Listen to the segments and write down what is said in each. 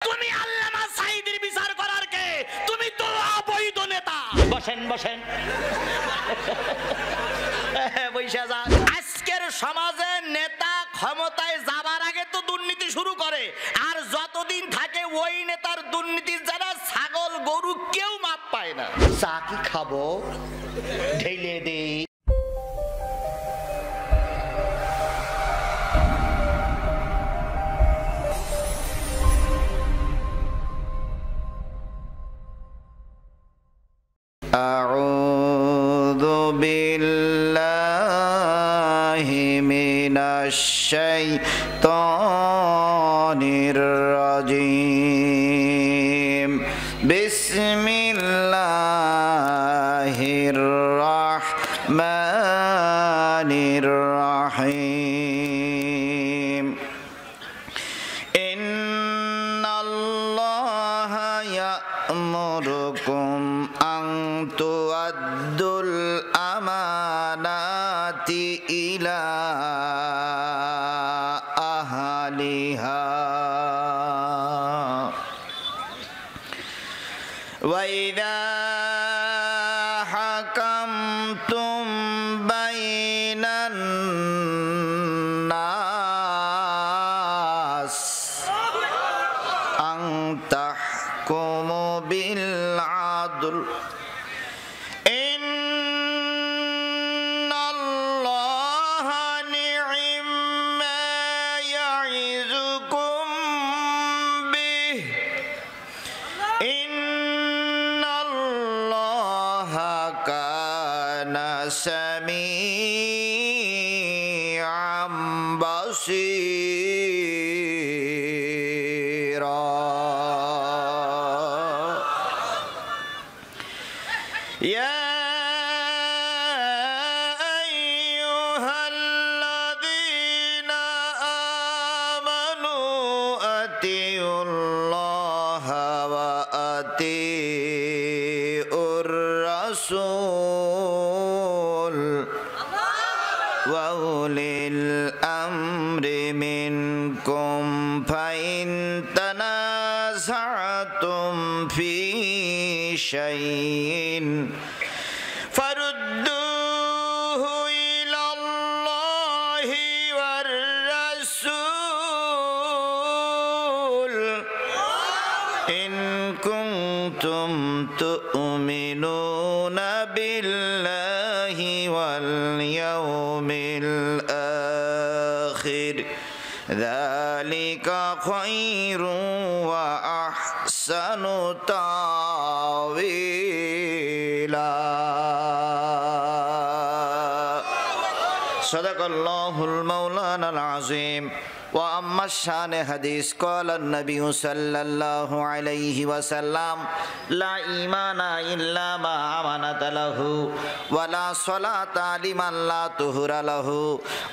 তুমি আল্লামা সাঈদীর বিচার করার কে? তুমি তো অবৈধ নেতা। বসেন বসেন বৈশা যা। আজকের সমাজে নেতা ক্ষমতায় যাবার আগে তো দুর্নীতি শুরু করে, আর যতদিন থাকে ওই নেতার দুর্নীতির যারা ছাগল গরু কেউ মাপ পায় না। চা কি খাবো? ঢেলে দেই। আউযু বিল্লাহি মিনাশ শাইতানির রাজীম। বিসমিল্লাহির রাহমানির রাহিম। ইন্নাল্লাহা ইয়া'মুরুকুম আন তু'আদ্দুল আমানাতি ইলা আহলিহা ওয়া ইযা হাকামতুম বাইনান নাস আন তাহকুমু বিল আদল। ইন্নাল্লাহা নি'মা ইয়া'iযুকুম বিহি। ইন্নাল্লাহা কানা সামিআম বাসীরা। يا أيها الذين آمنوا أطيعوا الله وأطيعوا الرسول وأولي الأمر منكم فإن تنازعتم في شيء فردوه إلى الله والرسول إن كنتم تؤمنون بالله واليوم الآخر ذلك خير وأحسن تأويلا صدق الله المولانا العظيم وأما الشان حديث قال النبي صلى الله عليه وسلم لا إيمان إلا ما آمنت له ولا صلاة لمن لا طهر له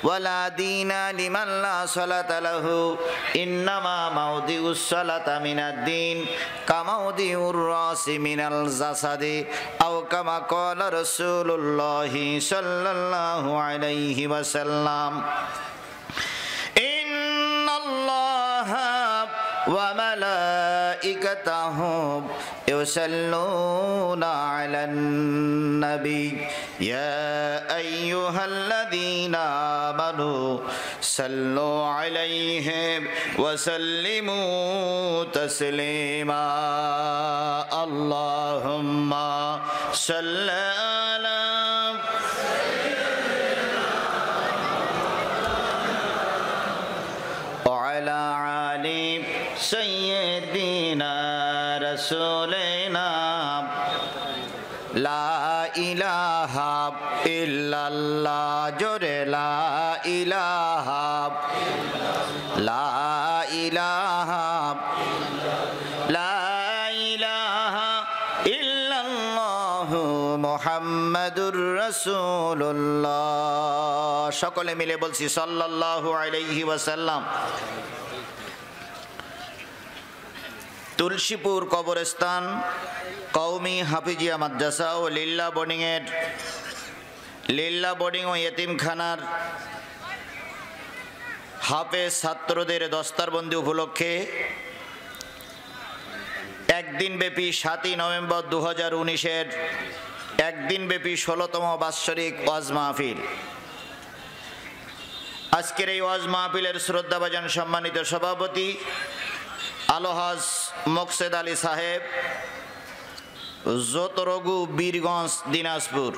ولا دين لمن لا صلاة له إنما موضع الصلاة من الدين كموضع الرأس من الجسد أو كما قال رسول الله صلى الله عليه وسلم وملائكته يصلون على النبي يا أيها الذين آمنوا صلوا عليه وسلموا تسليما اللهم صل على وعلى آل سيدنا رسولنا لا إله إلا الله جل لا إله لا إله لا إله إلا الله محمد رسول الله সকলে মিলে বলছি সাল্লাল্লাহু আলাইহি ওয়াসাল্লাম। তুলসীপুর কবরস্থান কওমি হাফিজিয়া মাদ্রাসা ও লিল্লা বোর্ডিং ও ইয়েতিমখানার হাফেজ ছাত্রদের দস্তারবন্দি উপলক্ষে একদিনব্যাপী 7ই নভেম্বর 2019-এর একদিনব্যাপী 16তম বাৎসরিক ওয়াজ মাহফিল। আজকের এই ওয়াজ মাহফিলের শ্রদ্ধাভাজন সম্মানিত সভাপতি আলহাজ মোকসেদ আলী সাহেব, জোতরগু, বীরগঞ্জ, দিনাজপুর।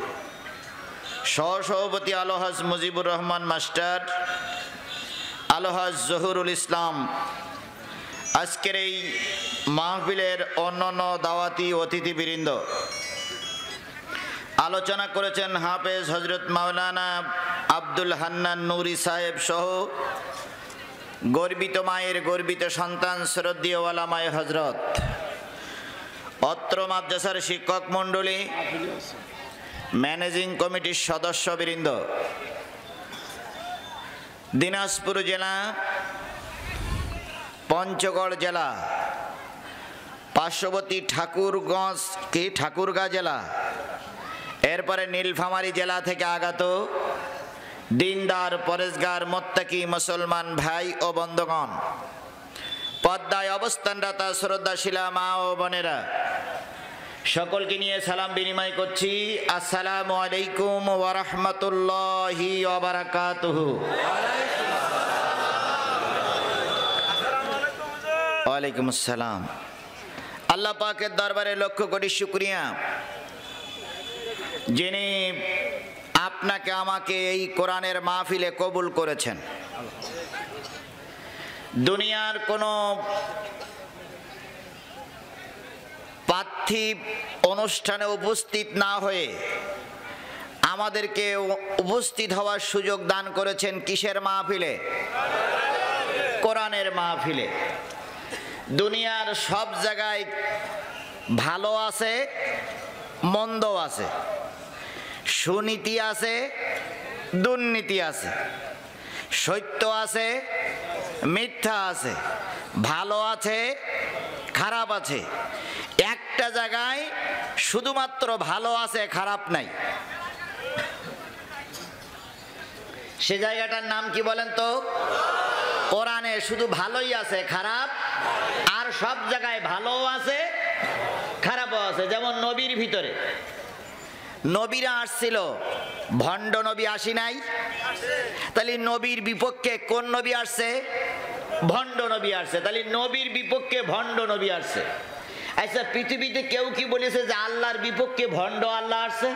সহসভাপতি আলহাজ মুজিবুর রহমান মাস্টার, আলহাজ জহুরুল ইসলাম। আজকের এই মাহফিলের অন্যান্য দাওয়াতি অতিথিবৃন্দ। আলোচনা করেছেন হাফেজ হজরত মাওলানা আব্দুল হান্নান নুরি সাহেব সহ গর্বিত মায়ের গর্বিত সন্তান শ্রদ্ধেয় ওলামায়ে হজরত, অত্র মাদ্রাসার শিক্ষক মণ্ডলী, ম্যানেজিং কমিটির সদস্যবৃন্দ, দিনাজপুর জেলা, পঞ্চগড় জেলা, পার্শ্ববর্তী ঠাকুরগাঁ জেলা, এরপরে নীলফামারী জেলা থেকে আগত দিনদার, পরেশগার, মোত্তাকি মুসলমান ভাই ও বন্ধুগণ, পদ্মায় অবস্থানরত শ্রদ্ধাশীলা মা ও বোনেরা, সকলকে নিয়ে সালাম বিনিময় করছি। আসসালামু আলাইকুম ওয়া রাহমাতুল্লাহি ওয়া বারাকাতুহু। ওয়ালাইকুম আসসালাম। আল্লাহ পাকের দরবারে লক্ষ কোটি শুকরিয়া, যিনি আপনাকে আমাকে এই কোরআনের মাহফিলে কবুল করেছেন। দুনিয়ার কোনো পার্থিব অনুষ্ঠানে উপস্থিত না হয়ে আমাদেরকে উপস্থিত হওয়ার সুযোগ দান করেছেন কিসের মাহফিলে? কোরআনের মাহফিলে। দুনিয়ার সব জায়গায় ভালো আছে, মন্দ আছে, সুনীতি আছে, দুর্নীতি আছে, সত্য আছে, মিথ্যা আছে, ভালো আছে, খারাপ আছে। একটা জায়গায় শুধুমাত্র ভালো আছে, খারাপ নাই। সে জায়গাটার নাম কি বলেন তো? কোরআনে শুধু ভালোই আছে, খারাপ, আর সব জায়গায় ভালো আছে, খারাপও আছে। যেমন নবীর ভিতরে নবীরা আসছিল, ভণ্ড নবী আসি নাই? তাহলে নবীর বিপক্ষে কোন নবী আসছে? ভণ্ড নবী আসছে। তাহলে নবীর বিপক্ষে ভণ্ড নবী আসছে। আচ্ছা, পৃথিবীতে কেউ কি বলেছে যে আল্লাহর বিপক্ষে ভণ্ড আল্লাহ আসছে?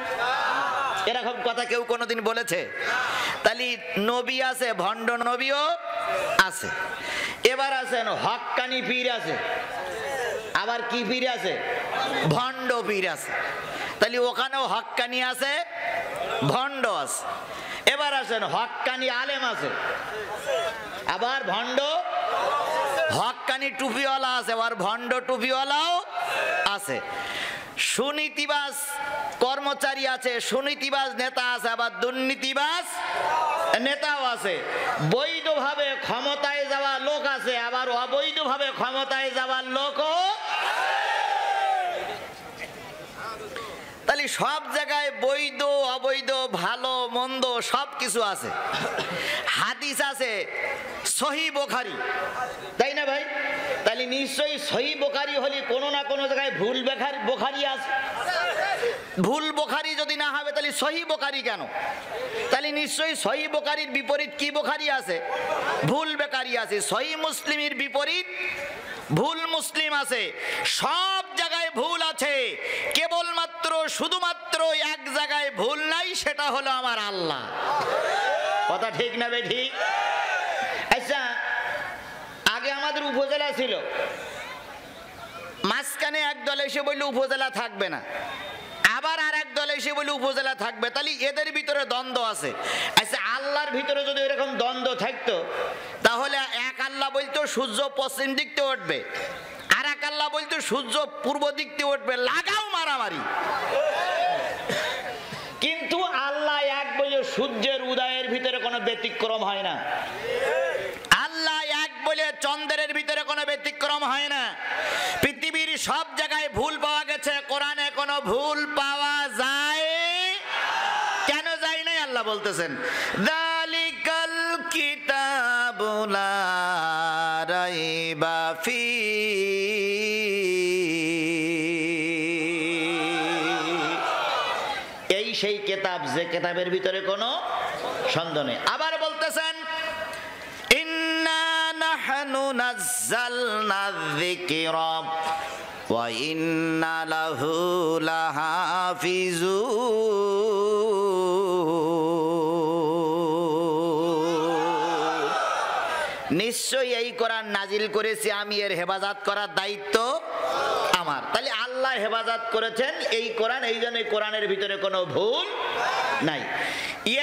এরকম কথা কেউ কোনোদিন বলেছে? তাহলে নবী আছে, ভণ্ড নবীও আছে। এবার আছেন হক্কানি পীর আছে, আবার কি পীর আছে? ভণ্ড পীর আছে। তাহলে ওখানেও হক্কানি আছে, ভণ্ড আছে। এবার আছেন হক্কানি আলেম আছে, আবার ভণ্ড। হক্কানি টুপিওয়ালা আছে, আবার ভণ্ড টুপিওয়ালাও আছে। সুনীতিবাজ কর্মচারী আছে, সুনীতিবাজ নেতা আছে, আবার দুর্নীতিবাজ নেতাও আছে। বৈধভাবে ক্ষমতায় যাওয়া লোক আছে, আবার অবৈধভাবে ক্ষমতায় যাওয়ার লোকও। তাহলে সব জায়গায় বৈধ অবৈধ, ভালো মন্দ সব কিছু আছে। হাদিস আছে সহিহ বুখারী, তাই না ভাই? তাহলে নিশ্চয়ই সহিহ বুখারী হলে কোনো না কোনো জায়গায় ভুল বুখারী আছে। ভুল বুখারী যদি না হবে তাহলে সহিহ বুখারী কেন? তাহলে নিশ্চয়ই সহিহ বুখারীর বিপরীত কি বুখারী আছে? ভুল বুখারী আছে। সহিহ মুসলিমের বিপরীত ভুল মুসলিম আছে। সব জায়গায় ভুল আছে, কেবলমাত্র শুধুমাত্র এক জায়গায় ভুল নাই, সেটা হলো আমার আল্লাহ। কথা ঠিক না বে ঠিক? আচ্ছা, আগে আমাদের উপজেলা ছিল, মাঝখানে এক দল এসে বললে উপজেলা থাকবে না, আবার আর এক দল এসে বলে উপজেলা থাকবে। তাহলে এদের ভিতরে দ্বন্দ্ব আছে। আচ্ছা, আল্লাহর ভিতরে যদি এরকম দ্বন্দ্ব থাকতো, তাহলে এক আল্লাহ বলতো সূর্য পশ্চিম দিক থেকে উঠবে, আর এক আল্লাহ বলতো সূর্য পূর্ব দিক থেকে উঠবে। লাগাও মারামারি। কিন্তু আল্লাহ এক বলে সূর্যের উদয়ের ভিতরে কোনো ব্যতিক্রম হয় না। আল্লাহ এক বলে চন্দ্রের ভিতরে কোনো ব্যতিক্রম হয় না। পৃথিবীর সব জায়গায় ভুল পাওয়া গেছে, কোরআনে কোনো ভুল পাওয়া যায়? কেন যায় নাই? আল্লাহ বলতেছেন যালিকাল কিতাবু লা রাইবা ফীহি সেই কিতাব যে কিতাবের ভিতরে কোনো সন্দেহ নেই। আবার বলতেছেন ইন্না নাহনু নাযালনা যিকরা ওয়া ইন্না লাহু লাহাফিজুন। নিশ্চয়ই এই কোরআন নাজিল করেছি আমি, এর হেফাজত করার দায়িত্ব আমার। তাহলে আল্লাহ হেফাজত করেছেন এই কোরআন, এই জন্য কোরআনের ভিতরে কোনো ভুল নাই।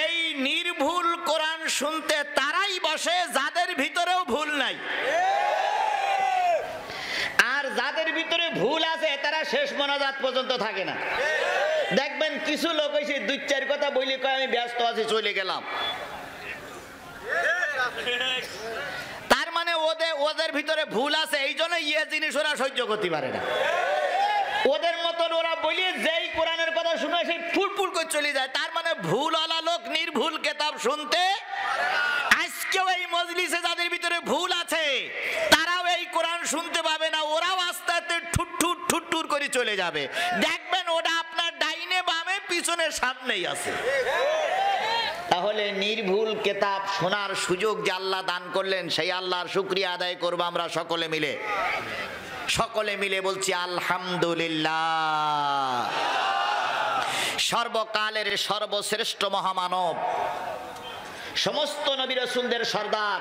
এই নির্ভুল কোরআন শুনতে তারাই বসে যাদের ভিতরেও ভুল নাই, আর যাদের ভিতরে ভুল আছে তারা শেষ মোনাজাত পর্যন্ত থাকে না। দেখবেন কিছু লোক এসে দুই চার কথা বলি কয় আমি ব্যস্ত আছি চলে গেলাম। তার মানে ওদের ভিতরে ভুল আছে, এই জন্য ইয়ে জিনিস ওরা সহ্য করতে পারে না। ওদের মতন ওরা বলি যেই কোরআনের কথা শুনে সেই ফুলফুল করে চলে যায়। তার মানে ভুলওয়ালা লোক নির্ভুল কিতাব শুনতে, আজকেও এই মজলিসে যাদের ভিতরে ভুল আছে তারাও এই কোরআন শুনতে পাবে না, ওরাও আস্তে আস্তে ঠুট্টুর ঠুট্টুর করে চলে যাবে। দেখবেন ওটা আপনার ডাইনে বামে পিছনে সামনেই আছে। তাহলে নির্ভুল কিতাব শোনার সুযোগ যে আল্লাহ দান করলেন, সেই আল্লাহর শুকরিয়া আদায় করবো আমরা সকলে মিলে। সকলে মিলে বলছি আলহামদুলিল্লাহ। সর্বকালের সর্বশ্রেষ্ঠ মহামানব, সমস্ত নবী রাসূলদের সর্দার,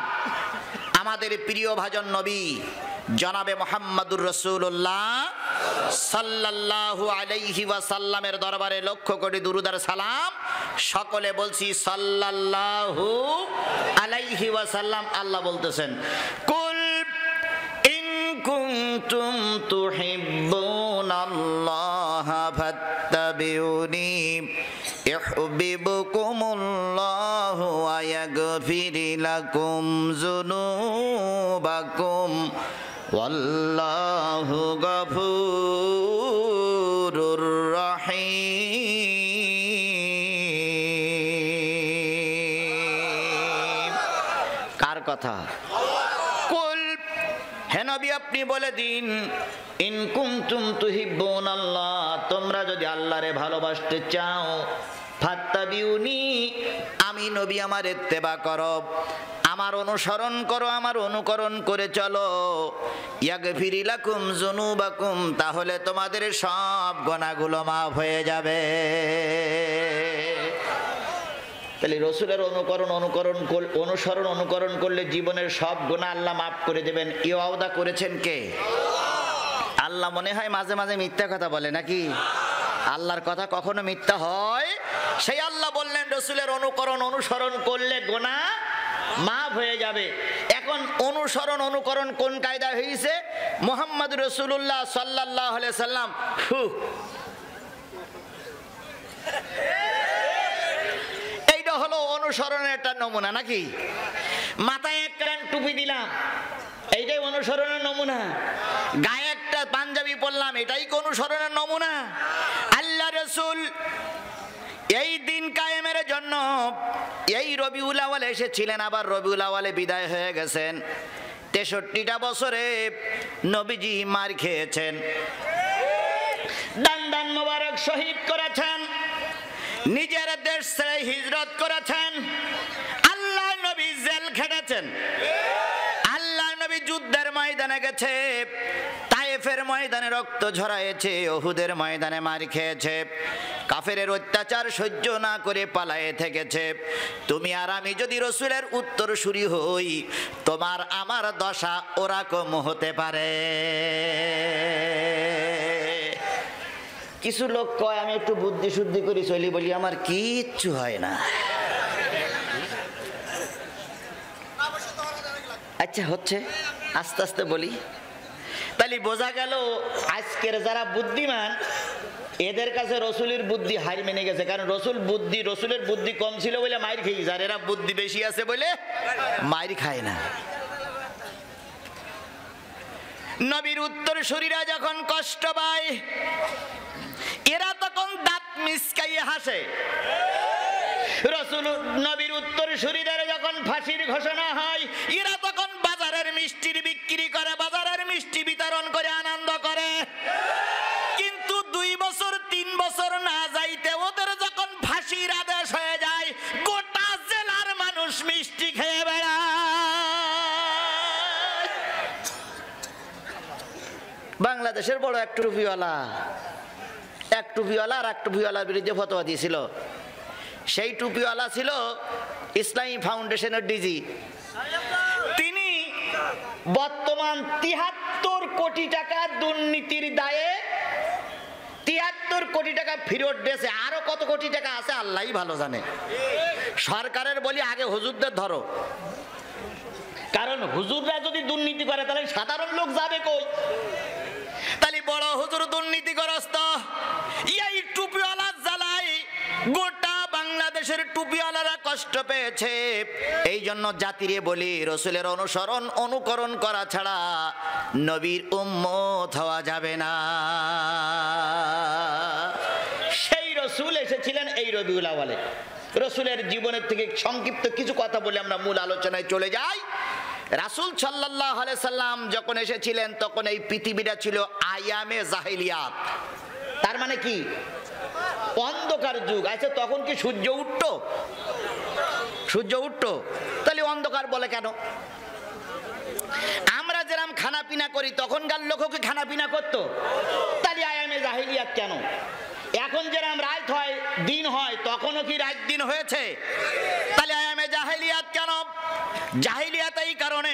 আমাদের প্রিয় ভাজন নবী জনাবে মুহাম্মদুর রাসূলুল্লাহ সাল্লাল্লাহু আলাইহি ওয়াসাল্লামের দরবারে লক্ষ কোটি দুরূদ আর সালাম। সকলে বলছি সাল্লাল্লাহু আলাইহি ওয়াসাল্লাম। আল্লাহ বলতেছেন কুল ইন কুনতুম তুহিব্বুনাল্লাহা ফাত্তাবিউনি ইউহিব্বুকুমুল্লাহু ওয়া ইয়াগফির লাকুম যুনুবাকুম ওয়াল্লাহু গফুরুর রহিম। কার কথা? কুল, হে নবী আপনি বলে দিন, ইন কুনতুম তুহিব্বুনাল্লাহ, তোমরা যদি আল্লাহরে ভালোবাসতে চাও, ফাত্তাবিউনি, আমি নবী আমার ইত্তেবা করো, আমার অনুসরণ করো, আমার অনুকরণ করে চলো, ইয়াগফির লাকুম যুনুবাকুম, তাহলে তোমাদের সব গুনাহগুলো মাফ হয়ে যাবে। তাহলে রসুলের অনুসরণ করলে জীবনের সব গুনাহ আল্লাহ মাফ করে দেবেন। এই ওয়াদা করেছেন কে? আল্লাহ মনে হয় মাঝে মাঝে মিথ্যা কথা বলে নাকি? আল্লাহর কথা কখনো মিথ্যা হয়? সেই আল্লাহ বললেন রসুলের অনুসরণ করলে গুনাহ মাফ হয়ে যাবে। এখন অনুকরণ কোন কায়দা হয়েছে? মুহাম্মদ রাসূলুল্লাহ সাল্লাল্লাহু আলাইহি সাল্লাম এইটা হলো অনুসরণের একটা নমুনা নাকি? মাথায় একটা টুপি দিলাম, এইটাই অনুসরণের নমুনা। গায়ে একটা পাঞ্জাবি পরলাম, এটাই কি অনুসরণের নমুনা? আল্লাহ রাসূল এই দিন কায়েমের জন্য এই রবিউল আউয়ালে এসেছিলেন, আবার রবিউল আউয়ালে বিদায় হয়ে গেছেন। 63টা বছরে নবীজি মার খেয়েছেন, দান মোবারক শহীদ করেছেন, নিজের দেশ ছেড়ে হিজরত করেছেন, আল্লাহ নবী জেল খেটেছেন, আল্লাহ নবী যুদ্ধের ময়দানে গেছে, তায়েফের ময়দানে রক্ত ঝরাইছে, উহুদের ময়দানে মার খেয়েছে, কাফেরের অত্যাচার সহ্য না করে পালায়ে থেকেছে। তুমি আর আমি যদি রসুলের উত্তরসূরি হই, তোমার আমার দশা ওরকম হতে পারে। কিছু লোক কয় আমি একটু বুদ্ধি শুদ্ধি করি চলি, বলি আমার কিচ্ছু হয় না। আচ্ছা হচ্ছে, আস্তে আস্তে বলি। তাহলে বোঝা গেল আজকের যারা বুদ্ধিমান এদের কাছে রসুলের বুদ্ধি হার মেনে গেছে, কারণ রসুলের বুদ্ধি কম ছিল বলে মাইর খেয়ে, যার এরা বুদ্ধি বেশি আছে বলে মাইর খায় না। নবীর উত্তরসূরিরা যখন কষ্ট পায়, এরা তখন দাঁত মিসকাইয়ে হাসে। নবীর উত্তরসূরিদের যখন ফাঁসির ঘোষণা হয়, এরা তখন বাজারের মিষ্টির বিক্রি করে, বাজারের মিষ্টি বিতরণ করে আনন্দ করে। কিন্তু 2 বছর 3 বছর না যাইতে ওদের যখন বাংলাদেশের বড় এক টুপিওয়ালা আর এক টুপিওয়ালার বিরুদ্ধে ফতোয়া দিয়েছিল। সেই টুপিওয়ালা ছিল ইসলামী ফাউন্ডেশনের ডিজি। তিনি বর্তমান ৭৩ কোটি টাকা দুর্নীতির দায়ে ৭৩ কোটি টাকা ফেরত দিয়েছে। আরো কত কোটি টাকা আছে আল্লাহই ভালো জানে। সরকারের বলি আগে হুজুরদের ধরো, কারণ হুজুররা যদি দুর্নীতি করে তাহলে সাধারণ লোক যাবে কই? তাহলে বড় হুজুর দুর্নীতিগ্রস্ত, এই টুপিওয়ালা জ্বালাই গোটা বাংলাদেশের টুপিওয়ালারা কষ্ট পেয়েছে। এই জন্য জাতিরে বলি, রসুলের অনুসরণ অনুকরণ করা ছাড়া নবীর উম্মত হওয়া যাবে না। সেই রসুল এসেছিলেন এই রবিউল আউয়ালে। রসুলের জীবনের থেকে সংক্ষিপ্ত কিছু কথা বলে আমরা মূল আলোচনায় চলে যাই। রাসূল সাল্লাল্লাহু আলাইহি সাল্লাম যখন এসেছিলেন তখন এই পৃথিবীটা ছিল আয়ামে জাহিলিয়াত। তার মানে কি? অন্ধকার যুগ। আচ্ছা, তখন কি সূর্য উঠতো? সূর্য উঠতো, তাহলে অন্ধকার বলে কেন? আমরা যেরকম খানা পিনা করি তখনকার লোকও কি খানা পিনা করতো? তাহলে আয়ামে জাহিলিয়াত কেন? এখন যেরকম রাত হয় দিন হয় তখনও কি রাত দিন হয়েছে? তাহলে আয়ামে জাহিলিয়াত কেন? জাহিলিয়াত এই কারণে,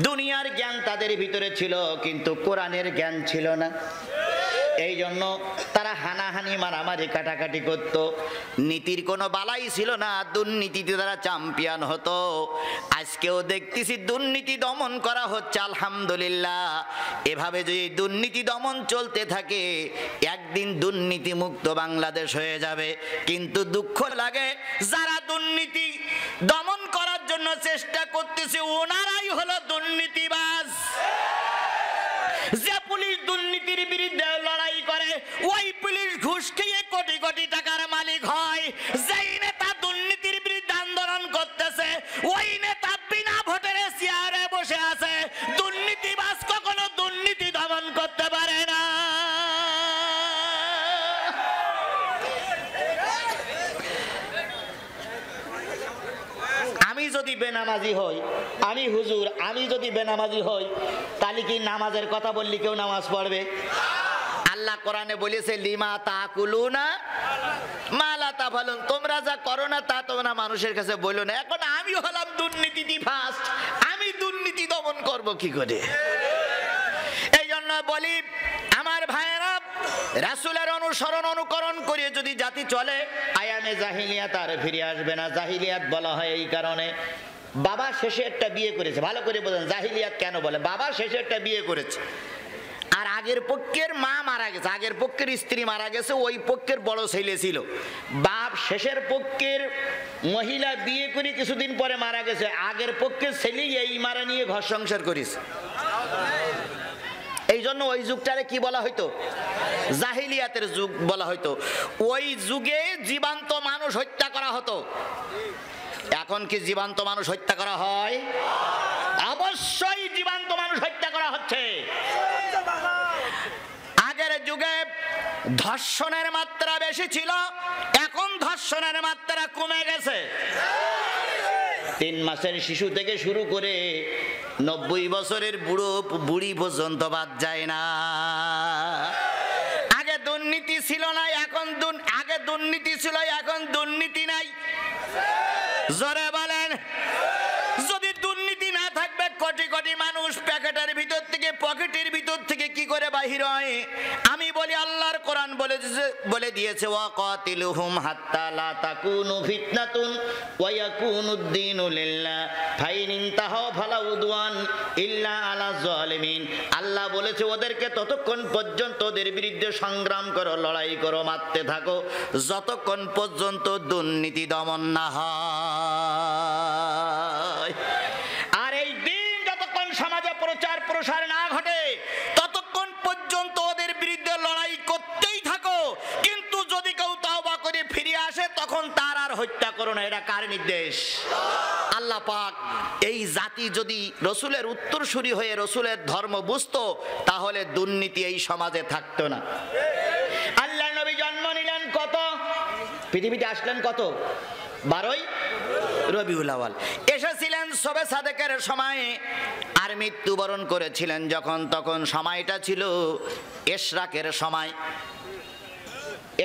দুনিয়ার জ্ঞান তাদের ভিতরে ছিল কিন্তু কোরআনের জ্ঞান ছিল না। এই জন্য তারা হানাহানি মারামারি কাটাকাটি করত। নীতির কোনো বালাই ছিল না, দুর্নীতিতে তারা চ্যাম্পিয়ন হতো। আজকেও দেখতেছি দুর্নীতি দমন করা হচ্ছে, আলহামদুলিল্লাহ। এভাবে যদি দুর্নীতি দমন চলতে থাকে একদিন দুর্নীতি মুক্ত বাংলাদেশ হয়ে যাবে। কিন্তু দুঃখ লাগে, যারা দুর্নীতি দমন করার জন্য চেষ্টা করতেছে ওনারাই হলো দুর্নীতিবাজ। যে পুলিশ দুর্নীতির বিরুদ্ধে লড়াই করে ওই পুলিশ ঘুষ খেয়ে কোটি কোটি টাকার মালিক হয়। যেই নেতা দুর্নীতির বিরুদ্ধে আন্দোলন করতেছে ওই নেতা বিনা ভোটের চেয়ারে বসে আছে। দুর্নীতিবাজ কখনো দুর্নীতি দমন করতে পারে না। আমি যদি বেনামাজি হই, আমি হুজুর, আমি যদি বেনামাজি হই তাহলে কি নামাজের কথা বললি কেউ নামাজ পড়বে? আল্লাহ কোরআনে বলেছে লিমা তাকুলুনা মা লা তাফালুন, তোমরা যা করো না তা তোমরা মানুষের কাছে বলো না। এখন আমি হলাম দুর্নীতি ফার্স্ট, আমি দুর্নীতি দমন করব কি করে? এই জন্য বলি আমার ভাইয়েরা, রাসূলের অনুসরণ অনুকরণ করে যদি জাতি চলে আয়ামে জাহিলিয়াত আর ফিরে আসবে না। জাহিলিয়াত বলা হয় এই কারণে, বাবা শেষে একটা বিয়ে করেছে। ভালো করে বোঝেন জাহিলিয়াত কেন বলে। বাবা শেষে একটা বিয়ে করেছে আর আগের পক্ষের মা মারা গেছে, আগের পক্ষের স্ত্রী মারা গেছে, ওই পক্ষের বড় ছেলে ছিল। বাপ শেষের পক্ষের মহিলা বিয়ে করে কিছুদিন পরে মারা গেছে, আগের পক্ষের ছেলে এই মারা নিয়ে ঘর সংসার করেছে। এই জন্য ওই যুগটারে কি বলা হইতো? জাহিলিয়াতের যুগ বলা হইতো। ওই যুগে জীবন্ত মানুষ হত্যা করা হতো। এখন কি জীবন্ত মানুষ হত্যা করা হয়? অবশ্যই জীবন্ত মানুষ হত্যা করা হচ্ছে। আগের যুগে ধর্ষণের মাত্রা বেশি ছিল, এখন ধর্ষণের মাত্রা কমে গেছে। 3 মাসের শিশু থেকে শুরু করে 90 বছরের বুড়ি পর্যন্ত বাদ যায় না। আগে দুর্নীতি ছিল না, এখন আগে দুর্নীতি ছিল এখন দুর্নীতি নাই। জোরে বলেন। যদি দুর্নীতি না থাকবে কোটি কোটি মানুষ প্যাকেটের ভিতর থেকে পকেটের ভিতর থেকে কি করে বাহির হয়? আমি বলি আল্লাহর কোরআন বলে দিয়েছে ওয়াকাতিলুহুম হাত্তা লা তাকুনু ফিতনাতুন ওয়া ইয়াকুনুদ দীনু লিল্লাহ ফাইন ইনতাহু ফালা উদওয়ান ইল্লা আলা যালিমিন। আল্লাহ বলেছে ওদেরকে ততক্ষণ পর্যন্ত ওদের বিরুদ্ধে সংগ্রাম করো, লড়াই করো, মারতে থাকো যতক্ষণ পর্যন্ত দুর্নীতি দমন না হয়। আর এই দিন যতক্ষণ সমাজে প্রচার প্রসার না ঘটে ততক্ষণ পর্যন্ত ওদের বিরুদ্ধে লড়াই করতেই থাকো। কিন্তু যদি কেউ তওবা করে ফিরে আসে তখন তার আর হত্যা করো না। এটা কার নির্দেশ? আল্লাহ পাক। এই জাতি যদি রসুলের উত্তরসূরি হয়ে রসুলের ধর্ম বুঝতো তাহলে দুর্নীতি এই সমাজে থাকতো না। আল্লাহ নবী জন্ম নিলেন কত? পৃথিবীতে আসলেন কত? 12ই রবিউল আউয়াল। এসেছিলেন শবে সাদেকের সময় আর মৃত্যুবরণ করেছিলেন যখন, তখন সময়টা ছিল ইশরাকের সময়।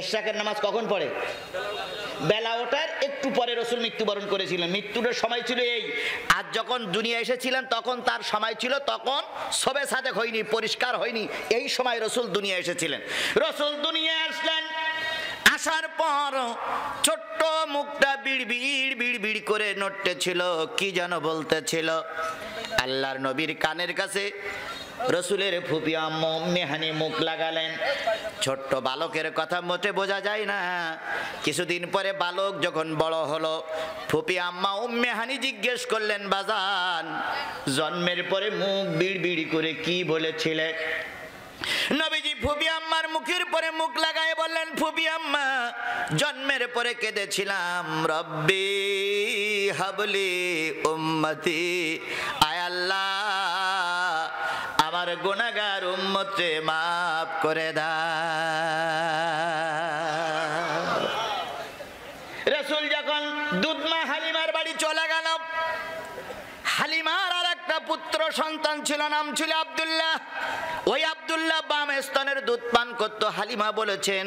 ইশরাকের নামাজ কখন পড়ে? বেলা ওঠার একটু পরে রসুল মৃত্যুবরণ করেছিলেন। মৃত্যুর সময় ছিল এই। আর যখন দুনিয়া এসেছিলেন তখন তার সময় ছিল, তখন শবে সাদেক হয়নি, পরিষ্কার হয়নি, এই সময় রসুল দুনিয়া এসেছিলেন। রসুল দুনিয়া আসলেন, আসার পর ছোট্ট মুখটা বিড় করে নড়তেছিল, কি যেন বলতেছিল। আল্লাহর নবীর কানের কাছে রসুলের ফুপি আম্মা উম্মে হানি মুখ লাগালেন। ছোট্ট বালকের কথা মোটে বোঝা যায় না। কিছুদিন পরে বালক যখন বড় হলো, ফুপি আম্মা উম্মে হানি জিজ্ঞেস করলেন, বাজান জন্মের পরে মুখ বিড় করে কি বলেছিলে? নবীজি ফুপি আম্মার মুখের পরে মুখ লাগায় বললেন, ফুপি আম্মা জন্মের পরে কেঁদেছিলাম, রব্বি হাবলি উম্মতি, আয় আল্লাহ আমার গুনাহগার উম্মতকে মাফ করে দাও। রাসূল যখন দুধমা হালিমার বাড়ি চলে গেল, হালিমার আর একটা পুত্র সন্তান ছিল, নাম ছিল আব্দুল্লাহ। ওই আব্দুল্লাহ বাম স্তনের দুধ পান করত। হালিমা বলেছেন,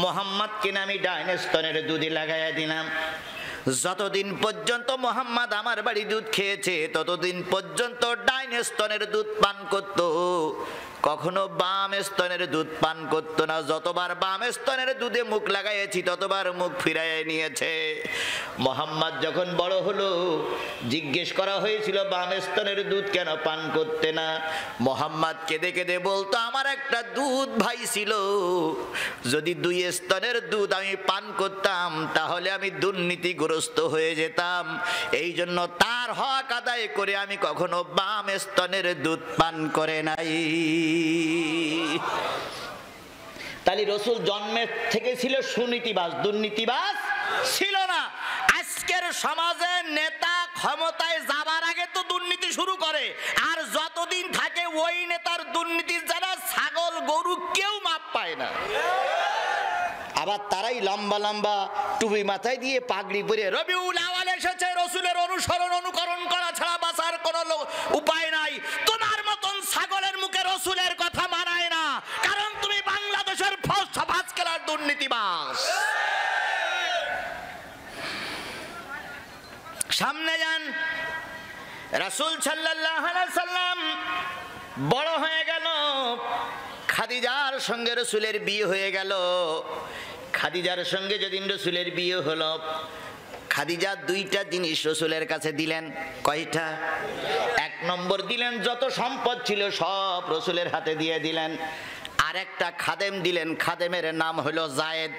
মোহাম্মদকে আমি ডাইন স্তনের দুধই লাগাইয়া দিলাম। যতদিন পর্যন্ত মোহাম্মদ আমার বাড়ি দুধ খেয়েছে ততদিন পর্যন্ত ডাইন স্তনের দুধ পান করত, কখনো বাম স্তনের দুধ পান করতো না। যতবার বাম স্তনের দুধে মুখ লাগাইছি ততবার মুখ ফিরাইয়া নিয়েছে। মোহাম্মদ যখন বড় হলো, জিজ্ঞেস করা হয়েছিল বাম স্তনের দুধ কেন পান করতে না? মোহাম্মদ কেঁদে কেঁদে বলতো, আমার একটা দুধ ভাই ছিল, যদি দুই স্তনের দুধ আমি পান করতাম তাহলে আমি দুর্নীতিগ্রস্ত হয়ে যেতাম। এই জন্য তার হক আদায় করে আমি কখনো বাম স্তনের দুধ পান করে নাই। তাহলে রসুল জন্মের থেকে ছিল সুনীতিবাজ, দুর্নীতিবাজ ছিল না। আজকের সমাজে নেতা ক্ষমতায় যাবার আগে তো দুর্নীতি শুরু করে, আর যতদিন থাকে ওই নেতার দুর্নীতির যারা ছাগল গরু কেউ মাপ পায় না। আবার তারাই লম্বা লম্বা টুপি মাথায় দিয়ে পাগড়ি পরে রবিউল আউয়াল এসেছে, রসুলের অনুসরণ অনুকরণ করা ছাড়া বাঁচার কোনো উপায় নাই। তোমার মতন ছাগলের মুখে রসুলের কথা মানায় না, কারণ তুমি বাংলাদেশের ফাঁস খেলার দুর্নীতিবাজ। সামনে যান। রাসূল সাল্লাল্লাহু আলাইহি সাল্লাম বড় হয়ে গেল, খাদিজার সঙ্গে রসুলের বিয়ে হয়ে গেল। খাদিজার সঙ্গে যেদিন রসুলের বিয়ে হলো, খাদিজা দুইটা জিনিস রসুলের কাছে দিলেন। কয়টা? এক নম্বর দিলেন যত সম্পদ ছিল সব রসুলের হাতে দিয়ে দিলেন। আর একটা খাদেম দিলেন, খাদেমের নাম হলো জায়েদ।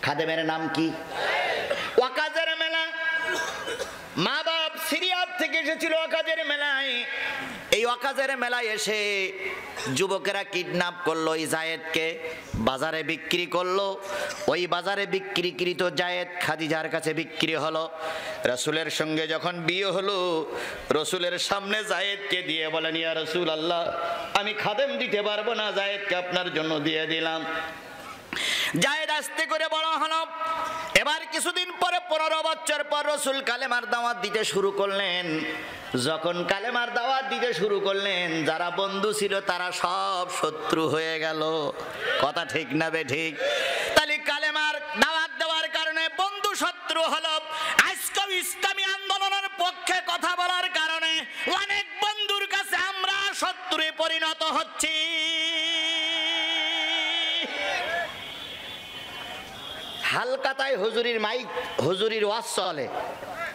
খাদেমের নাম কি? ওয়াকাজের মেলা। মা বাপ সিরিয়ার থেকে এসেছিল ওয়াকাজের মেলায়। এই ওয়াকাজের মেলায় এসে যুবকেরা কিডন্যাপ করলো ওই জায়েদকে, বাজারে বিক্রি করলো। ওই বাজারে বিক্রিকৃত জায়েদ খাদিজার কাছে বিক্রি হলো। রসুলের সঙ্গে যখন বিয়ে হলো, রসুলের সামনে জায়েদকে দিয়ে বলেন, ইয়া রসুল আল্লাহ, আমি খাদেম দিতে পারবো না, জায়েদকে আপনার জন্য দিয়ে দিলাম। জায়েদ আস্তে করে বড় হলো। এবার কিছুদিন পরে 15 বছর পর রসুল কালেমার দাওয়াত দিতে শুরু করলেন। যখন কালেমার দাওয়াত দিতে শুরু করলেন, যারা বন্ধু ছিল তারা সব শত্রু হয়ে গেল। কথা ঠিক না বে ঠিক? তাহলে কালেমার দাওয়াত দেওয়ার কারণে বন্ধু শত্রু হলো। আজকে ইসলামী আন্দোলনের পক্ষে কথা বলার কারণে অনেক বন্ধুর কাছে আমরা শত্রুয়ে পরিণত হচ্ছি। হালকাতায় হুজুরির মাইক, হুজুরির ওয়াজ চলে,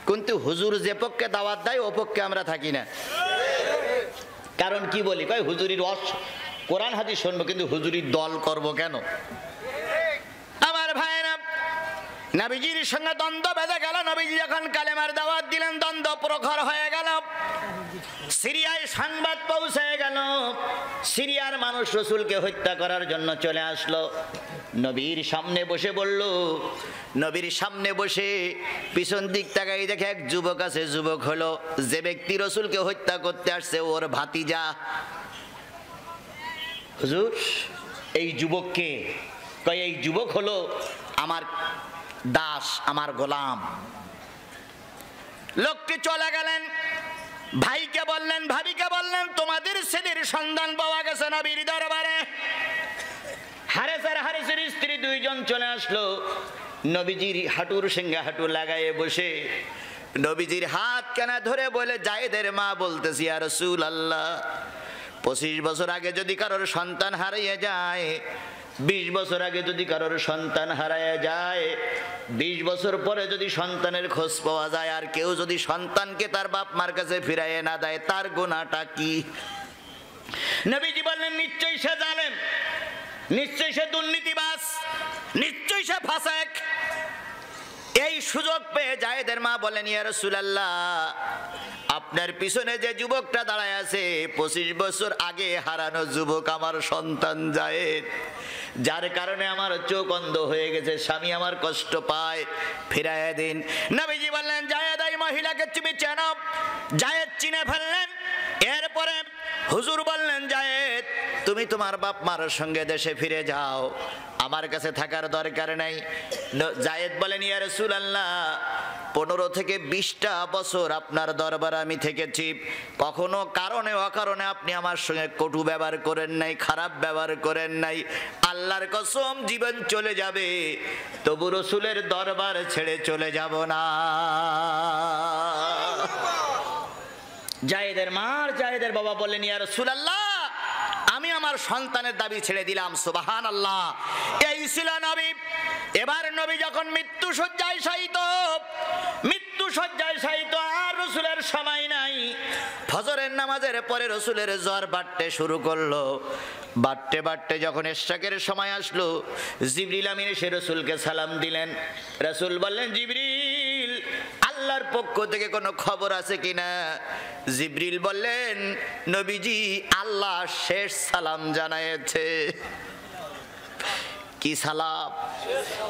কিন্তু হুজুর যে পক্ষে দাওয়াত দেয় ও পক্ষে আমরা থাকি না। কারণ কি বলি? কয় হুজুরির ওয়াজ, কোরআন হাদিস শুনবো, কিন্তু হুজুরির দল করব কেন? আমার ভাইরা, নবীজির সঙ্গে দ্বন্দ্ব বেঁধে গেল। নবীজি যখন কালেমার দাওয়াত দিলেন, দ্বন্দ্ব প্রখর হয়ে গেল। সিরিয়ায় সংবাদ পৌঁছে গেল, সিরিয়ার মানুষ রসুলকে হত্যা করার জন্য চলে আসলো। নবীর সামনে বসে বলল, নবীর সামনে বসে পিছন দিক তাকাই দেখে এক যুবক আছে। যুবক হলো যে ব্যক্তি রসুলকে হত্যা করতে আসছে, ওর ভাতিজা। হুজুর, এই যুবককে? কয় এই যুবক হলো আমার দাস, আমার গোলাম। লোকটি চলে গেলেন। ভাইকে বললেন, ভাবিকে বললেন, তোমাদের ছেলের সন্ধান পাওয়া গেছে নবীর দরবারে। হারেস আর হারেসের স্ত্রী দুইজন চলে আসলো। নবীজির হাঁটুর সঙ্গে হাঁটু লাগায়ে বসে নবীজির হাত কেনা ধরে বলে, জায়েদের মা বলতেছি, ইয়া রাসূলুল্লাহ, 25 বছর আগে যদি কারোর সন্তান হারিয়ে যায়, 20 বছর আগে যদি কারোর সন্তান হারিয়ে যায়, 20 বছর পরে যদি সন্তানের খোঁজ পাওয়া যায়, আর কেউ যদি সন্তানকে তার বাপ মার কাছে ফিরাইয়ে না দেয়, তার গুনাহটা কি? নবীজি বললেন, নিশ্চয়ই সে জালেম, নিশ্চয়ই সে দুর্নীতিবাজ, নিশ্চয়ই সে ফাসেক। এই সুযোগ পেয়ে জায়েদের মা বলেন, ইয়া রাসূলুল্লাহ, আপনার পিছনে যে যুবকটা দাঁড়ায় আছে, 25 বছর আগে হারানো যুবক আমার সন্তান জায়েদ, যার কারণে আমার চোখ অন্ধ হয়ে গেছে, স্বামী আমার কষ্ট পায়, ফিরাইয়া দিন। নবীজি বললেন, জায়েদ এই মহিলাকে তুমি চেনো? জায়েদ চিনে ফেললেন। এরপরে হুজুর বললেন, জায়েদ তুমি তোমার বাপ মার সঙ্গে দেশে ফিরে যাও, আমার কাছে থাকার দরকার নাই। জায়েদ বলেন, ইয়া রাসূলুল্লাহ, 15 থেকে 20টা বছর আপনার দরবারে আমি থেকেছি, কখনো কারণে অকারণে আপনি আমার সঙ্গে কটু ব্যবহার করেন নাই, খারাপ ব্যবহার করেন নাই। আল্লাহর কসম, জীবন চলে যাবে, তবু রসুলের দরবার ছেড়ে চলে যাব না। জায়েদের মার জায়েদের বাবা বললেন, ইয়া রাসূলুল্লাহ, আমি আমার সন্তানের দাবি ছেড়ে দিলাম। সুবহানাল্লাহ। এই ছিল নবী। এবার নবী যখন মৃত্যু শয্যায় শায়িত, আর রাসূলের সময় নাই। ফজরের নামাজের পরে রসুলের জ্বর বাড়তে শুরু করলো। বাড়তে বাড়তে যখন ইশরাকের সময় আসলো, জিবরিল আমিন এসে রসুলকে সালাম দিলেন। রসুল বললেন, জিবরিল, আল্লাহর পক্ষ থেকে কোনো খবর আছে কিনা? জিবরিল বললেন, নবীজি, আল্লাহ শেষ সালাম জানায়েছে। কি সালাম?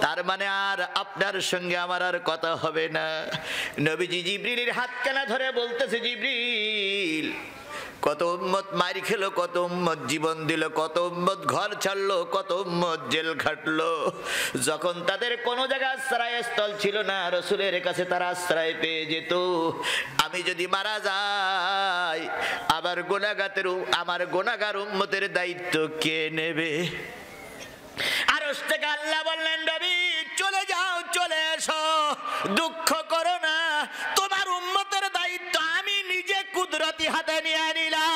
তার মানে আর আপনার সঙ্গে আমার আর কথা হবে না। নবীজি জিবরিলের হাত কানা ধরে বলতেছে, জিবরিল, কত উম্মত মার খেলো, কত উম্মত জীবন দিল, কত উম্মত ঘর ছাড়লো, কত উম্মত জেল খাটলো। যখন তাদের কোনো জায়গায় আশ্রয়স্থল ছিল না, রসুলের কাছে তারা আশ্রয় পেয়ে যেত। আমি যদি মারা যাই, আমার গুনাহগার উম্মতের দায়িত্ব কে নেবে? আরশ থেকে আল্লাহ বললেন, নবী, চলে যাও, চলে এসো, দুঃখ করো না, তোমার উম্মতের দায়িত্ব আমি নিজে কুদরতি হাতে নিয়ে নিলাম।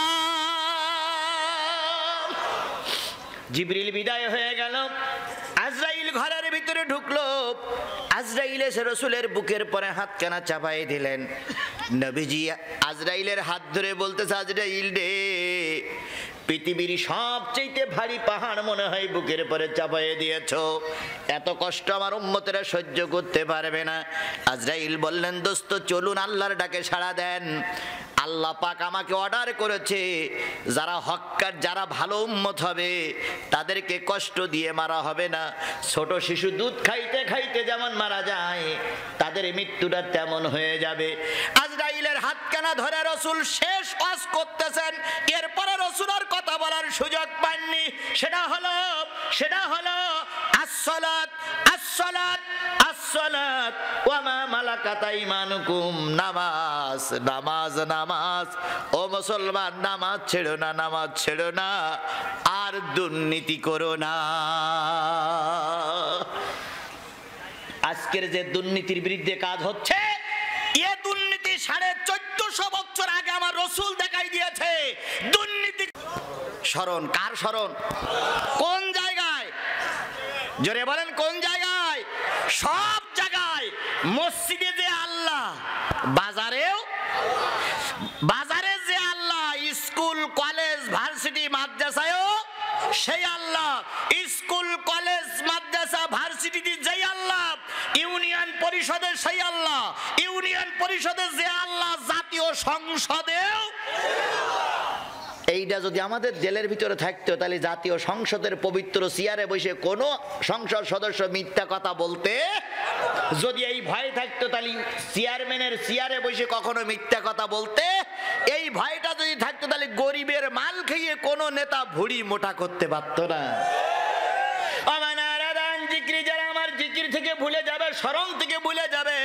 জিবরিল বিদায় হয়ে গেল। আজরাইল ঘরের ভিতরে ঢুকলো। আজরাইল এসে রসুলের বুকের পরে হাত কানা চাপাই দিলেন। নবীজি আজরাইলের হাত ধরে বলতেছে, আজরাইল রে, পৃথিবীর সবচেয়ে ভারী পাহাড় মনে হয় বুকের পরে চাপাইয়ে দিয়েছো, এত কষ্ট আমার উম্মতেরা সহ্য করতে পারবে না। আজরাইল বললেন, দোস্ত, চলুন আল্লাহর ডাকে সাড়া দেন। আল্লাহ পাক আমাকে অর্ডার করেছে, যারা হক্কার, যারা ভালো উম্মত হবে, তাদেরকে কষ্ট দিয়ে মারা হবে না। ছোট শিশু দুধ খাইতে খাইতে যেমন মারা যায়, তাদের মৃত্যুটা তেমন হয়ে যাবে। আজরাইলের হাত কানা ধরে রসুল শেষ ওয়াজ করতেছেন। এরপরে রসুল আর কথা বলার সুযোগ পাননি। সেটা হলো আসসালাত, আসসালাত, আসসালাত ওয়া মা মালাকাত আইমানুকুম, নামাজ, নামাজ, নামাজ। ও মুসলমান, নামাজ ছেড়ো না, নামাজ ছেড়ো না, আর দুর্নীতি করো না। আজকের যে দুর্নীতির বিরুদ্ধে কাজ হচ্ছে, এ দুর্নীতি 1450 বছর আগে আমার রসুল দেখাই দিয়েছে। দুর্নীতি স্মরণ, কার স্মরণ? কোন জায়গায়? জোরে বলেন, কোন জায়গায়? সব জায়গায়। মসজিদে যে আল্লাহ, বাজারে যে আল্লাহ, স্কুল, কলেজ, ভার্সিটি, মাদ্রাসায়ও সেই আল্লাহ। স্কুল, কলেজ, মাদ্রাসা, ভার্সিটিতে যেই আল্লাহ, ইউনিয়ন পরিষদে সেই আল্লাহ। ইউনিয়ন পরিষদে যে আল্লাহ, জাতীয় সংসদেও। এইটা যদি আমাদের জেলের ভিতরে থাকতো, তাহলে জাতীয় সংসদের পবিত্র চেয়ারে বসে কোনো সংসদ সদস্য মিথ্যা কথা বলতে, যদি এই ভয় থাকতো, তাহলে চেয়ারম্যানের চেয়ারে বসে কখনো মিথ্যা কথা বলতে। এই ভয়টা যদি থাকতো, তাহলে গরিবের মাল খেয়ে কোনো নেতা ভুড়ি মোটা করতে পারতো না। ومن أراد أن জিকির, যারা আমার জিকির থেকে ভুলে যাবে, স্মরণ থেকে ভুলে যাবে।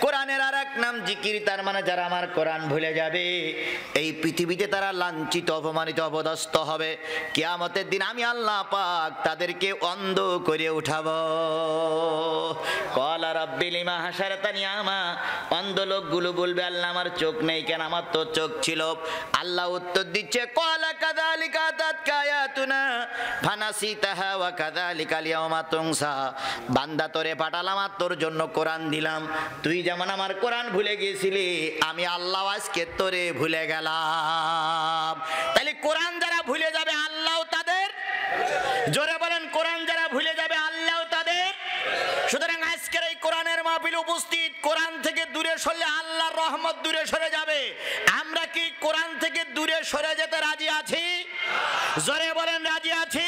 কোরআনের আর এক নাম জিকির, তার মানে যারা আমার কোরআন ভুলে যাবে, এই পৃথিবীতে তারা লাঞ্ছিত, অপমানিত, অপদস্থ হবে। কিয়ামতের দিন আমি আল্লাহ পাক তাদেরকে অন্ধ করে উঠাবো। ক্বালা রাব্বি লিমা হাশারতানি আমা, অন্ধ লোকগুলো বলবে আল্লাহ আমার চোখ নেই কেন, আমার তো চোখ ছিল। আল্লাহ উত্তর দিচ্ছে ক্বালা কাযালিকা আতাতকা আয়াতুনা ফানাসিতাহা ওয়া কাযালিকাল ইয়াওমা তুনসা। বান্দা তোরে পাঠালাম আর তোর জন্য কোরআন দিলাম, তুই যেমন আমার কোরআন ভুলে গিয়েছিলি, আমি আল্লাহ আজকে তোরে ভুলে গেলাম। তাহলে কোরআন যারা ভুলে যাবে আল্লাহ তাদের, জোরে বলেন, কোরআন যারা ভুলে যাবে আল্লাহ তাদের। সুতরাং আজকের এই কোরআনের মাহফিলে উপস্থিত, কোরআন থেকে দূরে সরলে আল্লাহর রহমত দূরে সরে যাবে। আমরা কি কোরআন থেকে দূরে সরে যেতে রাজি আছি? জোরে বলেন রাজি আছি।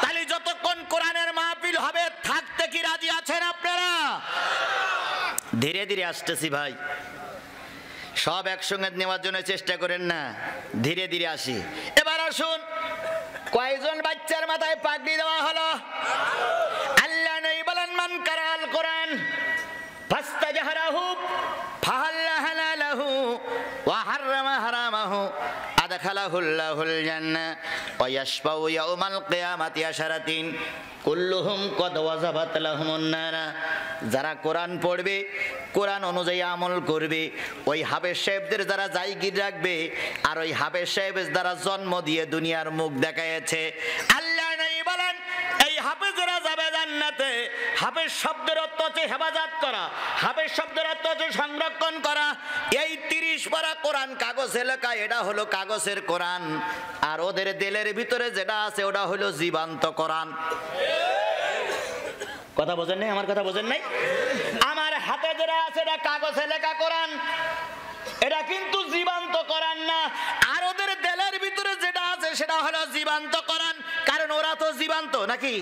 তাহলে যতক্ষণ কোরআনের মাহফিল হবে থাকতে কি রাজি আছেন আপনারা? ধীরে ধীরে আসতেছি ভাই, সব একসঙ্গে নেওয়ার জন্য চেষ্টা করেন না, ধীরে ধীরে আসি। এবার আসুন, কয়জন বাচ্চার মাথায় পাগড়ি দেওয়া হলো? আল্লাহ নেই বলেন মান কারাল কোরআন ফাস্তাজহারাহু ফাহাল্লা হালালাহু ওয়া হাররামা হারামাহু আদখালাহুল্লাহুল জান্নাহ ওয়া ইয়াশফাউ ইয়াউমাল কিয়ামাতি আশারাতিন কুল্লুহুম কদ ওয়াজাবাত লাহুমুন নারা। যারা কোরআন পড়বে, কোরআন অনুযায়ী আমল করবে, ওই হাফেজ সাহেবদের যারা জায়গির রাখবে, আর ওই হাফেজ সাহেব যারা জন্ম দিয়ে দুনিয়ার মুখ দেখাইছে, আল্লাহ নাই বলেন এই হাফেজরা যাবে জান্নাতে। হাফেজ শব্দের অর্থ হচ্ছে হেফাজত করা, হাফেজ শব্দের অর্থ হচ্ছে সংরক্ষণ করা। এই 30 পারা কোরআন কাগজে লেখা, এটা হলো কাগজের কোরআন, আর ওদের দিলের ভিতরে যেটা আছে ওটা হলো জীবন্ত কোরআন। কথা বোঝেন নাই? আমার কথা বোঝেন নাই? আমার হাতে যেটা আছে এটা কাগজে লেখা কোরআন, এটা কিন্তু জীবন্ত কোরআন না। আর ওদের দিলের ভিতরে যেটা আছে সেটা হলো জীবন্ত কোরআন, কারণ ওরা তো জীবন্ত নাকি?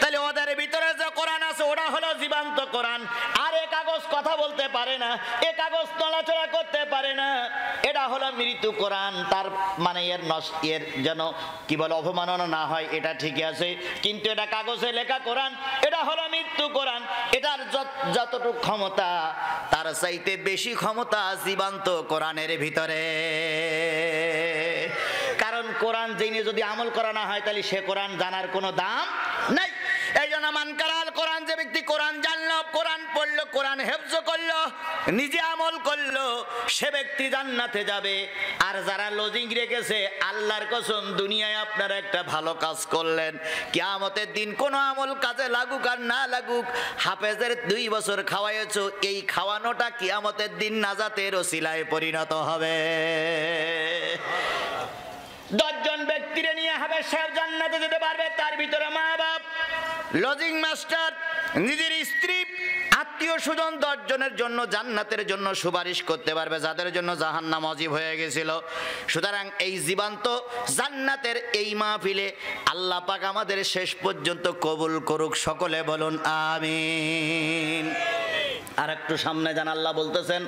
তাহলে ওদের ভিতরে যে কোরআন আছে ওটা হলো জীবন্ত কোরআন। আর এ কাগজ কথা বলতে পারে না, এ কাগজ নড়াচড়া করতে পারে না, এটা হলো মৃত্যু কোরআন। তার মানে এর যেন কি বলে অপমাননা না হয়, এটা ঠিকই আছে, কিন্তু এটা কাগজে লেখা কোরআন, এটা হলো মৃত্যু কোরআন। এটার যতটুকু ক্ষমতা তার চাইতে বেশি ক্ষমতা জীবন্ত কোরআনের ভিতরে। কারণ কোরআন জেনে যদি আমল করা না হয় তাহলে সে কোরআন জানার কোনো দাম নাই। এই জন্য মান কারাল কোরআন, যে ব্যক্তি কোরআন জানলো, কোরআন পড়লো, কোরআন হেফজ করলো, নিজে আমল করলো, সে ব্যক্তি জান্নাতে যাবে। আর যারা লজিং রেখেছে, আল্লাহর কসম দুনিয়ায় আপনারা একটা ভালো কাজ করলেন, কিয়ামতের দিন কোনো আমল কাজে লাগুক আর না লাগুক, হাফেজের 2 বছর খাওয়াইছো, এই খাওয়ানোটা কিয়ামতের দিন নাজাতের ওসিলায় পরিণত হবে। 10 জন ব্যক্তিরে নিয়ে হাফেজ সাহেব জান্নাতে যেতে পারবে, তার ভিতরে মা বাপ, লজিং মাস্টার, নিজের স্ত্রী, আত্মীয় স্বজন 10 জনের জন্য জান্নাতের জন্য সুপারিশ করতে পারবে, যাদের জন্য জাহান্নাম ওয়াজিব হয়ে গেছিল। সুতরাং এই জীবন্ত জান্নাতের এই মাহফিলে আল্লাহ পাক আমাদের শেষ পর্যন্ত কবুল করুক, সকলে বলুন আমিন। আর একটু সামনে যান, আল্লাহ বলতেছেন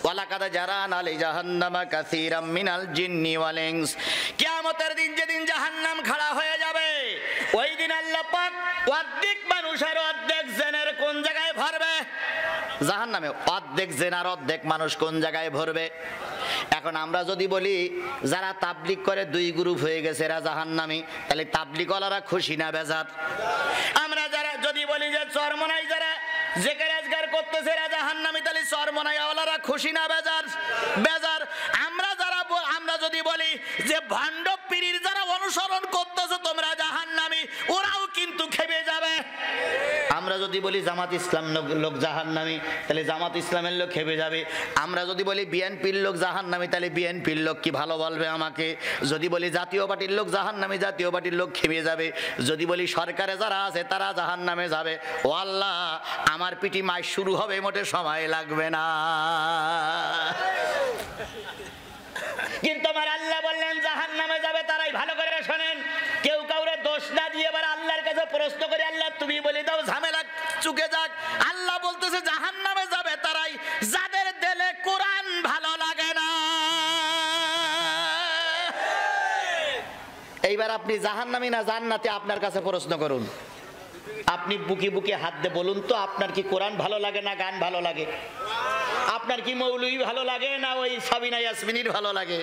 ওয়ালাকাদ জারানা লি জাহান্নামা কাসীরাম মিনাল জিন্নি ওয়াল ইনস। কিয়ামতের দিন যেদিন জাহান্নাম খাড়া হয়ে যাবে, ওই দিন আল্লাহ পাক অর্ধেক মানুষ আর অর্ধেক জিনের কোন জায়গায় ভরবে? জাহান্নামে। অর্ধেক জিন আর অর্ধেক মানুষ কোন জায়গায় ভরবে? এখন আমরা যদি বলি যারা তাবলিগ করে 2 গ্রুপ হয়ে গেছে, এরা জাহান্নামী, তাহলে তাবলিগওয়ালারা খুশি না বেজার? আমরা যারা যদি বলি যে চরমনাই যারা জিকির আজকার করতেছে এরা জাহান্নামী, তাহলে চরমনাইওয়ালারা খুশি না বেজার? বেজার। আমরা যদি বলি যে ভণ্ড পীরের যারা অনুসরণ করতেছে তোমরা জাহান্নামী, ওরাও কিন্তু খেপে যাবে। আমরা যদি বলি জামাত ইসলাম লোক জাহান্নামী, তাহলে জামাত ইসলামের লোক খেপে যাবে। আমরা যদি বলি বিএনপির লোক জাহান্নামী, তাহলে বিএনপির লোক কি ভালো বলবে আমাকে? যদি বলি জাতীয় পার্টির লোক জাহান্নামী, জাতীয় পার্টির লোক খেপে যাবে। যদি বলি সরকারে যারা আছে তারা জাহান্নামে যাবে, ও আল্লাহ আমার পিটি মাই শুরু হবে, মোটে সময় লাগবে না। কিন্তু আমার আল্লাহ বললেন জাহান্নামে যাবে তারাই। ভালো করে শোনেন, কেউ কাউরে দোষ না দিয়ে এবার আল্লাহর কাছে প্রশ্ন করে আল্লাহ তুমি বলে দাও, ঝামেলা চুকে যাক। আল্লাহ বলতেছে জাহান্নামে যাবে তারাই যাদের দিলে কোরআন ভালো লাগে না। এইবার আপনি জাহান্নামী না জান্নাতে আপনার কাছে প্রশ্ন করুন। আপনি বুকে বুকে হাত দিয়ে বলুন তো, আপনার কি কোরআন ভালো লাগে না গান ভালো লাগে? আপনার কি মৌলভী ভালো লাগে না ওই সাবিনা ইয়াসমিনের ভালো লাগে?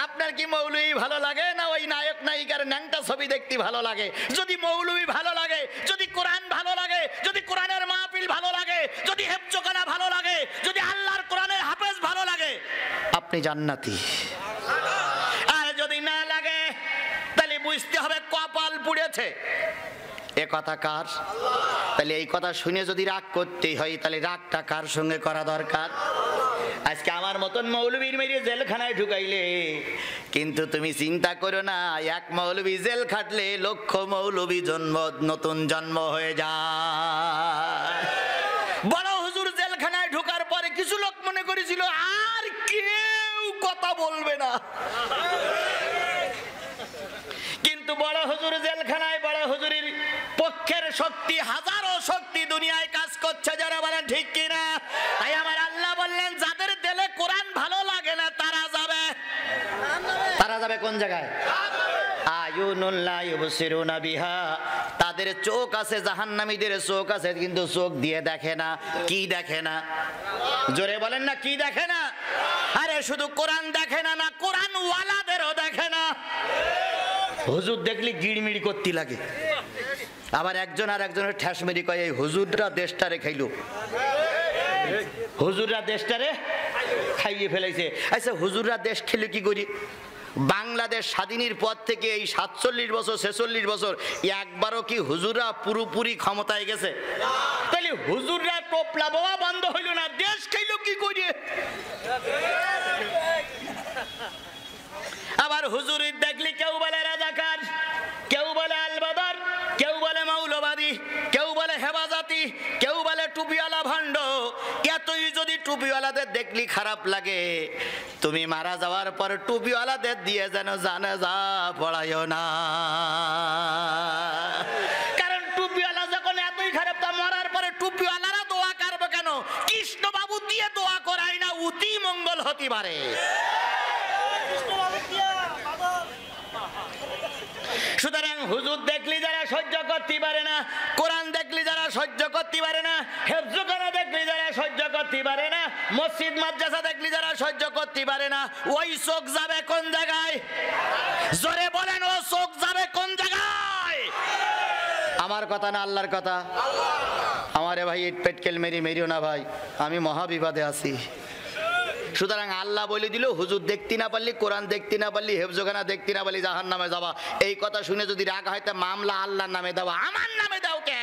আপনার কি মৌলভী ভালো লাগে না ওই নায়ক নায়িকার ন্যাংটা ছবি দেখতে ভালো লাগে? যদি মৌলভী ভালো লাগে, যদি কোরআন ভালো লাগে, যদি কোরআনের মাহফিল ভালো লাগে, যদি হেফজখানা ভালো লাগে, যদি আল্লাহর কোরআনের হাফেজ ভালো লাগে, আপনি জান্নাতি। আর যদি না লাগে তাহলে বুঝতে হবে কপাল পুড়েছে। এ কথা কার? তাহলে এই কথা শুনে যদি রাগ করতেই হয়, তাহলে রাগটা কার সঙ্গে করা দরকার? আজকে আমার মতন মৌলবীর মেরে জেলখানায় ঢুকাইলে, কিন্তু তুমি চিন্তা করো না, এক মৌলবী জেল খাটলে লক্ষ মৌলবী নতুন জন্ম হয়ে যায়। বড় হুজুর জেলখানায় ঢোকার পরে কিছু লোক মনে করেছিল আর কেউ কথা বলবে না, কিন্তু বড় হুজুর জেলখানায় বড় হুজুরের পক্ষের শক্তি, হাজারো শক্তি দুনিয়ায় কাজ করছে, যারা বলেন ঠিক কিনা? তাই আমার আল্লাহ বললেন, যাদের দিলে কোরআন ভালো লাগে না তারা যাবে। তারা যাবে কোন জায়গায়? আয়ুনুল্লাহ ইউবসিরুনা বিহা, তাদের চোখ আছে, জাহান্নামীদের চোখ আছে, কিন্তু চোখ দিয়ে দেখে না। কি দেখে না? জোরে বলেন না, কি দেখে না? আরে শুধু কোরআন দেখে না, না কোরআন ওয়ালাদেরও দেখে না। হুজুর দেখলি গিড়মিড় করতে লাগে, আবার একজন আর একজনের ঠ্যাস মেরি কয় এই হুজুররা দেশটারে খাইলো, হুজুররা দেশটারে খাইয়ে ফেলাইছে। আচ্ছা হুজুররা দেশ খেলে কি করি? বাংলাদেশ স্বাধীনের পর থেকে এই 47 বছর 46 বছর একবারও কি হুজুররা পুরোপুরি ক্ষমতায় গেছে? তাহলে হুজুররা টোপলা বাবা বন্ধ হইল না, দেশ খাইলো কি করি? আবার হুজুরের দেখলি কেউ বলে রাজাকার, কেউ বলে আলবাদার, কেউ বলে মৌলবাদী, কেউ বলে হেফাজতি, কেউ বলে টুপিওয়ালা ভণ্ড। এতই যদি টুপিওয়ালাদের দেখলি খারাপ লাগে, তুমি মারা যাওয়ার পর টুপিওয়ালাদের দিয়ে যেন জানাজা পড়াইও না, কারণ টুপিওয়ালা যখন এতই খারাপ, তা মরার পরে টুপিওয়ালারা দোয়া করবে কেন? কৃষ্ণবাবু দিয়ে দোয়া করাই না, অতি মঙ্গল হতে পারে। সুতরাং হুজুর দেখলি যারা সহ্য করতে পারে না, কোরআন দেখলি যারা সহ্য করতে পারে না, হেফজখানা দেখলি যারা সহ্য করতে পারে না, মসজিদ মাদ্রাসা দেখলি যারা সহ্য করতে পারে না, ওই চোখ যাবে কোন জায়গায়? জোরে বলেন, ও চোখ যাবে কোন জায়গায়? আমার কথা না আল্লাহর কথা? আমারে ভাই ইট পেটকেল মেরিও না ভাই, আমি মহাবিবাদে আছি। সুতরাং আল্লাহ বলে দিল, হুজুর দেখতে না পারলি, কোরআন দেখতে না পারলি, হেফজখানা দেখতে না পারলি, জাহান্নামে যাবা। এই কথা শুনে যদি রাগ হয়, তা মামলা আল্লাহর নামে দাও, আমার নামে দাও কে?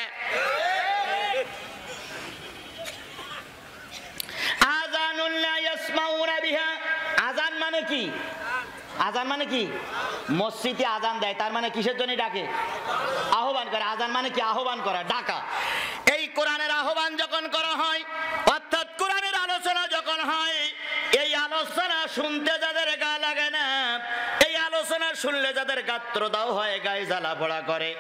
আযানুন লা ইয়াসমাউনা বিহা, আযান মানে কি? আযান মানে কি? মসজিদে আযান দেয়, তার মানে কিসের জন্য ডাকে? আহ্বান করে। আযান মানে কি? আহ্বান করা, ডাকা। এই কোরআনের আহ্বান যখন করা হয়, অর্থাৎ কোরআনের আলোচনা যখন হয়, এই আলোচনা শুনতে যাদের গা লাগে না, এই আলোচনা শুনলে যাদের গাত্রদাহ হয়, গায়ে জ্বালা পোড়া করে,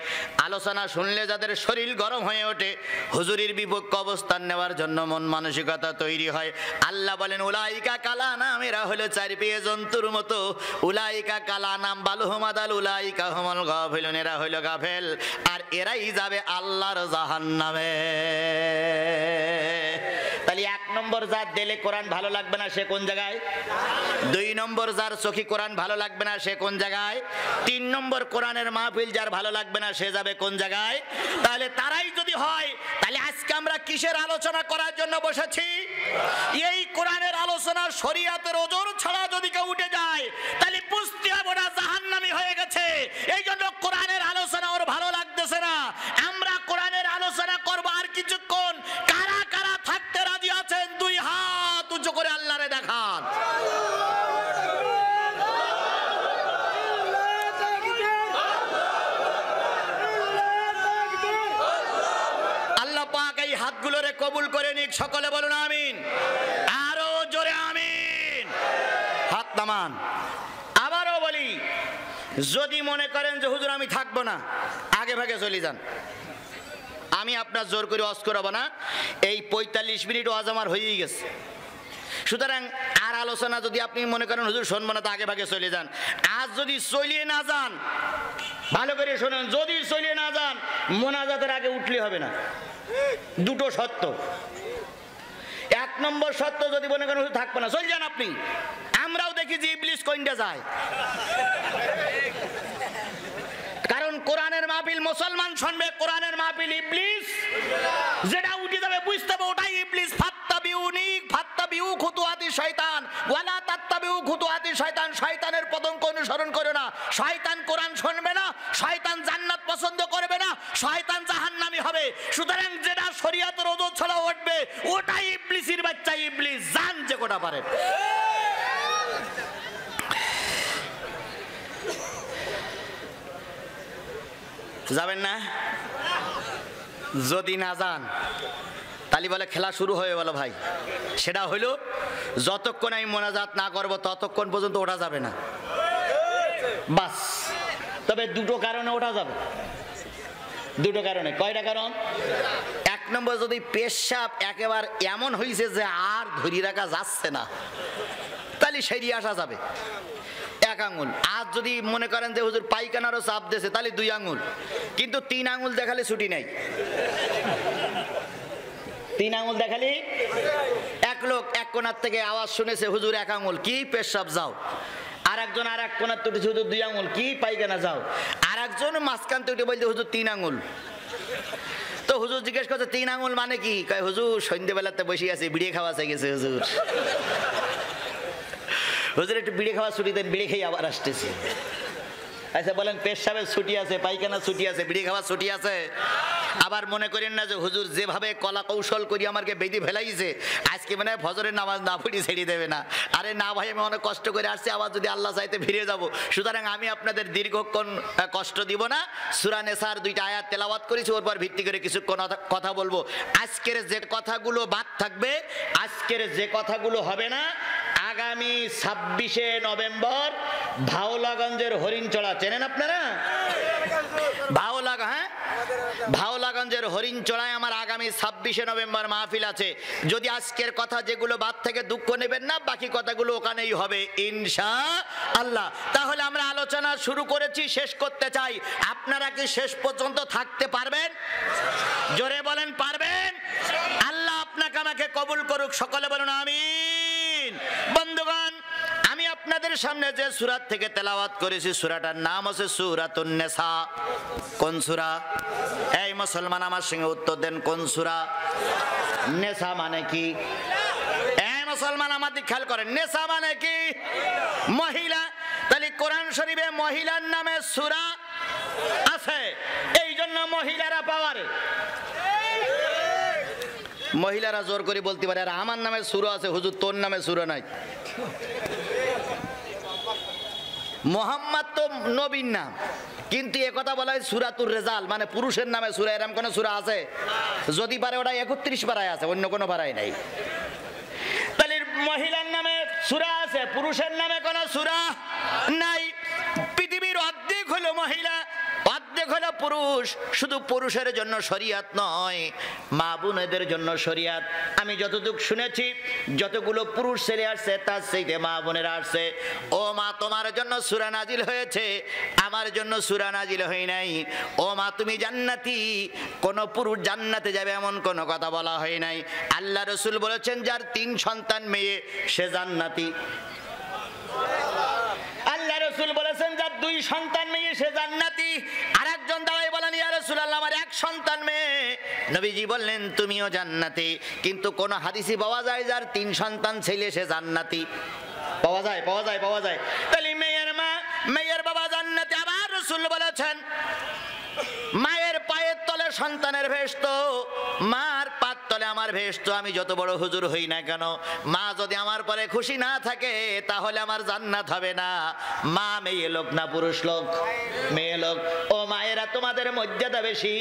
আলোচনা শুনলে যাদের শরীর গরম হয়ে ওঠে, হুজুরের বিপক্ষে অবস্থান নেওয়ার জন্য মন মানসিকতা তৈরি হয়, আল্লাহ বলেন উলাইকা কালানাম, এরা হলো চার পেয়ে জন্তুর মতো। উলাইকা কালানাম বালহুমাদাল উলাইকা হুমুল গাফিলুন, এরা হইল গাফেল, আর এরাই যাবে আল্লাহর জাহান্নামে। তাহলে 1 নম্বর যার দিলে কোরআন ভালো লাগবে না, সে কোন জায়গায়? 2 নম্বর যার চোখে কোরআন ভালো লাগবে না, সে কোন জায়গায়? 3 নম্বর কোরআনের মাহফিল যার ভালো লাগবে না, সে যাবে কোন জায়গায়? তাহলে তারাই যদি হয়, তাহলে আজকে আমরা কিসের আলোচনা করার জন্য বসেছি? এই কোরআনের আলোচনা শরীয়তের ওজোর ছাড়া যদি কেউ উঠে যায়, তাহলে বুঝতে হবে ওরা জাহান্নামী হয়ে গেছে। এই জন্য কোরআনের আলোচনা ওর ভালো লাগতেছে না। আমরা কোরআনের আলোচনা করবো আর কিছুক্ষণ। কারা কারা থাকতে রাজি আছেন? 2 হাত উঁচু করে আল্লাহরে দেখান। আল্লাহ পাক এই হাতগুলোরে কবুল করে নিক, সকলে বলুন আমিন। আরো জোরে আমিন। হাত নামান। আবারও বলি, যদি মনে করেন যে হুজুর আমি থাকবো না, আগে ভাগে চলে যান, আমি আপনার জোর করে ওয়াজ করাবো না। এই 45 মিনিট ওয়াজ আমার হয়েই গেছে। সুতরাং আর আলোচনা যদি আপনি মনে করেন হুজুর শুনবো না, তো আগে ভাগে চলে যান। আজ যদি চলিয়ে না যান, ভালো করে শোনেন, যদি চলিয়ে না যান, মোনাজাতের আগে উঠলে হবে না। দুটো শর্ত। এক নম্বর শর্ত, যদি মনে করেন থাকবে না, চল যান আপনি। আমরাও দেখি যে ইবলিস কোনটা যায়, কারণ কোরআনের মাহফিল মুসলমান শুনবে, কোরআনের মাহফিল ইবলিস যেটা উঠে যাবে বুঝতে হবে ওটাই ইবলিস। ফাত্তাবিউনি ফাত্তাবিউ খুতুয়াতি শয়তান ওয়ালা তাত্তাবিউ খুতুয়াতি শয়তান। শয়তানের পদঙ্ক অনুসরণ করো না। শয়তান কোরআন শুনবে না, শয়তান জান্নাত পছন্দ করবে না, শয়তান জাহান্নামী হবে। সুতরাং যেটা শরীয়তের ওজোর ছড়া উঠবে ওটাই ইবলিসের বাচ্চা। ইবলিস জান যে কোটা পারে। যাবেন না? যদি না যান তাহলে বলে খেলা শুরু হয়ে গেল ভাই। সেটা হইল যতক্ষণ আমি মোনাজাত না করব ততক্ষণ পর্যন্ত ওঠা যাবে না, বাস। তবে দুটো কারণে ওঠা যাবে, দুটো কারণে। কয়টা কারণ? এক নম্বর, যদি পেশাব একেবারে এমন হয়েছে যে আর ধরি রাখা যাচ্ছে না, তাহলে সেরিয়ে আসা যাবে এক আঙুল। আর যদি মনে করেন যে হুজুর পায়খানারও চাপ দিয়েছে তাহলে 2 আঙুল, কিন্তু 3 আঙুল দেখালে ছুটি নাই। 3 আঙুল দেখালি। এক লোক এক কোণার থেকে আওয়াজ শুনেছে হুজুর 1 আঙুল, কি পেশাব যাও। আর একজন আর এক কোণার তুটেছে হুজুর 2 আঙুল, কি পায়খানা যাও। আর একজন মাঝখান তুটে বলছে হুজুর 3 আঙুল। তো হুজুর জিজ্ঞেস করছে 3 আঙুল মানে কি? কয় হুজুর সন্ধ্যেবেলাতে বসে আছে, বিড়ি খাওয়া চাই গেছে হুজুর। হুজুর একটু বিড়ি খাওয়া ছুটি দেন, বিড়ি খেয়ে আবার আসতেছি। আচ্ছা বলেন, পেশাবের ছুটি আছে, পায়খানা ছুটি আছে, বিড়ি খাওয়ার ছুটি আছে? আবার মনে করেন না যে হুজুর যেভাবে কলা কৌশল করি আমাকে বেঁধে ফেলাইছে, আজকে মানে ফজরের নামাজ না পড়ি ছেড়ে দেবে না। আরে না ভাই, আমি অনেক কষ্ট করে আসছি, আবার যদি আল্লাহ চাইতে ফিরে যাব। সুতরাং আমি আপনাদের দীর্ঘক্ষণ কষ্ট দিব না। সূরা নেসার 2টা আয়াত তেলাওয়াত করেছি, ওর পর ভিত্তি করে কিছু কথা বলবো। আজকের যে কথাগুলো বাদ থাকবে, আজকের যে কথাগুলো হবে না, আগামী 26শে নভেম্বর ভাওলাগঞ্জের হরিণচড়া, চেনেন আপনারা? ভাওলাগঞ্জের হরিণচড়ায় আমার আগামী 26শে নভেম্বর মাহফিল আছে। যদি আজকের কথা যেগুলো বাদ থেকে দুঃখ নেবেন না, বাকি কথাগুলো ওখানেই হবে ইনশাআল্লাহ। তাহলে আমরা আলোচনা শুরু করেছি, শেষ করতে চাই। আপনারা কি শেষ পর্যন্ত থাকতে পারবেন? জোরে বলেন, পারবেন? আল্লাহ আপনাকে আমাকে কবুল করুক, সকলে বলুন আমিন। বন্ধুগণ, আমি আপনাদের সামনে যে সূরা থেকে তেলাওয়াত করেছি, সূরাটার নাম হচ্ছে সূরাতুন নিসা। কোন সূরা? এই মুসলমান আমার সঙ্গে উত্তর দেন, কোন সূরা? নিসা মানে কি? এই মুসলমান আমার দিকে খেয়াল করেন, নিসা মানে কি? মহিলা। তাহলে কোরআন শরীফে মহিলার নামে সূরা আছে, এই জন্য মহিলারা পাওয়ারে। মহিলারা জোর করে বলতে পারে, আর আমার নামে সূরা আছে হুজুর, তোর নামে সূরা নাই। মোহাম্মদ তো নবীর নাম, কিন্তু একথা বলা হয় সূরাতুর রেজাল, মানে পুরুষের নামে সূরা। এরকম কোন সূরা আছে? যদি পারে ওটা 31 পারায় আছে, অন্য কোনো পারায় নাই। তাহলে মহিলার নামে সূরা আছে, পুরুষের নামে কোনো সূরা নাই। পৃথিবীর অর্ধেক হলো মহিলা, অর্ধেক হলো পুরুষ। শুধু পুরুষের জন্য শরীয়ত নয়, মা বোনেদের জন্য শরীয়ত। আমি যতটুকু শুনেছি, যতগুলো পুরুষ ছেলে আসছে তার চাইতে মা বোনেরা আসছে। ও মা, তোমার জন্য সূরা নাজিল হয়েছে, আমার জন্য সূরা নাজিল হয় নাই। ও মা, তুমি জান্নাতি, কোন পুরুষ জান্নাতে যাবে এমন কোনো কথা বলা হয় নাই। আল্লাহ রাসূল বলেছেন, যার 3 সন্তান মেয়ে সে জান্নাতি। আল্লাহ রাসূল বলেছেন, যার 2 সন্তান মেয়ে সে জান্নাতি। আরেকজন দাঁড়ায় বলেন, ইয়া রাসূলুল্লাহ, আমার 1 সন্তান মেয়ে। নবীজি বললেন, তুমিও জান্নাতি। কিন্তু কোন হাদিসে পাওয়া যায় যার 3 সন্তান ছেলে সে জান্নাতি? পাওয়া যায়, পাওয়া যায়, পাওয়া যায়। তাহলে মেয়ের মা, মেয়ের বাবা জান্নাতি। আবার রাসূল বলেছেন, মায়ের পায়ের তলে সন্তানের ভেস্ত, মার পায়ের তলে আমার ভেস্ত। আমি যত বড় হুজুর হই না কেন, মা যদি আমার পরে খুশি না থাকে তাহলে আমার জান্নাত হবে না। মা মেয়ে লোক না পুরুষ লোক? মেয়ে লোক। ও মায়েরা, তোমাদের মর্যাদা বেশি।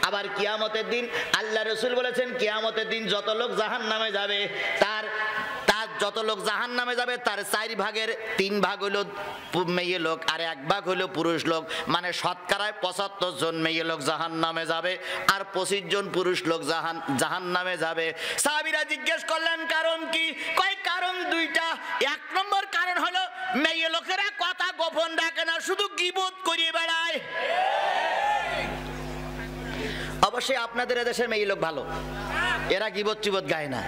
আবার কিয়ামতের দিন আল্লাহ রাসূল বলেছেন, কিয়ামতের দিন যত লোক জাহান্নামে যাবে, তার যত লোক জাহান্নামে যাবে তার 4 ভাগের 3 ভাগ হলো মেয়ে লোক, আর 1 ভাগ হলো পুরুষ লোক। মানে শতকরায় 75 জন মেয়ে লোক জাহান্নামে যাবে, আর 25 জন পুরুষ লোক জাহান্নামে যাবে। সাহাবীরা জিজ্ঞেস করলেন, কারণ কি? কয় কারণ 2টা। 1 নম্বর কারণ হলো মেয়ে লোকেরা কথা গোপন রাখে না, শুধু গীবত করিয়ে বেড়ায়। অবশ্যই আপনাদের দেশের মেয়ে লোক ভালো, এরা গীবত চিবত গায় না।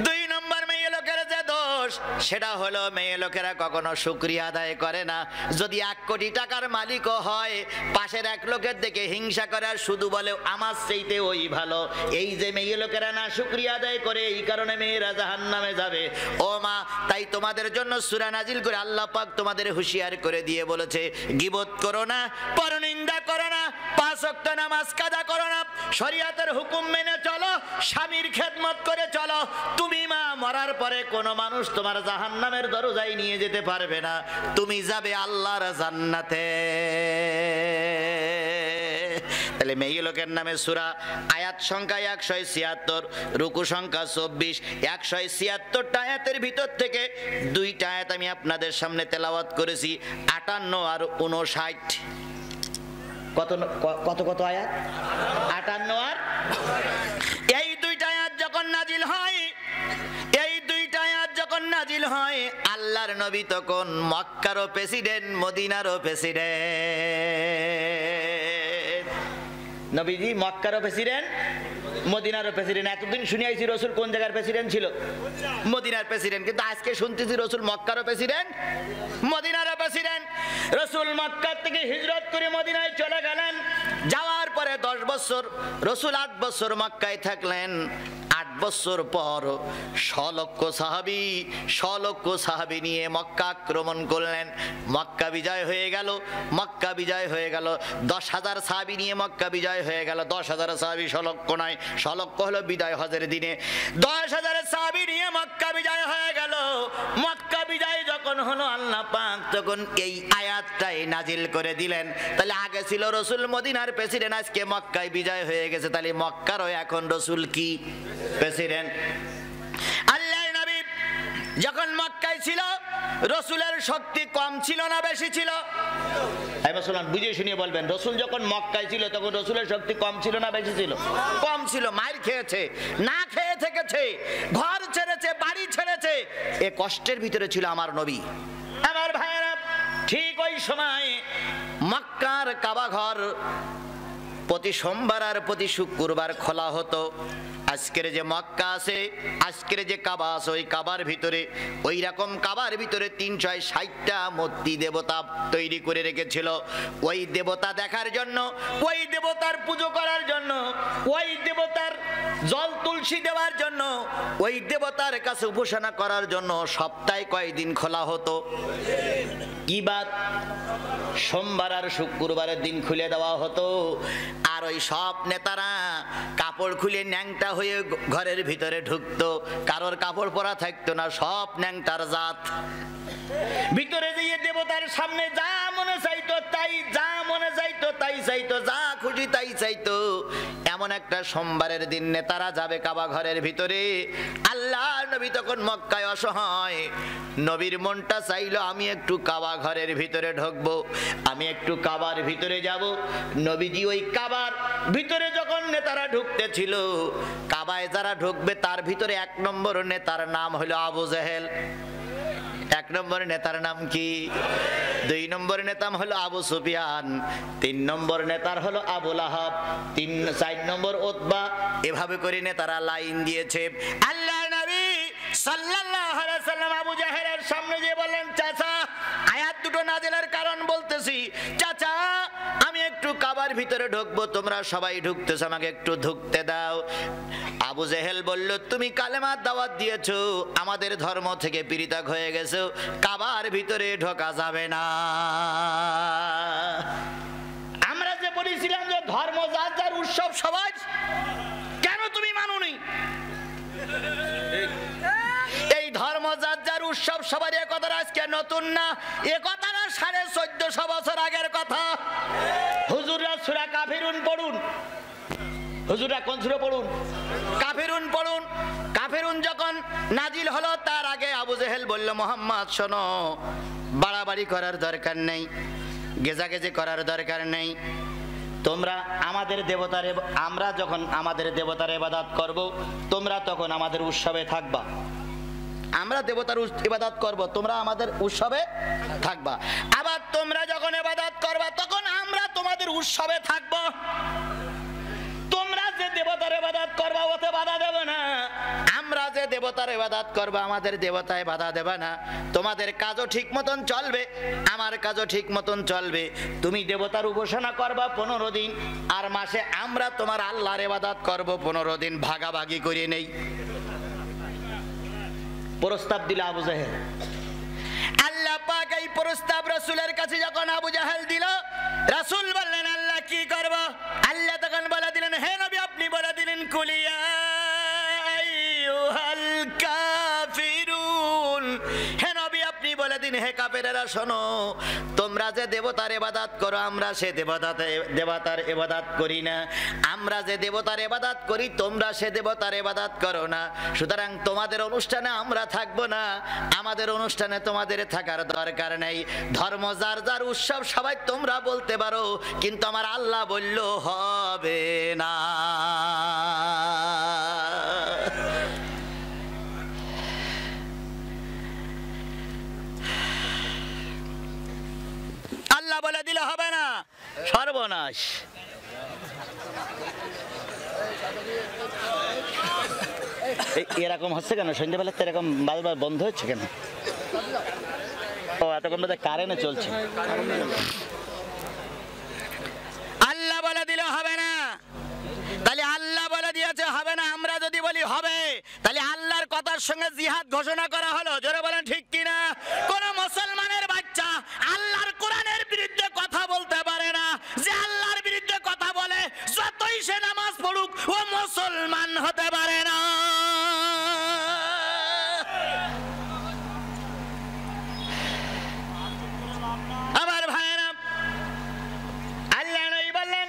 2 নম্বর মেয়ে লোকের যে দোষ, সেটা হলো মেয়ে লোকেরা কখনো শুকরিয়া আদায় করে না। যদি 1 কোটি টাকার মালিকও হয়, পাশের এক লোকের দিকে হিংসা করে আর শুধু বলে আমার চাইতে ওই ভালো। এই যে মেয়ে লোকেরা না শুকরিয়া আদায় করে, এই কারণে মেয়েরা জাহান্নামে যাবে। ও মা, তাই তোমাদের জন্য সূরা নাজিল করে আল্লাহ পাক তোমাদের হুঁশিয়ার করে দিয়ে বলেছে, গীবত করো না, পরনিন্দা করো না, 5 ওয়াক্ত নামাজ কাজা করো না, শরীয়তের হুকুম মেনে চলো, স্বামীর খেদমত করে চলো। তুমি মা মরার পরে কোনো মানুষ তোমার জাহান্নামের দরজায় নিয়ে যেতে পারবে না, তুমি যাবে আল্লাহর জান্নাতে। তাহলে মেয়ে লোকের নামে সূরা, আয়াত সংখ্যা 176, রুকু সংখ্যা 24। 176টা আয়াতের ভিতর থেকে 2টা আয়াত আমি আপনাদের সামনে তেলাওয়াত করেছি, 58 আর 59। কত কত কত আয়াত? 58 আর। এই 2টা আয়াত যখন নাজিল হয়, এই 2টা আয়াত যখন নাজিল হয়, আল্লাহর নবী তখন মক্কারও প্রেসিডেন্ট, মদিনারও প্রেসিডেন্ট। নবীজি মক্কারও প্রেসিডেন্ট, মদিনারও প্রেসিডেন্ট। এতদিন শুনে আইছি রসুল কোন জায়গার প্রেসিডেন্ট ছিল? মদিনার প্রেসিডেন্ট। কিন্তু আজকে শুনতেছি রসুল মক্কারও প্রেসিডেন্ট, মদিনারও প্রেসিডেন্ট। রসুল মক্কা থেকে হিজরত করে মদিনায় চলে গেলেন। যাওয়ার পরে 10 বছর রসুল 8 বছর মক্কায় থাকলেন। 8 বছর পর 100 লক্ষ সাহাবী নিয়ে মক্কা আক্রমণ করলেন। মক্কা বিজয় হয়ে গেল, মক্কা বিজয় হয়ে গেল। 10,000 সাহাবী নিয়ে মক্কা বিজয় হয়ে গেল। 10,000 সাহাবী, 100 লক্ষ নয়, 100 লক্ষ হলো বিজয় হজের দিনে। 10,000 সাহাবী নিয়ে মক্কা বিজয় হয়ে গেল। মক্কা বিজয় যখন হলো, আল্লাহ পাক তখন এই আয়াতটাই নাজিল করে দিলেন। তাহলে আগে ছিল রসুল মদিনার প্রেসিডেন্ট, আজকে মক্কায় বিজয় হয়ে গেছে, তাহলে মক্কারও এখন রসুল কি প্রেসিডেন্ট। আল্লাহর নবী যখন মক্কায় ছিল, রসুলের শক্তি কম ছিল না বেশি ছিল? এই মুসলমান বুঝিয়ে শুনিয়ে বলবেন, রসুল যখন মক্কায় ছিল তখন রসুলের শক্তি কম ছিল না বেশি ছিল? কম ছিল। মাইর খেয়েছে, না খেয়ে থেকেছে, ঘর ছেড়েছে, বাড়ি ছেড়েছে, এ কষ্টের ভিতরে ছিল আমার নবী। আমার ভাইয়েরা, ঠিক ওই সময় মক্কার কাবা ঘর প্রতি সোমবার আর প্রতি শুক্রবার খোলা হতো। আজকের যে মক্কা আছে, আজকের যে কাবা আছে, ওই কাবার ভিতরে, ওই রকম কাবার ভিতরে 360টা মূর্তি দেবতা তৈরি করে রেখেছিল। ওই দেবতা দেখার জন্য, ওই দেবতার পুজো করার জন্য, ওই দেবতার জল তুলসী দেওয়ার জন্য, ওই দেবতার কাছে উপাসনা করার জন্য সপ্তাহে কয়দিন খোলা হতো? ইবাদ সোমবার আর শুক্রবারের দিন খুলে দেওয়া হতো। আর ওই সব নেতারা কাপড় খুলে ন্যাংটা হয়ে ঘরের ভিতরে ঢুকতো, কারোর কাপড় পরা থাকতো না, সব ন্যাংটার জাত। ভিতরে গিয়ে দেবতার সামনে যা মনে চাইতো তাই, যা মনে চাইতো তাই চাইতো, যা খুশি তাই চাইতো। এমন একটা সোমবারের দিন নেতারা যাবে কাবা ঘরের ভিতরে। আল্লাহ নবী তখন মক্কায় অসহায়। নবীর মনটা চাইলো আমি একটু কাবা ঘরের ভিতরে ঢুকবো, আমি একটু কাবার ভিতরে যাব। নবীজি ওই কাবার ভিতরে যখন নেতারা ঢুকতেছিল, কাবায় যারা ঢুকবে তার ভিতরে 1 নম্বর নেতার নাম হলো আবু জেহেল। 1 নম্বর নেতার নাম কি? 2 নম্বর নেতার হলো আবু সুফিয়ান, 3 নম্বর নেতার হলো আবু লাহাব, 4 নম্বর উতবা। এভাবে করে নেতারা লাইন দিয়েছে। আল্লাহর নবী সাল্লাল্লাহু আলাইহি সাল্লাম আবু জাহেলের সামনে গিয়ে বললেন, চাচা, আয়াত দুটো নাজিলের কারণ বলতেছি, চাচা আমি একটু কাবার ভিতরে ঢুকবো, তোমরা সবাই ঢুকতেছো, আমাকে একটু ঢুকতে দাও। আবু জেহেল বলল, তুমি কালেমার দাওয়াত দিয়েছো, আমাদের ধর্ম থেকে পৃথক হয়ে গেছো, কাবার ভিতরে ঢোকা যাবে না। আমরা যে বলেছিলাম যে ধর্ম যার যার উৎসব সবার, কেন তুমি মানোনি? এই ধর্ম যার যার উৎসব সবার, এ কথাটা আজকে নতুন না, এ কথাটা 1450 বছর আগের কথা। হুজুররা সূরা কাফিরুন পড়ুন, হুজুররা কোন সূরা পড়ুন? কাফিরুন পড়ুন। কাফিরুন যখন নাজিল হলো, তার আগে আবু জেহেল বলল, মুহাম্মদ শোনো, বাড়াবাড়ি করার দরকার নেই, গেজাগেজি করার দরকার নেই। তোমরা আমাদের দেবতার, আমরা যখন আমাদের দেবতার ইবাদত করব, তোমরা তখন আমাদের উৎসবে থাকবা। আমরা দেবতার ইবাদত করব, তোমরা আমাদের উৎসবে থাকবা। আবার তোমরা যখন ইবাদত করবা, তখন আমরা তোমাদের উৎসবে থাকব। দেবতার ইবাদত করবে, আমাদের দেবতায় বাধা দেবে না। তোমাদের কাজও ঠিক মতন চলবে, আমার কাজও ঠিক মতন চলবে। তুমি দেবতার উপাসনা করবা 15 দিন, আর মাসে আমরা তোমার আল্লাহর ইবাদত করব 15 দিন, ভাগাভাগি করে নেই। প্রস্তাব দিল আবু জাহেল। আল্লাহ পাক এই প্রস্তাব রাসূলের কাছে যখন আবু জাহেল দিল, রাসূল বললেন আল্লাহ কি করব? আল্লাহ তখন বলে দিলেন, হে নবী আপনি বলে দিলেন কুলিয়া আইয়ুহাল কাফিরুন। হে নবী আপনি বলে দিন, হে কাফেরেরা শোনো, তোমরা যে দেবতার ইবাদত করো আমরা সে দেবতার ইবাদত করি না। আমরা যে দেবতার ইবাদত করি তোমরা সে দেবতার ইবাদত করো না। সুতরাং তোমাদের অনুষ্ঠানে আমরা থাকবো না, আমাদের অনুষ্ঠানে তোমাদের থাকার দরকার নেই। ধর্ম যার যার উৎসব সবাই তোমরা বলতে পারো, কিন্তু আমার আল্লাহ বলল হবে না। আল্লাহ বলে দিলে হবে না, সর্বনাশ। এরকম হচ্ছে কেন? সন্ধ্যাবেলা তো এরকম বারবার বন্ধ হচ্ছে কেন? ও এতক্ষণ বোধহয় কারেন্টে চলছে। আল্লাহ বলে দিলে হবে না, তাহলে আল্লাহ বলে দিয়েছে হবে না। আমরা যদি বলি হবে, তাহলে আল্লাহর কথার সঙ্গে জিহাদ ঘোষণা করা হলো। জোরে বলেন ঠিক কিনা? কোন মুসলমানের বাচ্চা আল্লাহর কোরআনের বিরুদ্ধে কথা বলতে পারে না। যে আল্লাহর বিরুদ্ধে কথা বলে, যতই সে নামাজ পড়ুক, ও মুসলমান হতে পারে না। আমার ভাইয়েরা, আল্লাহ নবী বললেন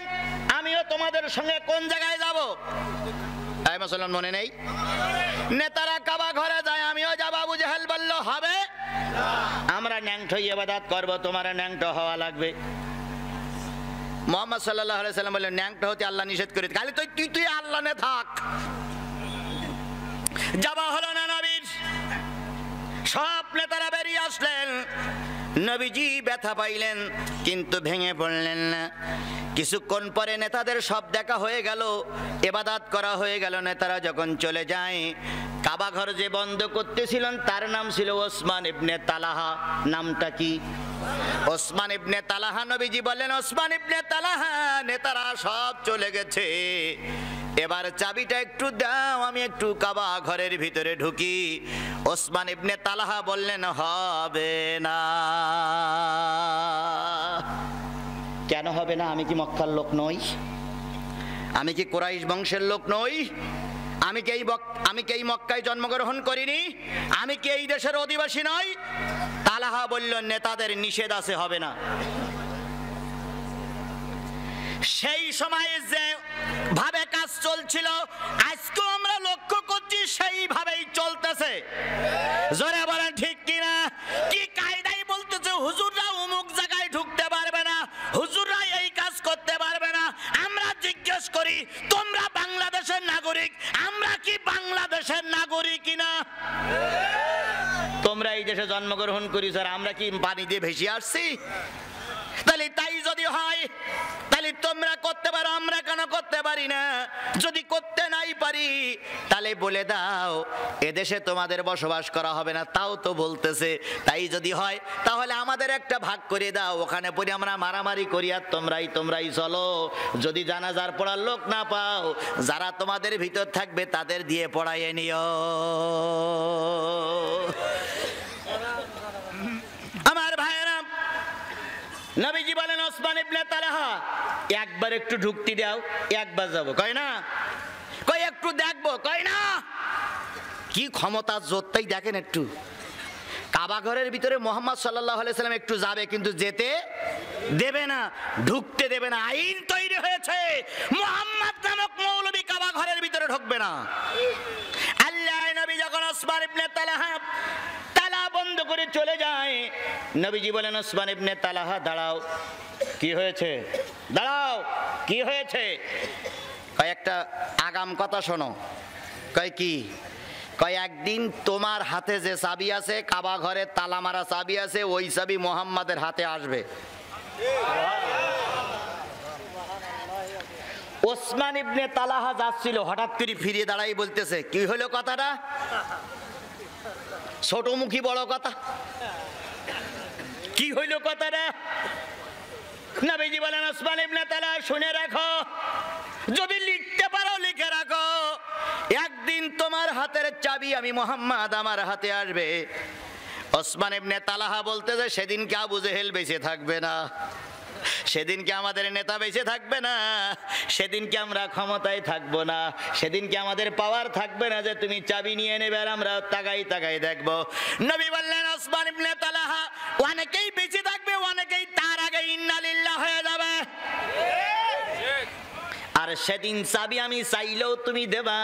আমিও তোমাদের সঙ্গে কোন জায়গায় যাব? এই মুসলমান মনে নেই? নেতারা কাবা ঘরে যায়, আমিও যাব। আবু জাহেল বলল হবে, আমরা ন্যাংটো ইবাদত করব, তোমার ন্যাংটো হওয়া লাগবে। মুহাম্মদ সাল্লাল্লাহু আলাইহি সাল্লাম বললেন ন্যাংটো হতে আল্লাহ নিষেধ করে, খালি তুই আল্লাহ নে থাক। যাওয়া হলো না নবীর। সব নেতারা বেরিয়ে আসলেন, নবীজি ব্যথা পাইলেন কিন্তু ভেঙে পড়লেন না। কিছুক্ষণ পরে নেতাদের সব দেখা হয়ে গেল, ইবাদত করা হয়ে গেল। নেতারা যখন চলে যায়, কাবা ঘর যে বন্ধ করতেছিলেন তার নাম ছিল ওসমান ইবনে তালাহা। নামটা কি? ওসমান ইবনে তালাহা। নবীজি বললেন ওসমান ইবনে তালাহা, নেতারা সব চলে গেছে, এবার চাবিটা একটু দাও, আমি একটু কাবা ঘরের ভিতরে ঢুকি। ওসমান ইবনে তালাহা বললেন হবে না। কেন হবে না? আমি কি মক্কার লোক নই? আমি কি কুরাইশ বংশের লোক নই? আমি কি এই মক্কায় জন্মগ্রহণ করিনি? আমি কি এই দেশের অধিবাসী নই? তালাহা বলল নেতাদের নিষেধ আছে, হবে না। সেই সময়ে যে ভাবে কাজ চলছিল, আজকে আমরা লক্ষ্য করছি সেইভাবেই চলতেছে। জোরে বলেন ঠিক কিনা? কি কায়দায় বলতেছে হুজুররা অমুক জায়গায় ঢুকতে পারবে না, হুজুররা এই কাজ করতে পারবে না। আমরা জিজ্ঞেস করি তোমরা বাংলাদেশের নাগরিক, আমরা কি বাংলাদেশের নাগরিক কিনা? তোমরা এই দেশে জন্মগ্রহণ করিস আর আমরা কি পানি দিয়ে ভেসে আসছি? তাহলে তাই যদি হয়, তাহলে তোমরা করতে পারো, আমরা কেন করতে পারি না? যদি করতে নাই পারি, তাহলে বলে দাও এদেশে তোমাদের বসবাস করা হবে না। তাও তো বলতেছে, তাই যদি হয় তাহলে আমাদের একটা ভাগ করে দাও, ওখানে পরে আমরা মারামারি করি আর তোমরাই চলো। যদি জানাজার পড়ার লোক না পাও, যারা তোমাদের ভিতর থাকবে তাদের দিয়ে পড়াইয়ে নিও। আমার ভাইয়েরা, নবীজি বলেন ওসমান ইবনে তালহা একবার একটু ঢুকতে দাও, একবার যাবো। কয় না, কয় একটু দেখবো, কয় না। কি ক্ষমতা জোরটাই দেখেন একটু। কাবা ঘরের ভিতরে মুহাম্মদ সাল্লাল্লাহু আলাইহি সাল্লাম একটু যাবে কিন্তু যেতে দেবে না, ঢুকতে দেবে না। আইন তৈরি হয়েছে, মুহাম্মদ নামক মৌলবী কাবা ঘরের ভিতরে ঢুকবে না। আল্লাহ নবী যখন ওসমান ইবনে তালহা তালা বন্ধ করে চলে যায়, নবীজি বলেন ওসমান ইবনে তালহা দাঁড়াও। কি হয়েছে? দাঁড়াও, কি হয়েছে? কয়েকটা আগাম কথা শোনো। কয় কি? কয় একদিন তোমার হাতে যে চাবি আছে, কাবা ঘরের তালা মারা চাবি আছে, ওই চাবি মুহাম্মাদের হাতে আসবে। ও ওসমান ইবনে তালাহা যাচ্ছিল, হঠাৎ করে ফিরে দাঁড়াই বলতেছে, কি হলো কথাটা? ছোট মুখী বড় কথা, কি হইল কথাটা? নবীজি বলেন, ওসমান ইবনে তালহা শুনে রাখো, যদি লিখতে পারো লিখে রাখো, একদিন তোমার হাতের চাবি আমি মুহাম্মদ আমার হাতে আসবে। ওসমান ইবনে তালহা বলতেছে, সেদিনকে আবু জেহেল বেঁচে থাকবে না, সেদিনকে আমাদের নেতা বেঁচে থাকবে না, সেদিনকে আমরা ক্ষমতায় থাকবো না, সেদিনকে আমাদের পাওয়ার থাকবে না যে তুমি চাবি নিয়ে নেবে আর আমরা তাকাই তাকাই দেখবো। নবী বললেন, ওসমান ইবনে তালহা, অনেকেই বেঁচে থাকবে, অনেকেই তার আগে ইন্না লিল্লাহ হয়ে যাবে, আর সেদিন চাবি আমি চাইলেও তুমি দেবা,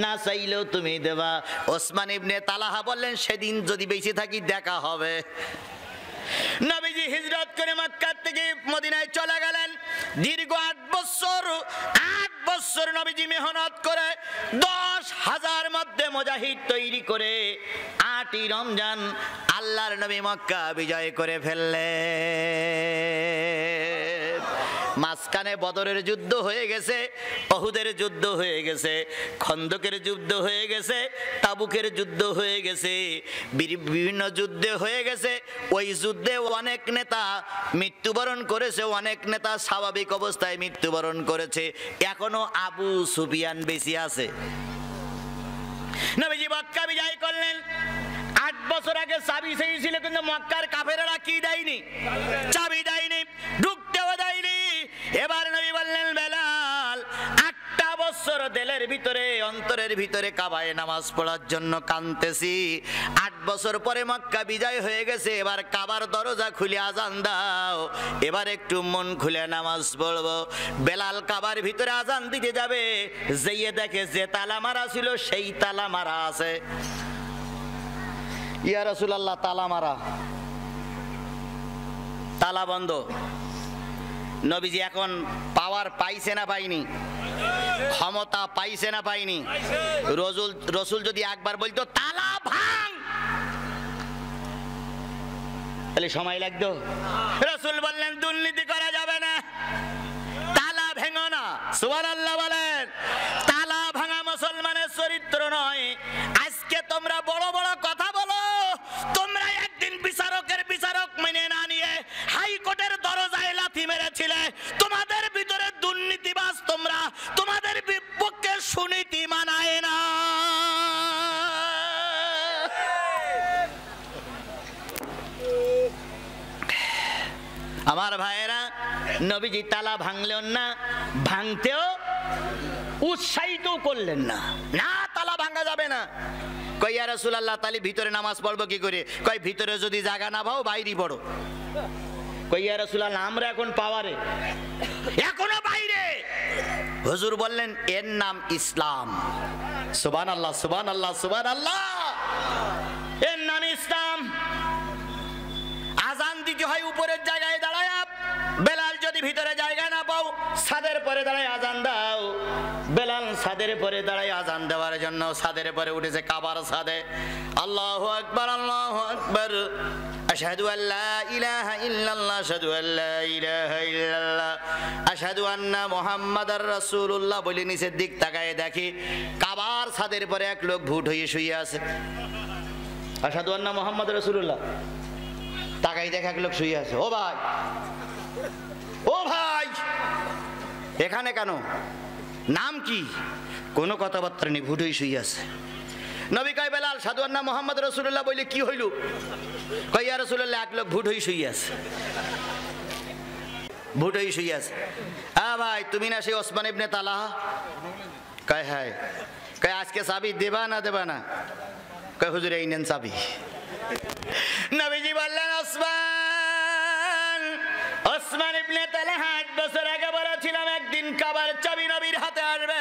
না চাইলেও তুমি দেবা। ওসমান ইবনে তালহা বললেন, সেদিন যদি বেঁচে থাকি দেখা হবে। নবীজি হিজরত করে মক্কা থেকে মদিনায় চলে গেলেন। দীর্ঘ 8 বছর নবীজি মেহনত করে 10,000 মধ্যে মুজাহিদ তৈরি করে 8ই রমজান আল্লাহর নবী মক্কা বিজয় করে ফেললেন। মাঝখানে বদরের যুদ্ধ হয়ে গেছে, উহুদের যুদ্ধ হয়ে গেছে, খন্দকের যুদ্ধ হয়ে গেছে, তাবুকের যুদ্ধ হয়ে গেছে, বিভিন্ন যুদ্ধে হয়ে গেছে। ওই যুদ্ধে অনেক নেতা মৃত্যুবরণ করেছে, অনেক নেতা স্বাভাবিক অবস্থায় মৃত্যুবরণ করেছে। এখনো আবু সুফিয়ান বেঁচে আছে। নবীজি মক্কা বিজয় করলেন। 8 বছর আগে চাবি চেয়েছিল, কিন্তু মক্কার কাফেররা কি দেয়নি? চাবি দেয়নি, ঢুকতেও দেয়নি। এবার নবী বললেন, বেলাল, 8টা বছর দিলের ভিতরে অন্তরের ভিতরে কাবায় নামাজ পড়ার জন্য কাঁদতেছি। 8 বছর পরে মক্কা বিজয় হয়ে গেছে, এবার কাবার দরজা খুলে আজান দাও, এবার একটু মন খুলে নামাজ পড়বো। বেলাল কাবার ভিতরে আজান দিতে যাবে, যেয়ে দেখে যে তালা মারা ছিল সেই তালা মারা আছে। ইয়া রাসূলুল্লাহ, তালা মারা, তালা বন্ধ। নবীজি এখন পাওয়ার পাইছে না পাইনি? ক্ষমতা পাইছে না পাইনি? রসুল যদি একবার বলতো তালা ভাঙ, তাহলে সময় লাগতো? রসুল বললেন, দুর্নীতি করা যাবে না, তালা ভেঙো না। সুবহানাল্লাহ বলেন। তালা ভাঙা মুসলমানের চরিত্র নয়। আজকে তোমরা বড় বড় কথা বলো, তোমরা একদিন বিচারক মেনে না নিয়ে হাইকোর্টের দরজায় লাথি মেরেছিলে। তোমাদের ভিতরে দুর্নীতিবাজ তোমরা, তোমাদের বিপক্ষে সুনীতি মানায় না। আমার ভাইয়েরা, নবীজি তালা ভাঙলেন না, ভাঙতেও উৎসাহিত করলেন না, না তালা ভাঙা যাবে না। কই, ইয়া রাসূলুল্লাহ, তাহলে ভিতরে নামাজ পড়বো কি করে? কই, ভিতরে যদি জায়গা না পাও বাইরে পড়ো। কই, ইয়া রাসূলুল্লাহ, আমরা এখন পাওয়ারে, এখনো বাইরে। হুজুর বললেন, এর নাম ইসলাম। সুবহানাল্লাহ, সুবহানাল্লাহ, সুবহানাল্লাহ, এর নাম ইসলাম। আজান দিতে হয় উপরের জায়গায় দাঁড়ায়। বেলাল যদি ভিতরে জায়গা না পাও, ছাদের পরে দাঁড়ায় আজান দাও। বেলাল ছাদের পরে দাঁড়ায় আজান দেওয়ার জন্য ছাদের পরে উঠেছে, কাবার ছাদে। আল্লাহু আকবার, আল্লাহু আকবার, আশহাদু আল্লা ইলাহা ইল্লাল্লাহ, আশহাদু আল্লা ইলাহা ইল্লাল্লাহ, আশহাদু আন্না মুহাম্মাদার রাসূলুল্লাহ বলে নিচের দিক তাকায় দেখি কাবার ছাদের পরে এক লোক ভুট হয়ে শুয়ে আছে। আশহাদু আন্না মুহাম্মাদার রাসূলুল্লাহ, তাকাই দেখে এক লোক শুয়ে আছে। ও ভাই, ও ভাই, এখানে কেন? নাম কি? কোনো কথাবার্তা নেই, ভুট হয়ে শুয়ে আছে। নবী কয়, বেলাল, সাধু আন্না মুহাম্মদ রাসূলুল্লাহ বলে কি হইল? কয়, ইয়া রাসূলুল্লাহ, এক লোক ভুট হয়ে শুয়ে আছে, ভুট হয়ে শুয়ে আছে। হ্যাঁ ভাই, তুমি না সেই ওসমান ইবনে তালহা? কয়, হ্যাঁ। কয়, আজকে চাবি দেবা না দেবা না? কয়, হুজুর, এই নেন চাবি। নবীজি বললেন, ওসমান ইবনে তালহা, 8 বছর আগে বলেছিলাম একদিন কাবার চাবি নবীর হাতে আসবে।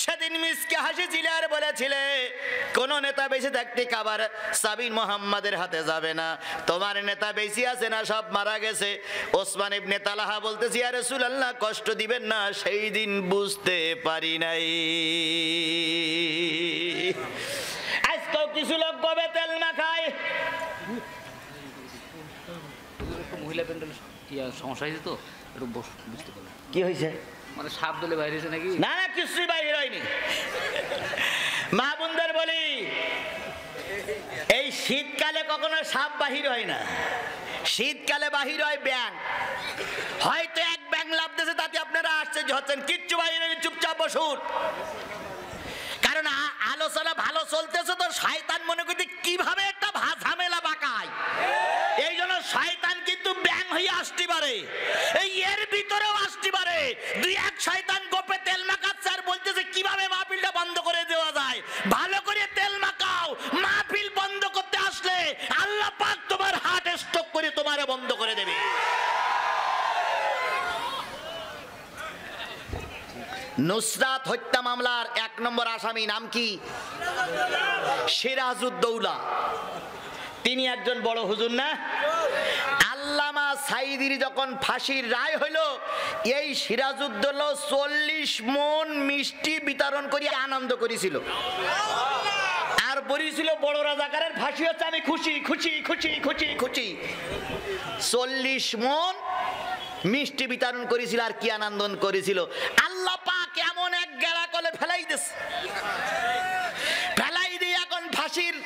সেদিন মিসকে হাসিছিলে আর বলেছিলে কোন নেতা বেঁচে থাকতে কাবার চাবি মুহাম্মাদের হাতে যাবে না। তোমার নেতা বেঁচে আছে না? সব মারা গেছে। ওসমান ইবনে তালহা বলতেছি, ইয়া রাসূলুল্লাহ, কষ্ট দিবেন না, সেই দিন বুঝতে পারি নাই। আজকেও কিছু লোক গবে তেল না খায়। মহিলা প্যান্ডেল সমস্যা হয়েছে তো, একটু বুঝতে পারলাম। কি হয়েছে? মানে সাপ দলে বাইরে হয়েছে নাকি? না না, কিছুই বাহির হয়নি। মা বোনদের বলি, এই শীতকালে কখনো সাপ বাহির হয় না, শীতকালে বাহির হয় ব্যাঙ। হয়তো এক ব্যাঙ লাভ দিয়েছে, তাতে আপনারা আশ্চর্য হচ্ছেন, কিচ্ছু বাহির হয়নি, চুপচাপ বসুন। কারণ আলোচনা ভালো চলতেছে তো শয়তান মনে করতে কিভাবে একটা ঝামেলা বাঁকায়, এই জন্য শয়তান কিন্তু ব্যাঙ হয়ে আসতে পারে, এই এর ভিতরেও আসতে পারে। দুই এক শয়তান গোপে তেল মাখাচ্ছে আর বলতেছে কিভাবে মাহফিলটা বন্ধ করে দেওয়া যায়, ভালো করে তেল মাখাও। মাহফিল বন্ধ করতে আসলে আল্লাহ পাক তোমার হার্ট স্ট্রোক করে তোমারে বন্ধ করে দেবে। নুসরাত হত্যা মামলার 1 নম্বর আসামি নাম কি? সিরাজউদ্দৌলা। তিনি একজন বড় হুজুর না? আল্লামা সাইদির যখন ফাঁসির রায় হইল, এই সিরাজউদ্দৌলা 40 মণ মিষ্টি বিতরণ করে আনন্দ করেছিল আর বলেছিল বড় রাজাকারের ফাঁসি হচ্ছে, আমি খুশি খুশি খুশি খুশি খুশি। 40 মণ মিষ্টি বিতরণ করেছিল আর কি আনন্দ করেছিল। আল্লাহ পাক এমন এক গেলা কলে ফেলাই দিয়েছে, ফেলাই দিয়ে এখন ফাঁসির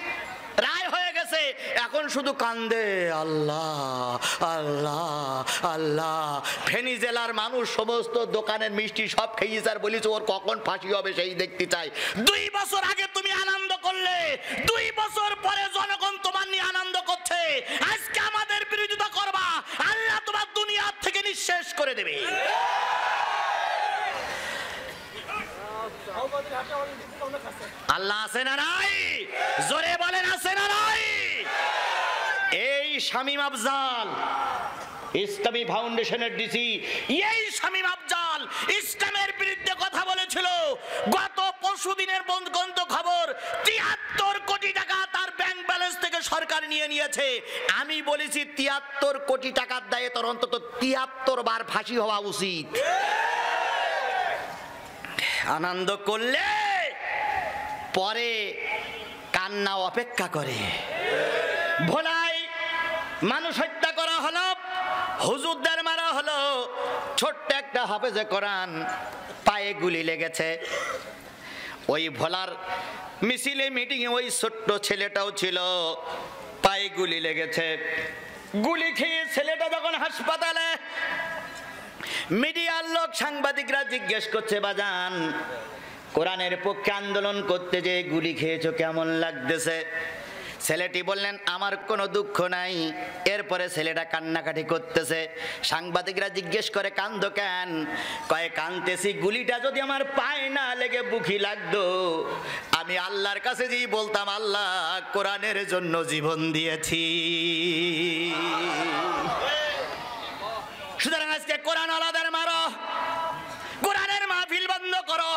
রায় হয়ে গেছে, এখন শুধু কান্দে আল্লাহ আল্লাহ আল্লাহ। ফেনী জেলার মানুষ সমস্ত দোকানের মিষ্টি সব খেয়েছে আর বলেছে ওর কখন ফাঁসি হবে সেই দেখতে চাই। 2 বছর আগে তুমি আনন্দ করলে, 2 বছর পরে জনগণ তোমার নিয়ে আনন্দ করছে, আজকে আমাদের বিরোধিতা করবা, আল্লাহ তোমার দুনিয়ার থেকে নিঃশেষ করে দেবে। আল্লাহ আছে না নাই? জোরে বলেন আছে না নাই? এই শামীম আফজাল ইসলামী ফাউন্ডেশনের ডিসি, এই শামীম আফজাল ইসলামের বিরুদ্ধে কথা বলেছিল। গত পরশুদিনের বন্ধ খবর, 73 কোটি টাকা তার ব্যাংক ব্যালেন্স থেকে সরকার নিয়ে নিয়েছে। আমি বলেছি 73 কোটি টাকার দায়ে তোর অন্তত 73 বার ফাঁসি হওয়া উচিত। আনন্দ করলে পরে কান্না অপেক্ষা করে। ভোলাই মানুষ হত্যা করা হলো, হুজুরদের মারা হলো, ছোট্ট একটা হাফেজে কোরআন পায়ে গুলি লেগেছে। ওই ভোলার মিছিলে মিটিংয়ে ওই ছোট্ট ছেলেটাও ছিল, পায়ে গুলি লেগেছে। গুলি খেয়ে ছেলেটা যখন হাসপাতালে, মিডিয়ার লোক সাংবাদিকরা জিজ্ঞেস করছে বাজান কোরআনের পক্ষে আন্দোলন করতে যে গুলি খেয়েছো কেমন লাগতেছে? ছেলেটি বললেন আমার কোনো দুঃখ নাই। এরপরে ছেলেটা কান্নাকাটি করতেছে। সাংবাদিকরা জিজ্ঞেস করে কান্দো কেন? কয়ে কানতেছি গুলিটা যদি আমার পায়ে না লেগে বুকি লাগতো, আমি আল্লাহর কাছে যেই বলতাম আল্লাহ কোরআনের জন্য জীবন দিয়েছি। সুতরাং আজকে কোরআন আলাদার মারো, কোরআনের মাহফিল বন্ধ করো,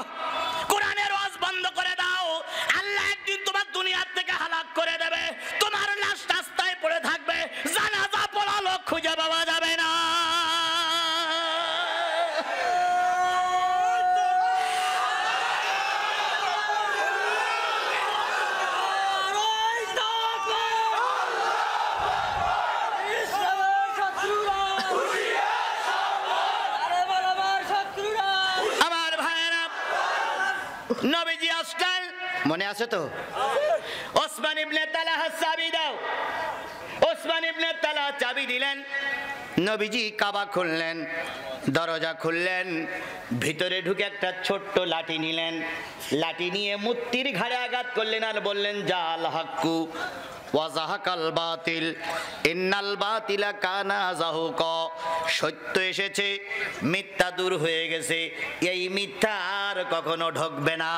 কোরআনের ওয়াজ বন্ধ করে দাও, আল্লাহ একদিন তোমার দুনিয়ার থেকে হালাক করে দেবে। তোমার লাশ রাস্তায় পড়ে থাকবে, জানাজা পড়া লোক খুঁজে পাওয়া যাবে না। নবীজি আসলেন, মনে আছে তো? ওসমান ইবনে তালহা চাবি দাও। ওসমান ইবনে তালহা চাবি দিলেন, নবীজি কাবা খুললেন, দরজা খুললেন, ভিতরে ঢুকে একটা ছোট্ট লাঠি নিলেন, লাঠি নিয়ে মূর্তির ঘাড়ে আঘাত করলেন আর বললেন জাল হাক্কু ওয়াজাহাকাল বাতিল ইন্নাল বাতিলা কানা যাহুকা। সত্য এসেছে, মিথ্যা দূর হয়ে গেছে, এই মিথ্যা আর কখনো ঢকবে না।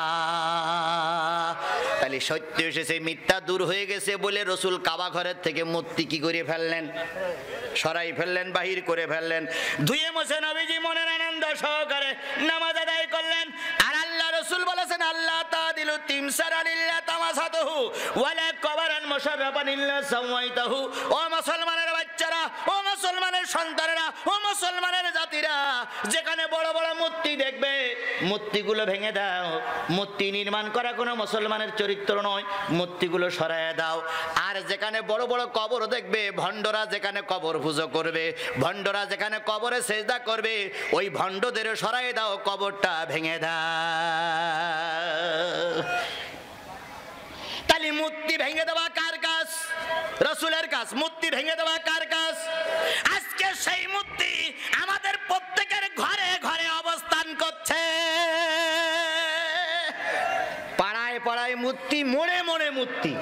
তাহলে সত্য এসেছে, মিথ্যা দূর হয়ে গেছে বলে রসুল কাবা ঘরের থেকে মূর্তি কি করে ফেললেন? সরাই ফেললেন, বাহির করে ফেললেন। ধুয়ে মুছে নবীজি মনের আনন্দ সহকারে নামাজ আদায় করলেন। আর আল্লাহ রসুল বলেছেন আল্লাহ তাদিলু তিমসারান ইল্লা তামাসাতুহু ওয়ালা কবরান মুশাররাফান ইল্লা সাওয়াইতাহু। ও মুসলমানের বাচ্চারা, ও মুসলমানের সন্তানেরা, ও মুসলমানের জাতিরা, যেখানে বড় বড় মূর্তি দেখবে মূর্তিগুলো ভেঙে দাও। মূর্তি নির্মাণ করা কোনো মুসলমানের চরিত্র নয়, মূর্তিগুলো সরায় দাও। আর যেখানে বড় বড় কবর দেখবে, ভণ্ডরা যেখানে কবর পুজো করবে, ভণ্ডরা যেখানে কবরে সেজদা করবে, ওই ভণ্ডদের সরায় দাও, কবরটা ভেঙে দাও। তাহলে মূর্তি ভেঙে দেওয়া কার কাজ? রাসূলের কাজ। মূর্তি ভেঙে দেওয়া কার কাজ? আজকে সেই মূর্তি আমাদের প্রত্যেকের ঘরে ঘরে অবস্থান করছে। পাড়ায় পাড়ায় মূর্তি, মোড়ে মোড়ে মূর্তি,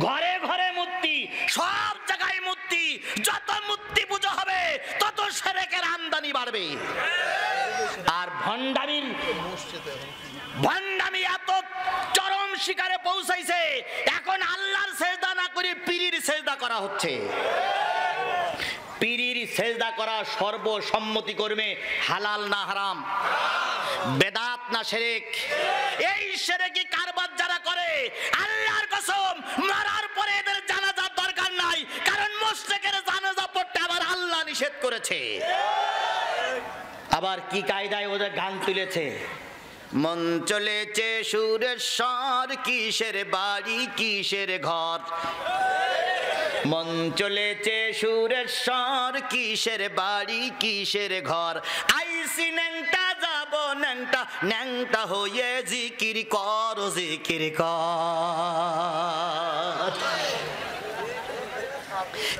ঘরে ঘরে মূর্তি, সব জায়গায় মূর্তি। যত মূর্তি পুজো হবে তত শিরকের আমদানি বাড়বে। আর ভণ্ডামি এত চরম শিকারে পৌঁছাইছে, এখন আল্লাহর সেজদা না করে পীরের সেজদা করা হচ্ছে। পীরের সেজদা করা সর্বসম্মতিক্রমে হালাল না হারাম, বেদাত না শিরক? এই শিরকি কারবার যারা করে, আল্লাহর কসম মরার পরে এদের জানাজার দরকার নাই, কারণ মুশরিকের জানাজা পড়তে আবার আল্লাহ নিষেধ করেছে। আবার কি কায়দায় ওদের গান তুলেছে, মন চলেছে সুরেশ্বর, কিসের বাড়ি কিসের ঘর। মন চলেছে সুরেশ্বর, কিসের বাড়ি কিসের ঘর। আইসি ন্যাংটা যাব ন্যাংটা, ন্যাংটা হয়ে জিকির কর, জিকির কর।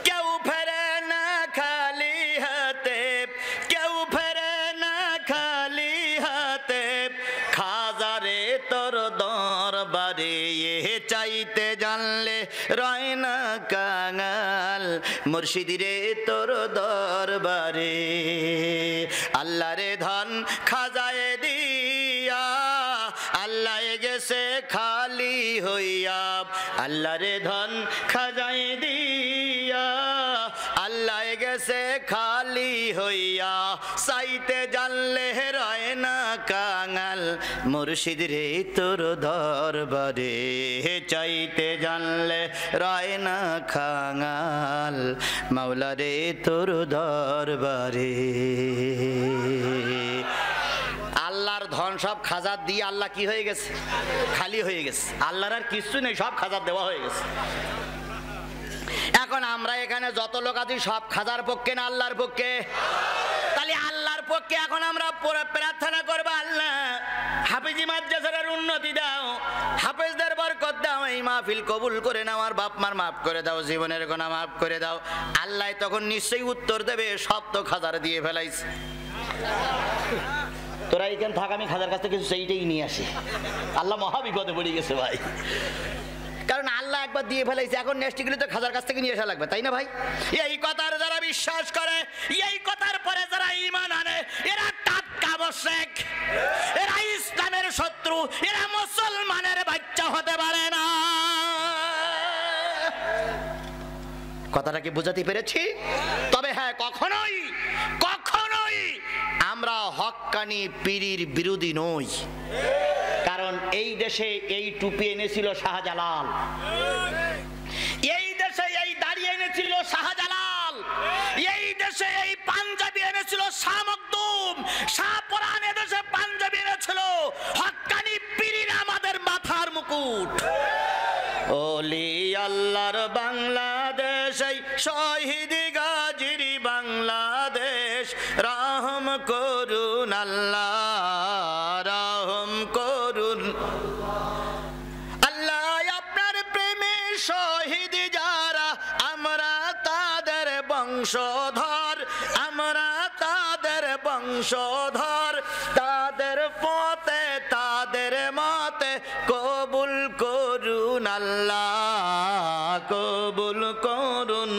কেউ ফেরে না খালি হাতে, কেউ ফেরে না খালি হাতে, খাজারে তোর দরবারে চাইতে জানলে রয় না কাঙাল, মুর্শিদিরে তোর দরবারে। আল্লাহ রে ধন খাজায় দিয়া, আল্লাহ গেছে খালি হইয়া। আল্লাহ রে ধন খাজায় দিয়া, আল্লাহ গেছে খালি হইয়া। চাইতে জানলে রয় না কাঙাল, মুর্শিদ রে তোর দরবারে চাইতে জানলে রয় না কাঙাল, মাওলা রে তোর দরবারে। আল্লাহর ধন সব খাজার দিয়ে আল্লাহ কি হয়ে গেছে? খালি হয়ে গেছে। আল্লাহর আর কিছু নেই, সব খাজার দেওয়া হয়ে গেছে। এখন আমরা এখানে যত লোক আছি সব খাজার পক্ষে না আল্লাহর পক্ষে? তাহলে আল্লাহর পক্ষে এখন আমরা প্রার্থনা করবো, আল্লাহ হাফিজি মাদ্রাসার উন্নতি দাও, হাফেজদের বরকত দাও, এই মাহফিল কবুল করে নাও, আর বাপ মার মাফ করে দাও, জীবনের গুনাহ মাফ করে দাও। আল্লাহ তখন নিশ্চয়ই উত্তর দেবে, সব তো খাজার দিয়ে ফেলাইছে। তোরা এখানে থাক, আমি খাজার কাছ থেকে কিছু সেইটাই নিয়ে আসি। আল্লাহ মহা বিপদে পড়ে গেছে ভাই, কারণ আল্লাহ একবার দিয়ে ফেলাইছে, এখন নেক্সট গুলো তো খাজার কাছ থেকে নিয়ে আসা লাগবে, তাই না ভাই? এই কথার যারা বিশ্বাস করে, এই কথার পরে যারা ঈমান আনে, এরা টাটকা মুশরিক, এরা ইসলামের শত্রু, এরা মুসলমানের বাচ্চা হতে পারে না। কথাটা কি বোঝাতে পেরেছি? তবে হ্যাঁ, কখনোই কখনোই আমরা হক্কানি পীরের বিরোধী নই, কারণ এই দেশে এই টুপি এনেছিল শাহজালাল, এই দেশে এই দাড়ি এনেছিল শাহজালাল, এই দেশে এই পাঞ্জাবি এনেছিল শাহ মখদুম, শাহ পরান এদেশে পাঞ্জাবি এনেছিল। হক্কানি পীর আমাদের মাথার মুকুট। ওলি আল্লাহর বাংলাদেশ, এই শহীদ গাজীর বাংলাদেশ, রহম করুন আল্লাহ, রহম করুন আল্লাহ। আপনার প্রেমে শহীদ যারা, আমরা তাদের বংশধর, আমরা তাদের বংশধর। তাদের পথে তাদের মতে কবুল করুন আল্লাহ, কবুল করুন।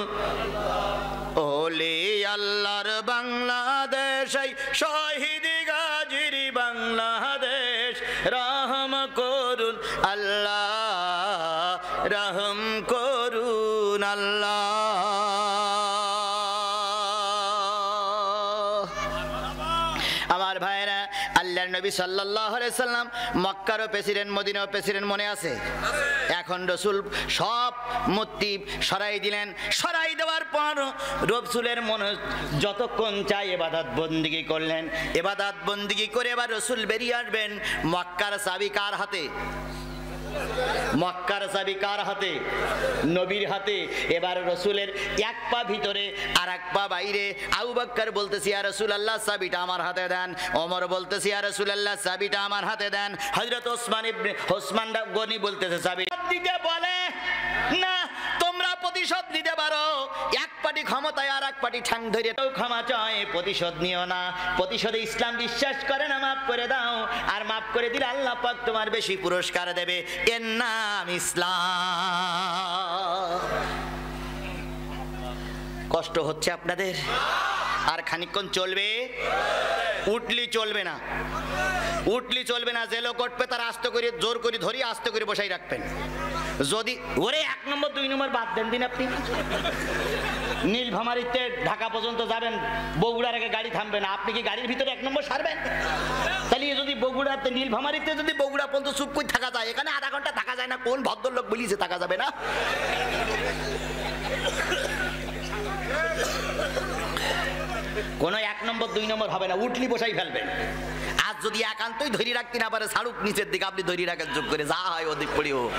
ওলি আল্লাহর বাংলাদেশ, এই শহীদ গাজীর বাংলাদেশ, রহম করুন আল্লাহ, রহম করুন আল্লাহ। আমার ভাইরা, আল্লাহর নবী সাল্লাল্লাহু আলাইহি সাল্লাম মক্কারও প্রেসিডেন্ট, মদিনারও প্রেসিডেন্ট, মনে আছে? এখন রসুল সব মূর্তি সরাই দিলেন। সরাই দেওয়ার পর রসুলের মনে যতক্ষণ চাই ইবাদত বন্দিগি করলেন। ইবাদত বন্দিগি করে এবার রসুল বেরিয়ে আসবেন। মক্কার চাবি কার হাতে? মক্কার চাবি কার হাতে? নবীর হাতে। এবার রসুলের এক পা ভিতরে আর এক পা বাইরে। আবু বকর বলতেছি ইয়া রাসূলুল্লাহ চাবিটা আমার হাতে দেন। ওমর বলতেছি ইয়া রাসূলুল্লাহ চাবিটা আমার হাতে দেন। হযরত ওসমান গনি বলতেছে চাবি দিতে বলে না, তোমরা প্রতিশোধ নিতে পারো। এক পাটি ক্ষমতায় আর এক পাটি ঠ্যাং ধরে তো ক্ষমা চায়, প্রতিশোধ নিও না। প্রতিশোধে ইসলাম বিশ্বাস করে না, মাফ করে দাও। আর মাফ করে দিলে আল্লাহ পাক তোমার বেশি পুরস্কার দেবে। এর নাম ইসলাম। কষ্ট হচ্ছে আপনাদের? আর খানিকক্ষণ চলবে? উঠলি চলবে না, উঠলি চলবে না। যে লোক উঠবে তার আস্তে করে জোর করে ধরি আস্তে করে বসাই রাখবেন। যদি ওরে 1 নম্বর 2 নম্বর বাদ দেন দিন, আপনি নীলফামারীতে ঢাকা পর্যন্ত যাবেন, বগুড়ার আগে গাড়ি থামবে না, আপনি কি গাড়ির ভিতরে 1 নম্বর সারবেন? তাহলে যদি বগুড়াতে নীলফামারীতে যদি বগুড়া পর্যন্ত চুপ করে থাকা যায়, এখানে আধা ঘন্টা থাকা যায় না? কোন ভদ্রলোক বলিছে থাকা যাবে না? কোন 1 নম্বর 2 নম্বর হবে না, উঠলি বসাই ফেলবেন। আর যদি একান্তই ধরি রাখতে না পারে, ছাড়ুক নিচের দিকে, আপনি ধরি রাখার যোগ করে যা হয় ওদিক পড়ি হোক।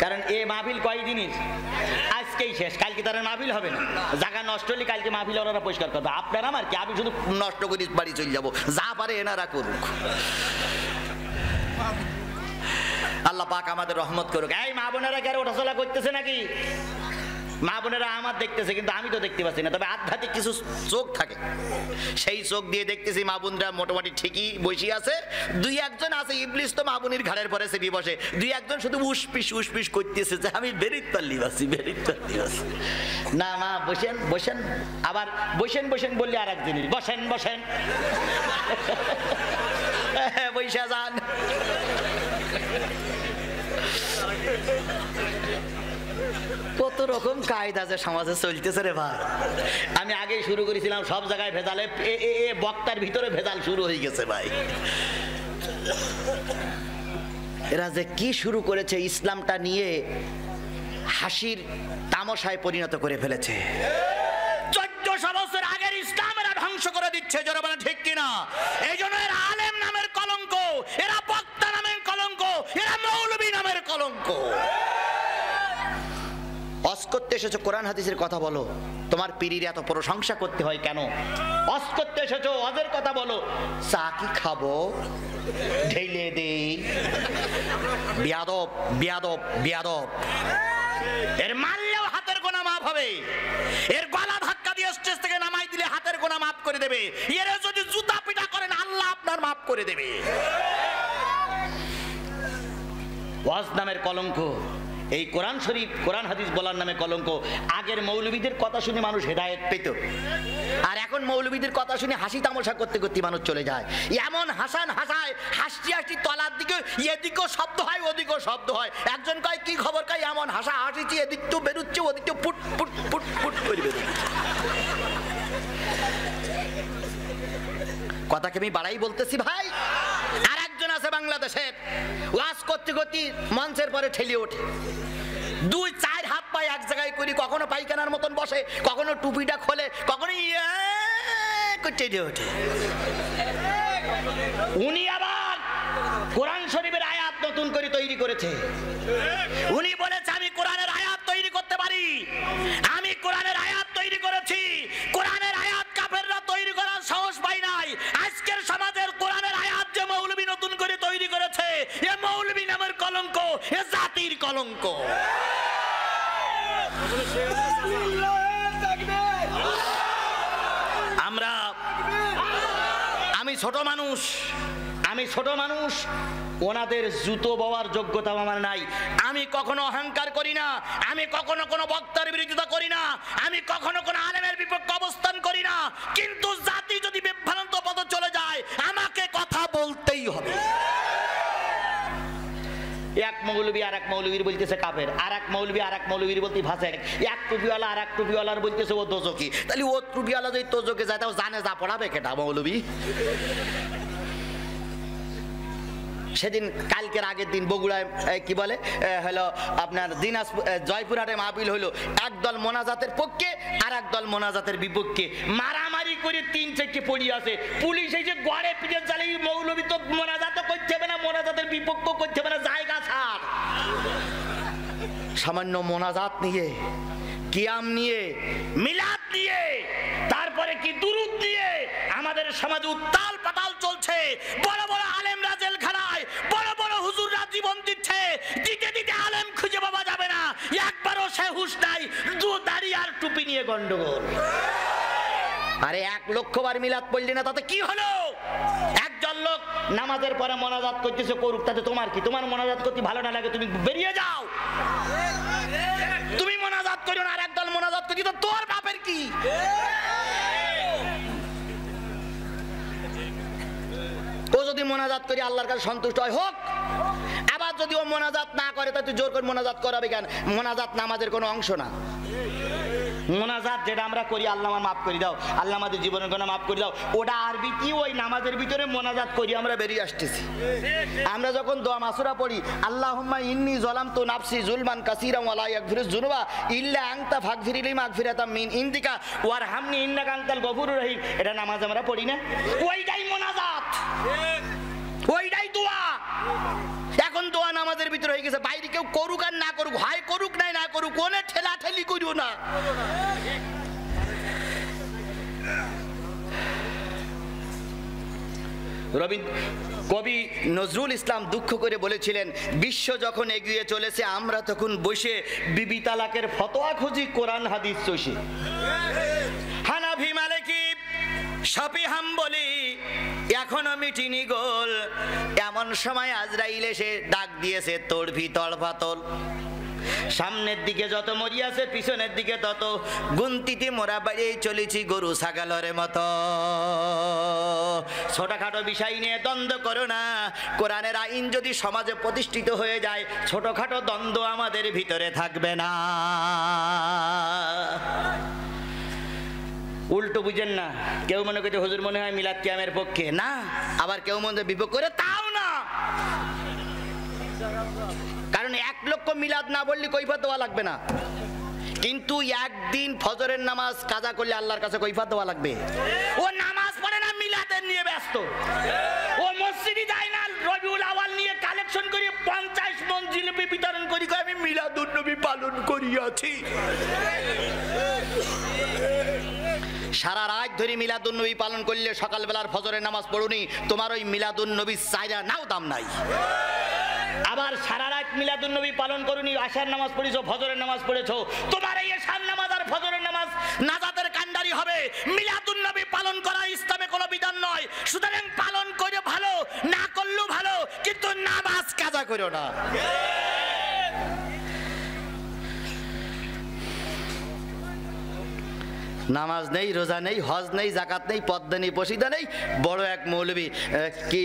কারণ এ মাহফিল কয়দিনের? আজকেই শেষ, কালকে তারা মাহফিল হবে না। জায়গা নষ্ট হলে কালকে মাহফিল ওরা পরিষ্কার করবে। আপনার আমার কি, আমি শুধু নষ্ট করি বাড়ি চলে যাবো। যা পারে এনারা করুক, আল্লাহ পাক আমাদের রহমত করুক। এই মা বোনেরা কি আর ওঠাচলা করতেছে নাকি? মা বোনেরা আমার দেখতেছে, কিন্তু আমি তো দেখতে পাচ্ছি না। তবে আধ্যাত্মিক কিছু চোখ থাকে, সেই চোখ দিয়ে দেখতেছি মা বোনরা মোটামুটি ঠিকই বসে আছে। 2-1 জন আছে ইবলিস, তো মা বোনের ঘাড়ের পরে চেপে বসে। 2-1 জন শুধু উসপিস করতেছে যে আমি বেরিত পারলি বাসি, বেরিত পারলি বাসি। না মা বসেন বসেন, আবার বসেন বসেন বললে আর এক জিনিস, বসেন বসেন বৈশা যান। কত রকম কায়দা যে সমাজে চলতেছে রে ভাই। আমি আগেই শুরু করেছিলাম সব জায়গায় ভেজালে, বক্তার ভিতরে ভেজাল শুরু হয়ে গেছে ভাই। এরা যে কি শুরু করেছে, ইসলামটা নিয়ে হাসির তামাশায় পরিণত করে ফেলেছে। 1400 বছর আগের ইসলাম এরা ধ্বংস করে দিচ্ছে, যারা বলে ঠিক কিনা? এই জন্য এরা আলেম নামের কলঙ্ক, এরা বক্তা নামের কলঙ্ক, এরা মৌলবী নামের কলঙ্ক। অস করতে এসেছো, কোরআন হাদিসের কথা বলো। তোমার পীরের এত প্রশংসা করতে হয় কেন? অস করতে এসেছো, ওদের কথা বলো। চা কি খাবো? ঢেলে দেই। বিয়াদব বিয়াদব বিয়াদব। এর মারলেও হাতের গোনা মাফ হবে, এর গলা ধাক্কা দিয়ে স্টেজ থেকে নামাই দিলে হাতের গোনা মাফ করে দেবে। এর যদি জুতা পিটা করেন আল্লাহ আপনার মাফ করে দেবে। ওয়াজ নামের কলঙ্ক, এই কোরআন শরীফ কোরআন হাদিস বলার নামে কলঙ্ক। আগের মৌলবীদের কথা শুনে মানুষ হেদায়েত পেত, আর এখন মৌলবীদের কথা শুনে হাসি তামাশা করতে করতে মানুষ চলে যায়। এমন হাসান হাসায়, হাসি হাসি তলার দিকে এদিকেও শব্দ হয় ওদিকেও শব্দ হয়। একজন কয় কি খবর, কয় এমন হাসা হাসিছি এদিক তো বেরোচ্ছে ওদিক তো ফুট ফুট ফুট ফুট করে বেরোচ্ছে। কথাকে আমি বাড়াই বলতেছি ভাই। আর একজন আছে বাংলাদেশের, ওয়াজ করতে করতে মঞ্চের পরে ঠেলে ওঠে, 2-4 হাত পায়ে এক জায়গায় করি, কখনো পায়খানার মতন বসে, কখনো টুপিটা খোলে, কখনো ঠেলে ওঠে। উনি আবার কোরআন শরীফের আয়াত নতুন করে তৈরি করেছে। উনি বলেছে আমি কোরআনের আয়াত তৈরি করতে পারি, আমি কোরআনের আয়াত তৈরি করেছি। কোরআনের আয়াত কাফেররা তৈরি করার সাহস পায় নাই। আজকের সমাজের কোরআনের আয়াত যে মৌলবী নতুন করে তৈরি করেছে, এ মৌলবী নামের কলঙ্ক, এ জাতির কলঙ্ক। আমি ছোট মানুষ, ওনাদের জুতো বাবার যোগ্যতা আমার নাই। আমি কখনো অহংকার করি না, আমি কখনো কোনো বক্তার বিরোধিতা করি না, আমি কখনো কোনো আলেমের বিপক্ষে অবস্থান করি না। কিন্তু জাতি যদি বিভ্রান্ত পথে চলে যায় আমাকে কথা বলতেই হবে। এক মৌলবী আর এক মৌলবীর বলতেছে কাফের, আর এক মৌলবী আর এক মৌলবীর বলতে ফাঁসেক, এক টুপিওয়ালা আর এক টুপিওয়ালার বলতেছে ও দোজকি। তাহলে ও টুপিওয়ালা যদি তোজকে যায় তাও জানে যা পড়াবে কেটা মৌলবী? সেদিন কালকের আগের দিন বগুড়ায় কি বলে হলো আপনার দিনাজপুর জয়পুরহাটে মাহফিল হলো, একদল মোনাজাতের পক্ষে আর একদল মোনাজাতের বিপক্ষে মারামারি করে 3-4টি পড়ি আছে। পুলিশ এসে গড়ে পিঠে চালে মৌলবী তো মোনাজাত করতে হবে না, মোনাজাতের বিপক্ষ করতে হবে না, জায়গা ছাড়। সামান্য মোনাজাত নিয়ে, কিয়াম নিয়ে, মিলাদ নিয়ে, তারপরে কি দুরুদ নিয়ে আমাদের সমাজে উত্তাল পাতাল চলছে। বড় বড় আলেমরা জেলখানায়, বড় বড় হুজুররা জীবন দিচ্ছে, দিতে দিতে আলেম খুঁজে পাওয়া যাবে না। একবারও সে হুঁশ নাই, দাড়ি আর টুপি নিয়ে গন্ডগোল। আরে 1 লক্ষ বার মিলাদ পড়লি না তাতে কি হলো? একজন লোক নামাজের পরে মোনাজাত করতেছে, করুক, তাতে তোমার কি? তোমার মোনাজাত করতে ভালো না লাগে তুমি বেরিয়ে যাও, তুমি মোনাজাত করো না। আর একদল মোনাজাত করছি তো তোর বাপের কি? ও যদি মোনাজাত করি আল্লাহর কাছে সন্তুষ্ট হয় হোক, আবার যদি ও মোনাজাত না করে তা তুই জোর করে মোনাজাত করাবে কেন? মোনাজাত নামাজের কোনো অংশ না। মোনাজাত যেটা আমরা করি, আল্লাহ আমার মাফ করে দাও, আল্লাহ আমাদের জীবনের গুনাহ মাফ করে দাও, ওটা আরবি কি? ওই নামাজের ভিতরে মোনাজাত করি আমরা বেরিয়ে আসতেছি। আমরা যখন দোয়া মাসুরা পড়ি, আল্লাহুম্মা ইন্নী যালামতু নাফসি যুলমান কাসীরান ওয়া লা ইয়াগফিরুয যুনুবা ইল্লা আনতা ফাগফিরলি মাগফিরাতাম মিন ইনদিকা ওয়ারহামনি ইন্নাকা আনতাল গফুরুর রহিম, এটা নামাজ আমরা পড়ি না? ওইটাই মোনাজাত, ওইটাই দোয়া। এখন দোয়া নামাজের ভিতরে হয়ে গেছে, বাইরে কেউ করুক আর না করুক, হয় করুক নাই না করুক, কোনে ঠেলা ঠেলি করিও না। কবি নজরুল ইসলাম দুঃখ করে বলেছিলেন, বিশ্ব যখন এগিয়ে চলেছে আমরা তখন বসে বিবি তালাকের ফতোয়া খুঁজি কোরআন হাদিস চষি। হানাফি মালিকি শাফি হাম্বলি এখনো মিটিনি গোল। এমন সময় আজরাইল এসে ডাক দিয়েছে তোড়ভি তড়ফাতল। সামনের দিকে যত মরি আছে, পিছনের দিকে তত গুনতিতে মোরা বাড়িয়ে চলেছি গরু ছাগলের মতো। ছোটখাটো বিষয় নিয়ে দ্বন্দ্ব করো না। কোরআনের আইন যদি সমাজে প্রতিষ্ঠিত হয়ে যায়, ছোটখাটো দ্বন্দ্ব আমাদের ভিতরে থাকবে না। উল্টো বুঝেন না, কেউ মনে করছে হুজুর মনে হয় মিলাদ কিয়ামের পক্ষে না, আবার কেউ মনে বিপক্ষ করে, তাও না। কারণ 1 লক্ষ মিলাদ না বললে কৈফিয়ত দেওয়া লাগবে না, কিন্তু একদিন ফজরের নামাজ কাজা করলে আল্লাহর কাছে কৈফিয়ত দেওয়া লাগবে। ও নামাজ পড়ে না, মিলাদের নিয়ে ব্যস্ত। ও মসজিদে যায় না, রবিউল আউয়াল নিয়ে কালেকশন করে 50 মণ জিলাপি বিতরণ করি, আমি মিলাদুন নবী পালন করিয়াছি। সারা রাত ধরে মিলাদুন নবী পালন করলে সকালবেলার ফজরের নামাজ পড়ুনি, তোমার ওই মিলাদুন নবী চাইরা নাও দাম নাই। আবার সারা রাত মিলাদুন নবী পালন করুনি, আশার নামাজ পড়েছো, ফজরের নামাজ পড়েছো, তোমার এই আশার নামাজ আর ফজরের নামাজ নাজাতের কান্ডারি হবে। মিলাদুন নবী পালন করা ইসলামে কোনো বিধান নয়। সুতরাং পালন করে ভালো, না করলেও ভালো, কিন্তু নামাজ কাজা করো না। নামাজ নেই, রোজা নেই, হজ নেই, জাকাত নেই, পদ্মা নেই, পশিদা নেই। বড় এক মৌলবী কি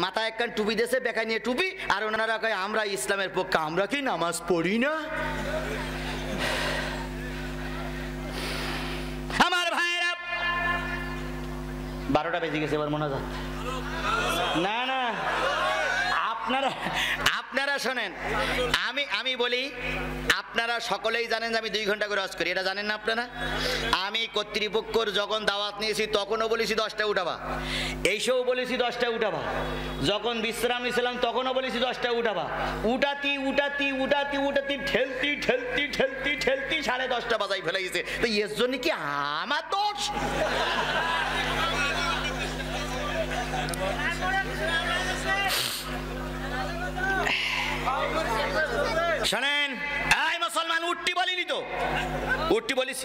মাথায় একখান টুপি দেশে বেকায় নিয়ে টুপি, আর ওনারা কয় আমরা ইসলামের পক্ষে, আমরা কি নামাজ পড়ি না? আমার ভাইরা 12টা বেজে গেছে, এবার মোনাজাত না না। আপনারা শোনেন, আমি বলি, আপনারা সকলেই জানেন যে আমি 2 ঘন্টা করে ওয়াজ করি, এটা জানেন না আপনারা? আমি কর্তৃপক্ষর যখন দাওয়াত নিয়েছি তখনও বলেছি 10টায় উঠাবা, এইসব বলেছি 10টায় উঠাবা। যখন বিশ্রাম নিয়েছিলাম তখনও বলেছি 10টায় উঠাবা। উঠাতি ঠেলতি 10:30 বাজাই ফেলে গেছে। তো এর জন্য কি আমার দোষ? শোনেন, এই মুসলমান, উঠতি বলিনি তো? উঠতি বলিস?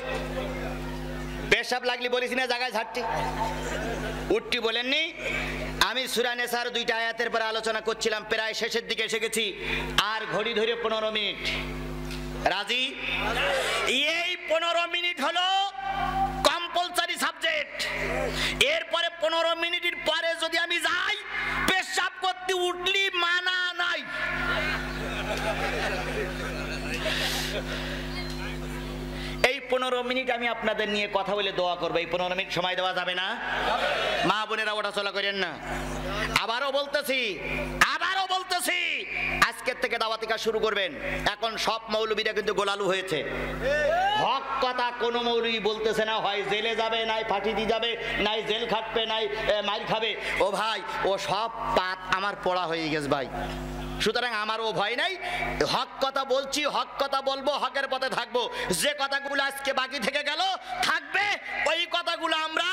পেশাব লাগলি বলিস না জায়গায় ঝাড়তি? উঠতি বলেননি? আমি সূরা নিসার 2টা আয়াতের পরে আলোচনা করছিলাম, প্রায় শেষের দিকে এসে গেছি, আর ঘড়ি ধরে 15 মিনিট। রাজি? এই 15 মিনিট হলো কম্পালসারি সাবজেক্ট। এরপরে 15 মিনিটের পরে যদি আমি যাই পেশাব করতে, উঠলি মানা নাই। এই 15 মিনিট আমি আপনাদের নিয়ে কথা বলে দোয়া করবো। এই 15 মিনিট সময় দেওয়া যাবে না? মা বোনেরা ওটা চলা করেন না। আবারও বলতেছি আজকের থেকে দাওয়াতি কাজ শুরু করবেন। এখন সব মৌলবীরা কিন্তু গোলালু হয়েছে। হক কথা কোন মৌলবী বলতেছে না, হয় জেলে যাবে, নাই ফাঁসি দিয়ে যাবে, নাই জেল খাটবে, নাই মাইর খাবে। ও ভাই, ও সব পাত আমার পড়া হয়ে গেছে ভাই। সুতরাং আমার ও ভয় নাই, হক কথা বলছি, হক কথা বলবো, হকের পথে থাকবো। যে কথাগুলো আজকে বাকি থেকে গেল থাকবে, ওই কথাগুলো আমরা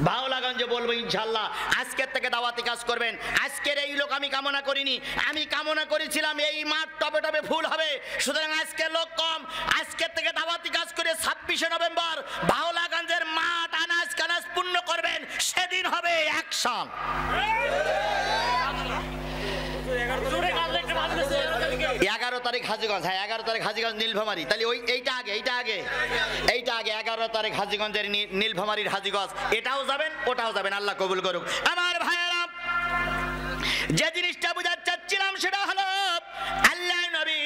ভাওলাগঞ্জে বলবো ইনশাল্লাহ। আজকের থেকে দাওয়াতি কাজ করবেন। আজকের এই লোক আমি কামনা করিনি, আমি কামনা করেছিলাম এই মাঠ টবে টবে ফুল হবে। সুতরাং আজকের লোক কম, আজকের থেকে দাওয়াতি কাজ করে 26শে নভেম্বর ভাওলাগঞ্জের মাঠ আনাজ কানাজ পূর্ণ করবেন। সেদিন হবে অ্যাকশন। 11 তারিখ হাজীগঞ্জ, হ্যাঁ 11 তারিখ হাজীগঞ্জ নীলফামারী। তাহলে ওই এইটা আগে 11 তারিখ হাজীগঞ্জের নীলফামারীর হাজীগঞ্জ, এটাও যাবেন ওটাও যাবেন। আল্লাহ কবুল করুক। আমার ভাইয়েরা, যে জিনিসটা বুঝাতে চাচ্ছিলাম সেটা হলো আল্লাহ নবী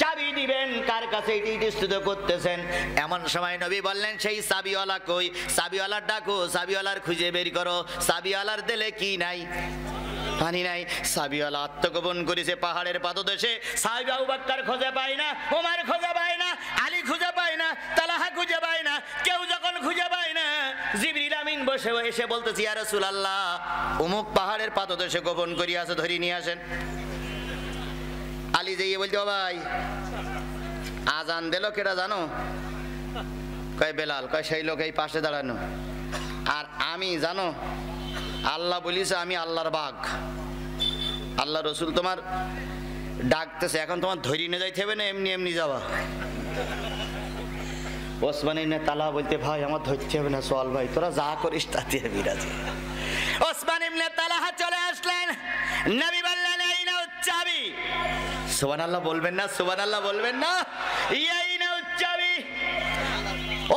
চাবি দিবেন কার কাছে এটি নিশ্চিত করতেছেন। এমন সময় নবী বললেন, সেই চাবিওয়ালা কই? চাবিওয়ালার ডাকো, চাবিওয়ালার খুঁজে বের করো। চাবিওয়ালার দিলে কি নাই? পানি নাই। সাবিওয়ালা আত্মগোপন করেছে পাহাড়ের পাদদেশে। সাহাবী আবু বকর খুঁজে পায় না, ওমর খুঁজে পায় না, আলী খুঁজে পায় না, তালহা খুঁজে পায় না। কেউ যখন খুঁজে পায় না, জিবরিল আমিন বসে এসে বলতেছে, ইয়া রাসূলুল্লাহ, অমুক পাহাড়ের পাদদেশে গোপন করিয়া আছে, ধরি নিয়ে আসেন। আলী যাইয়ে বলতে, ও ভাই, আজান দিল কেটা জানো? কয় বেলাল। কয় সেই লোক এই পাশে দাঁড়ানো। আর আমি জানো, আল্লাহ বলিছে আমি আল্লাহর বাঘ। আল্লাহ রসুল তোমার ডাকতেছে, এখন তোমার ধরি নিয়ে যাইতে হবে না এমনি এমনি যাওয়া? ওসমান ইবনে তালহা বলতে, ভাই আমার ধরতে হবে না, চল ভাই, তোরা যা করিস তাতে বিরাজি। ওসমান ইবনে তালহা চলে আসলেন। নবী বললেন, এই নাও চাবি। সুবহানাল্লাহ বলবেন না? সুবহানাল্লাহ বলবেন না? এই নাও চাবি।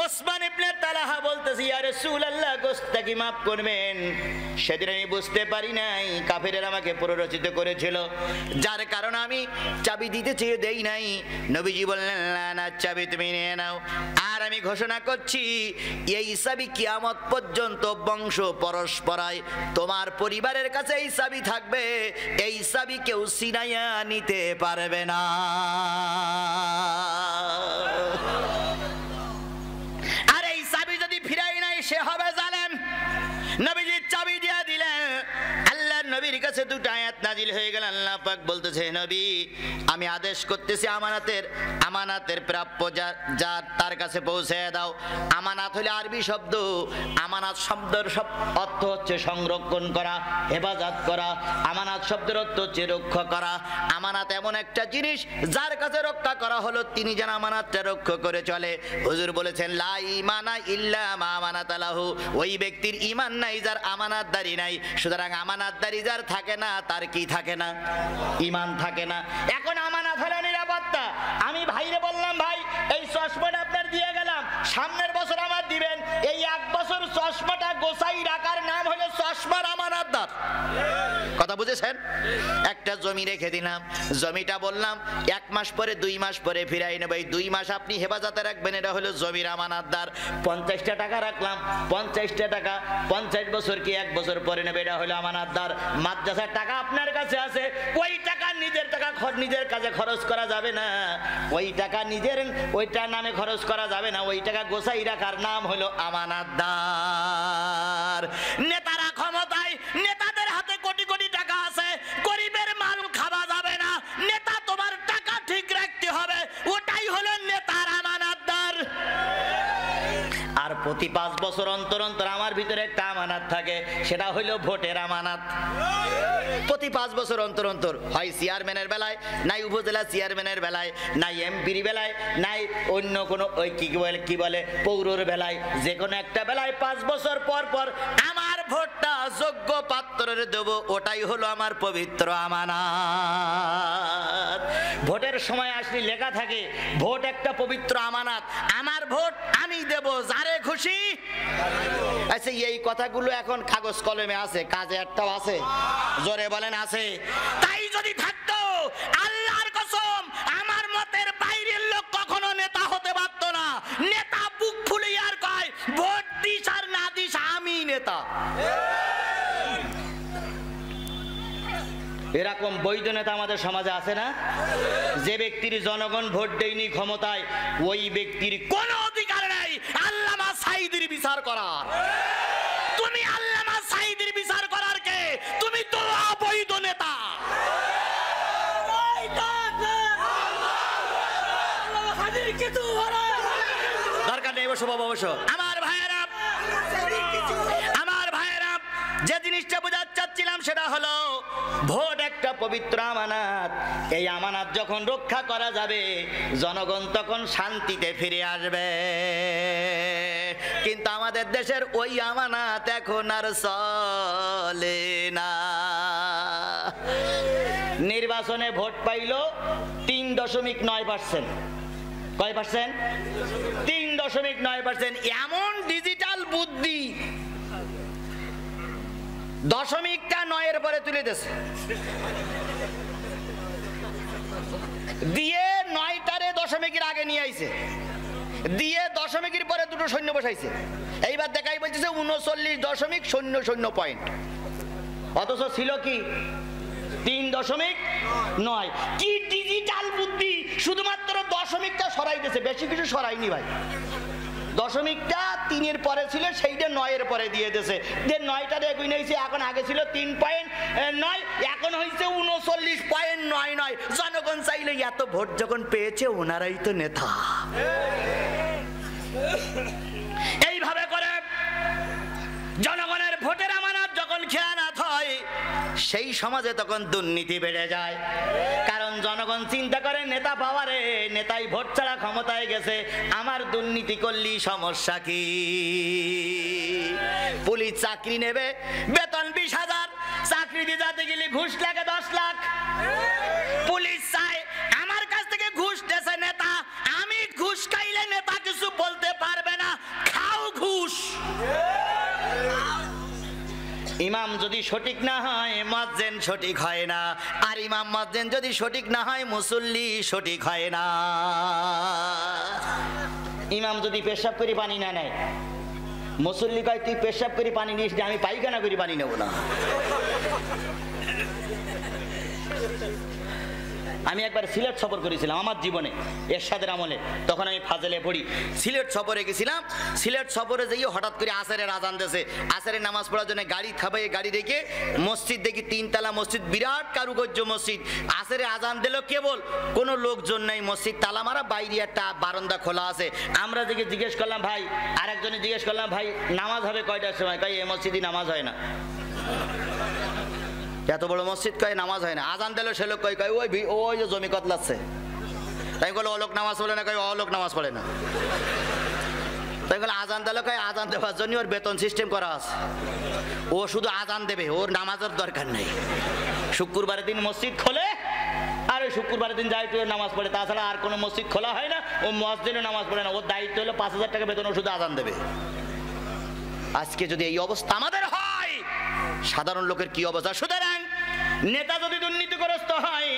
ওসমান ইবনে তালহা বলতেছে, ইয়া রাসূলুল্লাহ, গোস্তাকি মাফ করবেন, সেদিন আমি বুঝতে পারি নাই কাফেরেরা আমাকে প্ররোচিত করেছিল, যার কারণে আমি চাবি দিতে চেয়ে দেই নাই। নবীজি বললেন, না, চাবি তুমি নিয়ে নাও। আর আমি ঘোষণা করছি, এই চাবি কিয়ামত পর্যন্ত বংশ পরস্পরায় তোমার পরিবারের কাছে এই চাবি থাকবে। এই চাবি কেউ ছিনাইয়া নিতে পারবে না। সে হবে জালেম। নবীজি চাবি দিয়ে দিলেন। আল্লাহর নবীর কাছে দুটো আয়াত নাজিল হয়ে গেল। আল্লাহ পাক বলতেছে, নবী আমি আদেশ করতেছি, আমানাতের প্রাপ্য যার তার কাছে পৌঁছে দাও। আমানাত হলো আরবি শব্দ। আমানাত শব্দের অর্থ হচ্ছে সংরক্ষণ করা, হেফাজত করা। আমানাত শব্দের অর্থ হচ্ছে রক্ষা করা। আমানাত এমন একটা জিনিস যার কাছে রক্ষা করা হলো তিনি যেন আমানাতটা রক্ষা করে চলে। হুজুর বলেছেন, লা ঈমানা ইল্লা মা আমানাত লাহু। ওই ব্যক্তির ঈমান নাই যার আমানাতদারি নাই। সুতরাং আমানাতদারি যার থাকে না, তার কি থাকে না? ঈমান থাকে না। এখন আমানত হলো নিরাপত্তা। আমি ভাইরে বললাম, ভাই এই চশমাটা আপনার দিয়ে গেলাম, সামনের বছর আমার দিবেন। এই 1 বছর চশমাটা গোছাই রাখার নাম হলো চশমার আমানতদার। কথা বুঝেছেন? একটা জমি রেখে দিলাম, জমিটা বললাম 1 মাস পরে 2 মাস পরে ফিরাই নেব। এই 2 মাস আপনি হেফাজতে রাখবেন, এটা হলো জমির আমানতদার। 50টা টাকা রাখলাম, 50টা টাকা 50 বছর কি 1 বছর পরে নেবে, এটা হলো আমানতদার। মাদ্রাসার টাকা আপনার কাছে আছে, ওই টাকা নিজের টাকা নিজের কাছে খরচ করা যাবে না। ওই টাকা ওইটার নামে খরচ করা যাবে না। ওই টাকা গোছাই রাখার নাম হলো আমানতদার। নেতারা ক্ষমতায়, নেতাদের হাতে কোটি কোটি টাকা আছে, গরিবের মাল খাওয়া যাবে না। নেতা তোমার টাকা ঠিক রাখতে হবে, ওটাই হলো নেতার আমানতদার। আর প্রতি 5 বছর অন্তর অন্তর আমার ভিতরে একটা আমানত থাকে, সেটা হলো ভোটের আমানত। প্রতি 5 বছর অন্তর অন্তর, হয় চেয়ারম্যানের বেলায়, নাই উপজেলা চেয়ারম্যানের বেলায়, নাই এমপির বেলায়, নাই অন্য কোনো ওই কি বলে পৌরর বেলায়, যে কোনো একটা বেলায় 5 বছর পর পর আমার ভোটটা যোগ্য পাত্রের দেব। ওটাই হলো আমার পবিত্র আমানত। ভোটের সময় আসলে লেখা থাকে, ভোট একটা পবিত্র আমানত, আমার ভোট আমি দেব যারে খুশি। আচ্ছা, এই কথাগুলো এখন কাগজ কলমে আছে, কাজে একটাও আছে? জোরে বলেন আছে? তাই যদি থাকতো নেতা। এরকম বৈধ নেতা আমাদের সমাজে আছে না? যে ব্যক্তির জনগণ ভোট দেয়নি ক্ষমতায়, ওই ব্যক্তির কোনো অধিকার নেই আল্লামা সাঈদীর বিচার করার। তুমি আল্লামা সাঈদীর বিচার করার কে? তুমি তো অবৈধ নেতা। দরকার নেই, বসো বাবা বসো। আমার ভাইয়েরা, যে জিনিসটা বোঝাতে চাচ্ছিলাম সেটা হলো ভোট একটা পবিত্র আমানত। এই আমানত যখন রক্ষা করা যাবে জনগণ তখন শান্তিতে ফিরে আসবে। কিন্তু আমাদের দেশের ওই আমানত এখন আর চলে না। নির্বাচনে ভোট পাইল 3.9%। কয় পার্সেন্ট? 3.9%। এমন ডিজিটাল বুদ্ধি, দশমিকটা 9-এর পরে তুলে দিয়েছে, দিয়ে 9টারে দশমিকের আগে নিয়ে আইছে, দিয়ে দশমিকের পরে দুটো শূন্য বসাইছে। এইবার দেখাই বলতেছে 39.00 পয়েন্ট, অথচ ছিল কি 3.9। কি ডিজিটাল বুদ্ধি! শুধুমাত্র দশমিকটা সরাই দিয়েছে, বেশি কিছু সরাইনি ভাই। দশমিকটা 3-এর পরে ছিল, সেইটা 9-এর পরে দিয়ে দিয়েছে, যে 9টার এগুই নিয়েছে। এখন আগে ছিল 3.9, এখন হয়েছে 39.99। জনগণ চাইলে এত ভোট যখন পেয়েছে, ওনারাই তো নেতা। এইভাবে করে জনগণের ভোটের আমানত যখন খেয়ানত হয়, সেই সমাজে তখন দুর্নীতি বেড়ে যায়। কারণ জনগণ চিন্তা করে নেতা পাওয়ারে, নেতাই ভোট ছাড়া ক্ষমতায় গেছে, আমার দুর্নীতি করলি সমস্যা কি? পুলিশ চাকরি নেবে, বেতন 20,000, চাকরি দিয়ে যেতে গেলে ঘুষ লাগে 10 লাখ। পুলিশ চায় আমার কাছ থেকে ঘুষ নেছে নেতা, আমি ঘুষ খাইলে নেতা কিছু বলতে পারবে না, খাও ঘুষ। ইমাম যদি সঠিক না হয় মুয়াজ্জিন সঠিক হয় না, আর ইমাম মুয়াজ্জিন যদি সঠিক না হয় মুসল্লি সঠিক হয় না। ইমাম যদি পেশাব করে পানি না নেয়, মুসল্লি কয় তুই পেশাব করে পানি নিস, আমি পায়খানা করে পানি নেব না। আমি একবার সিলেট সফর করেছিলাম আমার জীবনে, এরশাদের আমলে। তখন আমি ফাজেলে পড়ি, সিলেট সফরে গেছিলাম। সিলেট সফরে যেয়ে হঠাৎ করে আসরের আজান দিয়েছে। আসরের নামাজ পড়ার জন্য গাড়ি থামাইয়ে গাড়ি রেখে মসজিদ দেখি, 3তলা মসজিদ, বিরাট কারুকার্য মসজিদ। আসরে আজান দিল, কেবল কোনো লোকজন নেই, মসজিদ তালা মারা, বাইরে একটা বারান্দা খোলা আছে। আমরা দেখে জিজ্ঞেস করলাম ভাই, আরেকজনে জিজ্ঞেস করলাম ভাই নামাজ হবে কয়টার সময়? কয় এই মসজিদে নামাজ হয় না। এত বড় মসজিদ, কয় নামাজ হয় না। আজান দিল, সে লোক কয় ওই যে জমি কতলাচ্ছে। তাই বলে অলোক নামাজ পড়ে না, কয় অলোক নামাজ পড়ে না। তাই বলে আজান দিল, কয় আজান দেওয়ার জন্য ওর বেতন সিস্টেম করা আছে, ও শুধু আজান দেবে, ওর নামাজের দরকার নেই। শুক্রবারের দিন মসজিদ খোলে, আর ওই শুক্রবারের দিন যাই তুই নামাজ পড়ে, তাছাড়া আর কোনো মসজিদ খোলা হয় না। ও মসজিদে নামাজ পড়ে না, ওর দায়িত্ব হলো 5,000 টাকা বেতন, ও শুধু আজান দেবে। আজকে যদি এই অবস্থা আমাদের হয়, সাধারণ লোকের কি অবস্থা? সুতরাং নেতা যদি দুর্নীতিগ্রস্ত হয়,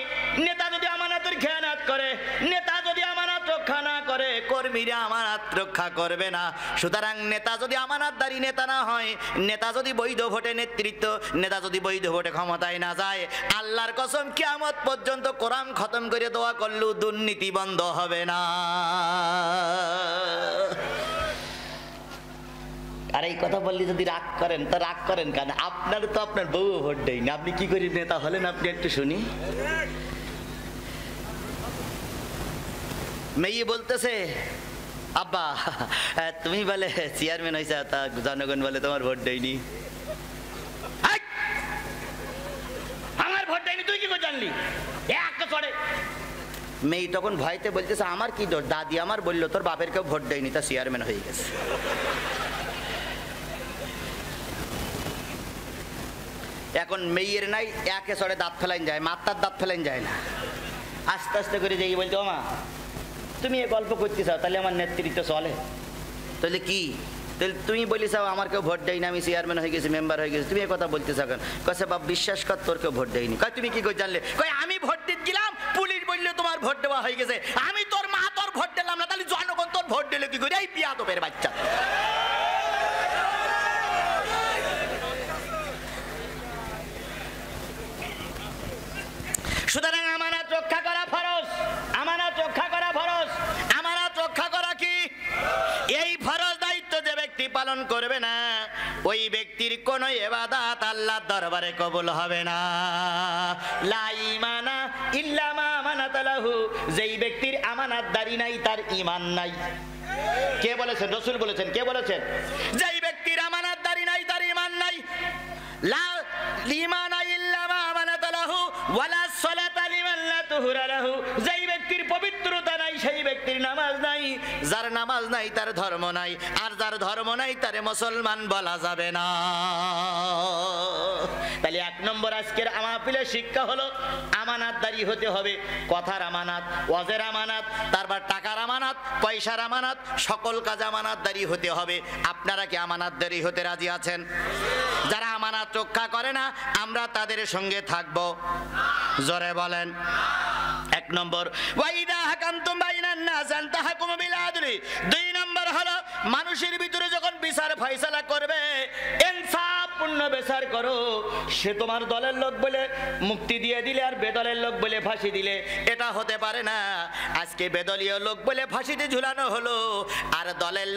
নেতা যদি আমানতের খেয়ানত করে, নেতা যদি আমানত রক্ষা না করে, কর্মীরা আমানত রক্ষা করবে না। সুতরাং নেতা যদি আমানতদারি নেতা না হয়, নেতা যদি বৈধ ভোটে নেতৃত্ব, নেতা যদি বৈধ ভোটে ক্ষমতায় না যায়, আল্লাহর কসম কিয়ামত পর্যন্ত কোরআন খতম করে দোয়া করলেও দুর্নীতি বন্ধ হবে না। আর এই কথা বললে যদি রাগ করেন, তা রাগ করেন কেন? আপনার তো আপনার বউ ভোট দেয়নি, আপনি কি করে নেতা হলেন? আপনি একটু শুনি। মেয়ে বলতেছে, আব্বা তুমি বলে চেয়ারম্যান হয়েছে, তা জনগণ বলে তোমার ভোট দেয়নি। আমার ভোট দেয়নি তুই কি করে জানলি? মেয়ে তখন ভয়তে বলতেছে, আমার কি দোষ? দাদি আমার বললো তোর বাপের কেউ ভোট দেয়নি, তা চেয়ারম্যান হয়ে গেছে। এখন মেয়ের নাই একে চড়ে দাঁত ফেলাইন যায়, মাত্রার দাঁত ফেলাইন যায় না। আস্তে আস্তে করে যাই বলতো, মা তুমি এ গল্প করতে চাও, তাহলে আমার নেতৃত্ব চলে? তাহলে কি? তাহলে তুমি বলি চাও আমার কেউ ভোট দেয়নি, আমি চেয়ারম্যান হয়ে গেছি, মেম্বার হয়ে গেছি, তুমি এ কথা বলতে চাও কেন? কছে বাপ বিশ্বাস কর তোর কেউ ভোট দেয়নি। কয় তুমি কি করে জানলে? কয় আমি ভোট দিতে গেলাম, পুলিশ বললে তোমার ভোট দেওয়া হয়ে গেছে। আমি তোর মা তোর ভোট দিলাম না, তাহলে জনগণ তোর ভোট দিলে কি করে? এই বিয়াদবের বাচ্চা। পালন করবে না, ওই ব্যক্তির কোনো ইবাদত আল্লাহর দরবারে কবুল হবে না। লা ঈমানা ইল্লা মা আমানাতা লাহু, যেই ব্যক্তির আমানতদারি নাই তার ঈমান নাই। কে বলেছেন? রাসূল বলেছেন। কে বলেছেন? যেই ব্যক্তির আমানতদারি নাই তার ঈমান নাই। লা ঈমানা ইল্লা মা আমানাতা লাহু ওয়ালা সালাতা লিমান লা তুহরা লাহু, যেই ব্যক্তির পবিত্রতা নাই সেই ব্যক্তির নামাজ নাই। যার নামাজ নাই তার ধর্ম নাই, আর যার ধর্ম নাই তারে মুসলমান বলা যাবে না। তাহলে এক নম্বর আজকের মাহফিলের শিক্ষা হলো আমানতদারি হতে হবে। কথার আমানত, ওয়াজের আমানত, তারপর টাকার আমানত, পয়সার আমানত, সকল কাজ আমানতদারি হতে হবে। আপনারা কি আমানতদারি হতে রাজি আছেন? যারা আমানত রক্ষা করে না আমরা তাদের সঙ্গে থাকব, জোরে বলেন। এক নম্বর, ওয়াইদা হাকামতুম বাইনান নাস আন তাহকুমু বিল আদলি। দুই নম্বর হলো মানুষের ভিতরে যখন বিচার ফয়সালা করবে ইনসাফপূর্ণ বিচার করো। সে তোমার দলের লোক বলে মুক্তি দিয়ে দিলে আর বেদলের লোক বলে ফাঁসি দিলে, এটা হতে পারে না। আজকে বেদলীয় লোক বলে ফাঁসিতে ঝুলানো হলো, আর দলের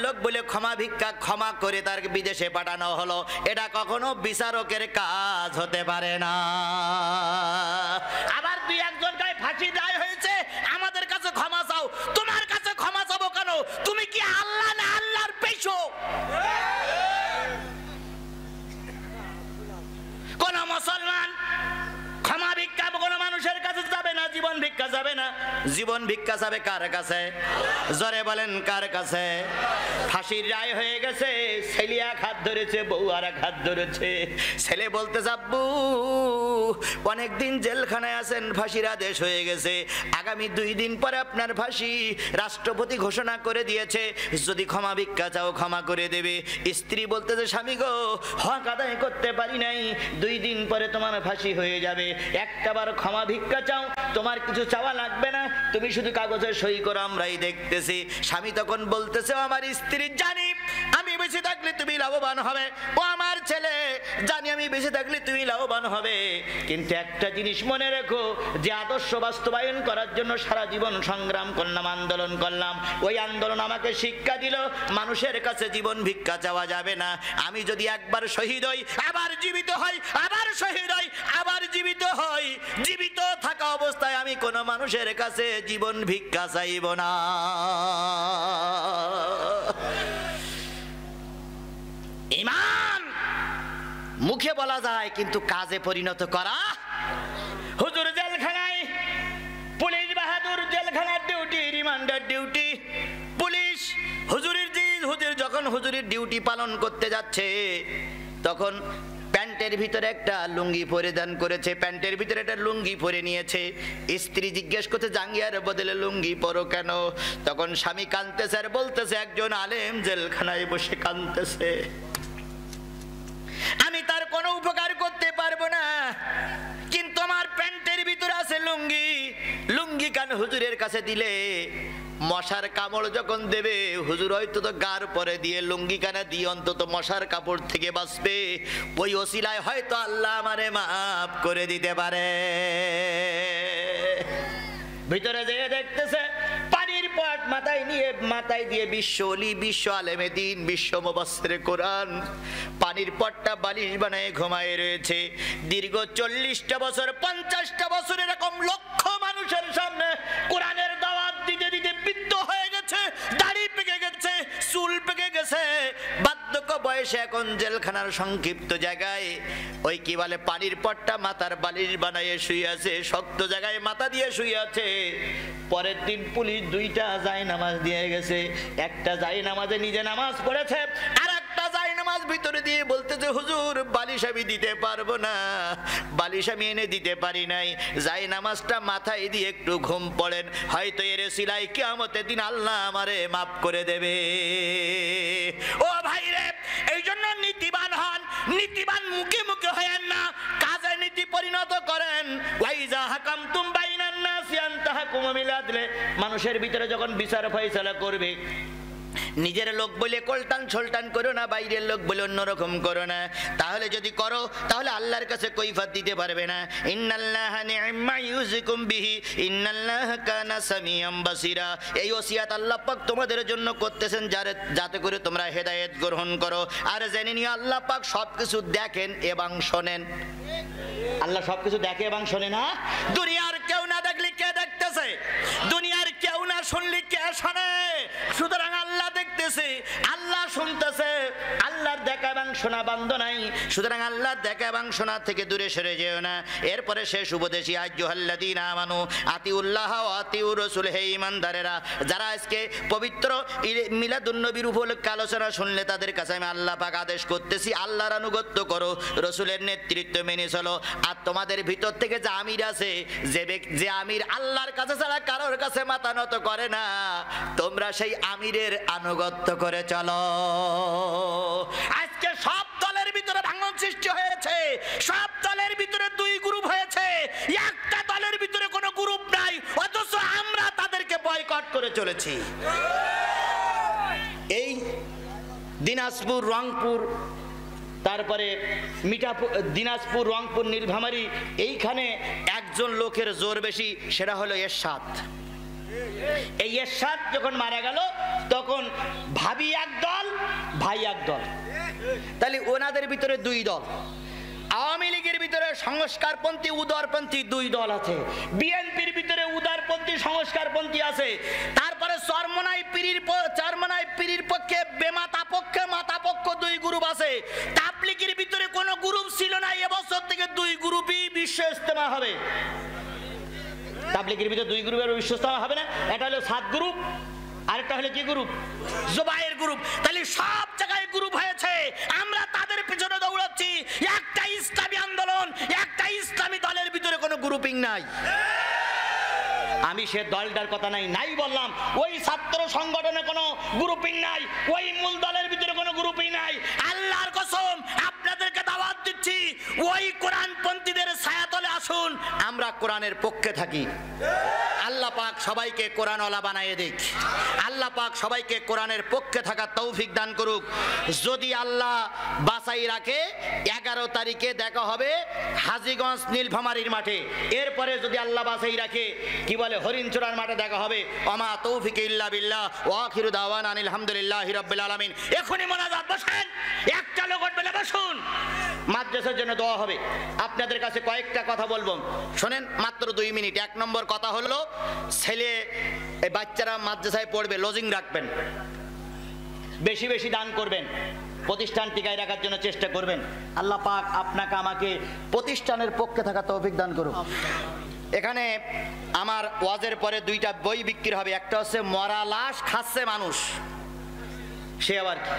লোক বলে ক্ষমা ভিক্ষা ক্ষমা করে তার বিদেশে পাঠানো হলো। এটা কখনো বিচারকের কাজ হতে পারে না। আবার দুই একজন গায়ে ফাঁসি দেয় হয়েছে, আমাদের কাছে ক্ষমা চাও। তোমার কাছে ক্ষমা চাবো কেন? তুমি কি আল্লাহ না আল্লাহর পেশো? কোন মুসলমান ক্ষমা ভিক্ষা কোন মানুষের কাছে যাবে না, জীবন ভিক্ষা যাবে না। জীবন ভিক্ষা যাবে কার কাছে? জোরে বলেন কার কাছে? ফাঁসির রায় হয়ে গেছে, ছেলে এক হাত ধরেছে, বউ আর এক হাত ধরেছে। ছেলে বলতে যাব্বু অনেকদিন জেলখানায় আছেন, ফাঁসির আদেশ হয়ে গেছে, আগামী 2 দিন পরে আপনার ফাঁসি। রাষ্ট্রপতি ঘোষণা করে দিয়েছে, যদি ক্ষমা ভিক্ষা চাও ক্ষমা করে দেবে। স্ত্রী বলতেছে, স্বামী গো হক আদায় করতে পারি নাই, 2 দিন পরে তোমার ফাঁসি হয়ে যাবে, একটাবার ক্ষমা ভিক্ষা চাও, তোমার কিছু চাওয়া লাগবে না, তুমি শুধু কাগজে সই করো, আমরাই দেখতেছি। স্বামী তখন বলতেছে, আমার স্ত্রী জানি আমি বেঁচে থাকলে তুমি লাভবান হবে, ও আমার ছেলে জানি আমি বেঁচে থাকলে তুমি লাভবান হবে, কিন্তু একটা জিনিস মনে রেখো, যে আদর্শ বাস্তবায়ন করার জন্য সারা জীবন সংগ্রাম করলাম, আন্দোলন করলাম, ওই আন্দোলন আমাকে শিক্ষা দিল মানুষের কাছে জীবন ভিক্ষা চাওয়া যাবে না। আমি যদি একবার শহীদ হই, আবার জীবিত হই, আবার শহীদ হই, আবার জীবিত হই, জীবিত থাকা অবস্থায় আমি কোন মানুষের কাছে জীবন ভিক্ষা চাইব না। ঈমান মুখে বলা যায় কিন্তু কাজে পরিণত করা। হুজুর জেলখানায়, পুলিশ বাহাদুর জেলখানার ডিউটি, রিমান্ডার ডিউটি, পুলিশ হুজুর যখন হুজুরের ডিউটি পালন করতে যাচ্ছে তখন প্যান্টের ভিতরে একটা লুঙ্গি পরিধান করেছে, প্যান্টের ভিতরে একটা লুঙ্গি পরে নিয়েছে। স্ত্রী জিজ্ঞেস করতে, জাঙ্গিয়ার বদলে লুঙ্গি পরো কেন? তখন স্বামী কাঁদতেছে আর বলতেছে, একজন আলেম জেলখানায় বসে কাঁদতেছে, আমি তার কোনো উপকার করতে পারবো না, কিন্তু আমার প্যান্টের ভিতরে আছে লুঙ্গি, লুঙ্গি কান হুজুরের কাছে দিলে মশার কামড় যখন দেবে হুজুর হয়তো তো গার পরে দিয়ে লুঙ্গি কানা দিয়ে অন্তত মশার কাপড় থেকে বাঁচবে, ওই ওসিলায় হয়তো আল্লাহ আমারে মাফ করে দিতে পারে। ভিতরে যেয়ে দেখতেছে পানির পট মাথায় দিয়ে বিশ্ব ওলি, বিশ্ব আলেমে দ্বীন, বিশ্ব মুফাসসিরে কোরআন পানির পটটা বালিশ বানায় ঘুমায় রয়েছে। দীর্ঘ 40টা বছর 50টা বছর এরকম লক্ষ মানুষের সামনে কোরআনের দাওয়াত দিতে দিতে বৃদ্ধ হয়ে গেছে, দাড়ি পেকে গেছে, চুল পেকে গেছে, বার্ধক্য বয়সে এখন জেলখানার সংক্ষিপ্ত জায়গায় ওই কি বলে পানির পটটা মাথার বালিশ বানায় শুয়ে আছে, শক্ত জায়গায় মাথা দিয়ে শুয়ে আছে। পরের দিন পুলিশ 2টা জায়নামাজ দিয়ে গেছে, একটা জায়নামাজে নিজে নামাজ পড়েছে, আর একটা জায়নামাজ ভিতরে দিয়ে বলতেছে, হুজুর বালিশ আমি দিতে পারবো না, বালিশ আমি এনে দিতে পারি নাই, জায়নামাজটা মাথায় দিয়ে একটু ঘুম পড়েন, হয়তো এর সিলাই কিয়ামতের দিন আল্লাহ আমারে মাফ করে দেবে। ও ভাই রে, এই জন্য নীতিবান হন, নীতিবান মুখে মুখে হয়েন না, কাজে নীতি পরিণত করেন। ওয়াইজা হাকামতুম বাইনান নাসি আন তাহকুমু বিল আদলি, মানুষের ভিতরে যখন বিচার ফয়সালা করবে নিজের লোক বলে কলটান ছলটান করো না, বাইরের লোক বলে অন্যরকম করো না। তাহলে যদি করো তাহলে আল্লাহর কাছে কৈফিয়ত দিতে পারবে না। ইন্নাল্লাহা নি'মা ইউযিকুম বিহি ইন্নাল্লাহা কানা সামিআম বাসীরা। এই ওসিয়াত আল্লাহ পাক তোমাদের জন্য করতেছেন যাতে করে তোমরা হেদায়েত গ্রহণ করো। আর জেনে নিও আল্লাহ পাক সবকিছু দেখেন এবং শোনেন। আল্লাহ সবকিছু দেখে এবং শোনে না। দুনিয়ার কেউ না দেখলে কে দেখতেছে? দুনিয়ার কেউ না শুনলে কে শোনে? সুতরাং আল্লাহ দেখতেছে, আল্লাহ শুনতেছে। আল্লাহর দেখা এবং শোনা বন্ধ নাই। সুতরাং আল্লাহর দেখা এবং শোনা থেকে দূরে সরে যেও না। এরপরে শেষ উপদেশই আইয়ুহাল্লাযীনা আমানু আতিউল্লাহ ওয়া আতিউর রাসূল। হে ঈমানদারেরা, যারা আজকে পবিত্র মিলাদুন নবীর উপলক্ষে আলোচনা শুনলে তাদের কাছে আমি আল্লাহ পাক আদেশ করতেছি, আল্লাহর আনুগত্য করো, রাসূলের নেতৃত্ব মেনে চলো। আর তোমাদের ভিতর থেকে যে আমির আছে, যে আমির আল্লাহর কাছে ছাড়া কারোর কাছে মাথা নত করে না, তোমরা সেই আমিরের আনুগত্য করে চলো। আজকে সব দলের ভিতরে ভাঙন সৃষ্টি হয়েছে, সব দলের ভিতরে দুই গ্রুপ হয়েছে, একটা দলের ভিতরে কোনো গ্রুপ নাই, অথচ আমরা তাদেরকে বয়কট করে চলেছি। এই দিনাজপুর, রংপুর, তারপরে দিনাজপুর, রংপুর, নীলফামারী, এইখানে একজন লোকের জোর বেশি, সেটা হলো এরশাদ। এই এরশাদ যখন মারা গেল তখন ভাবি এক দল, ভাই এক দল। তাহলে ওনাদের ভিতরে দুই দল। আওয়ামী লীগের ভিতরে সংস্কারপন্থী, উদারপন্থী দুই দল আছে। বিএনপির ভিতরে উদারপন্থী, সংস্কারপন্থী আছে। তারপরে চরমনাই পীরের পক্ষে বেমাতা পক্ষে মাতা পক্ষ দুই গ্রুপ আছে। তাবলীগের ভিতরে কোনো গ্রুপ ছিল না, এবছর থেকে দুই গ্রুপই বিশ্ব ইজতেমা হবে। তাবলীগের ভিতরে দুই গ্রুপের বিশ্ব ইজতেমা হবে না। এটা হলো 7 গ্রুপ, আরেকটা হলো কি গ্রুপ? জুবায়ের গ্রুপ। তাহলে সব জায়গায় গ্রুপ হয়েছে, আমরা তাদের পিছনে দৌড়াচ্ছি। একটা ইসলামী আন্দোলন, একটা ইসলামী দলের ভিতরে কোনো গ্রুপিং নাই। আমি সে দলটার কথা নাই বললাম। ওই ছাত্র সংগঠনে কোনো গ্রুপিং নাই, ওই মূল দলের ভিতরে কোনো গ্রুপিং নাই। আল্লাহর কসম আপনাদেরকে দাওয়াত দিচ্ছি, ওই কোরআনপন্থীদের ছায়াতলে আসুন, আমরা কোরআনের পক্ষে থাকি। আল্লাহ পাক সবাইকে কোরআনওয়ালা বানায় দিক। আল্লাহ পাক সবাইকে কোরআনের পক্ষে থাকার তৌফিক দান করুক। যদি আল্লাহ বাছাই রাখে 11 তারিখে দেখা হবে হাজীগঞ্জ নীলফামারীর মাঠে। এরপরে যদি আল্লাহ বাছাই রাখে কি বলে হরিণচূড়ার মাঠে দেখা হবে। ওমা তৌফিক ইল্লা বিল্লাহ ওয়া আখিরু দাওয়ানা আনিল হামদুলিল্লাহি রাব্বিল আলামিন। এখনই মোনাজাত বসেন, একটা লোক উঠবে না, বসুন। মাদ্রাসার জন্য দোয়া হবে। আপনাদের কাছে কয়েকটা কথা বলবো, শোনেন, মাত্র 2 মিনিট। 1 নম্বর কথা হলো, ছেলে এই বাচ্চারা মাদ্রাসায় পড়বে, লজিং রাখবেন, বেশি বেশি দান করবেন, প্রতিষ্ঠান টিকায় রাখার জন্য চেষ্টা করবেন। আল্লাহ পাক আপনাকে আমাকে প্রতিষ্ঠানের পক্ষে থাকা তৌফিক দান করুন। এখানে আমার ওয়াজের পরে 2টা বই বিক্রি হবে। একটা হচ্ছে মরা লাশ খাচ্ছে মানুষ, সে আবার কি?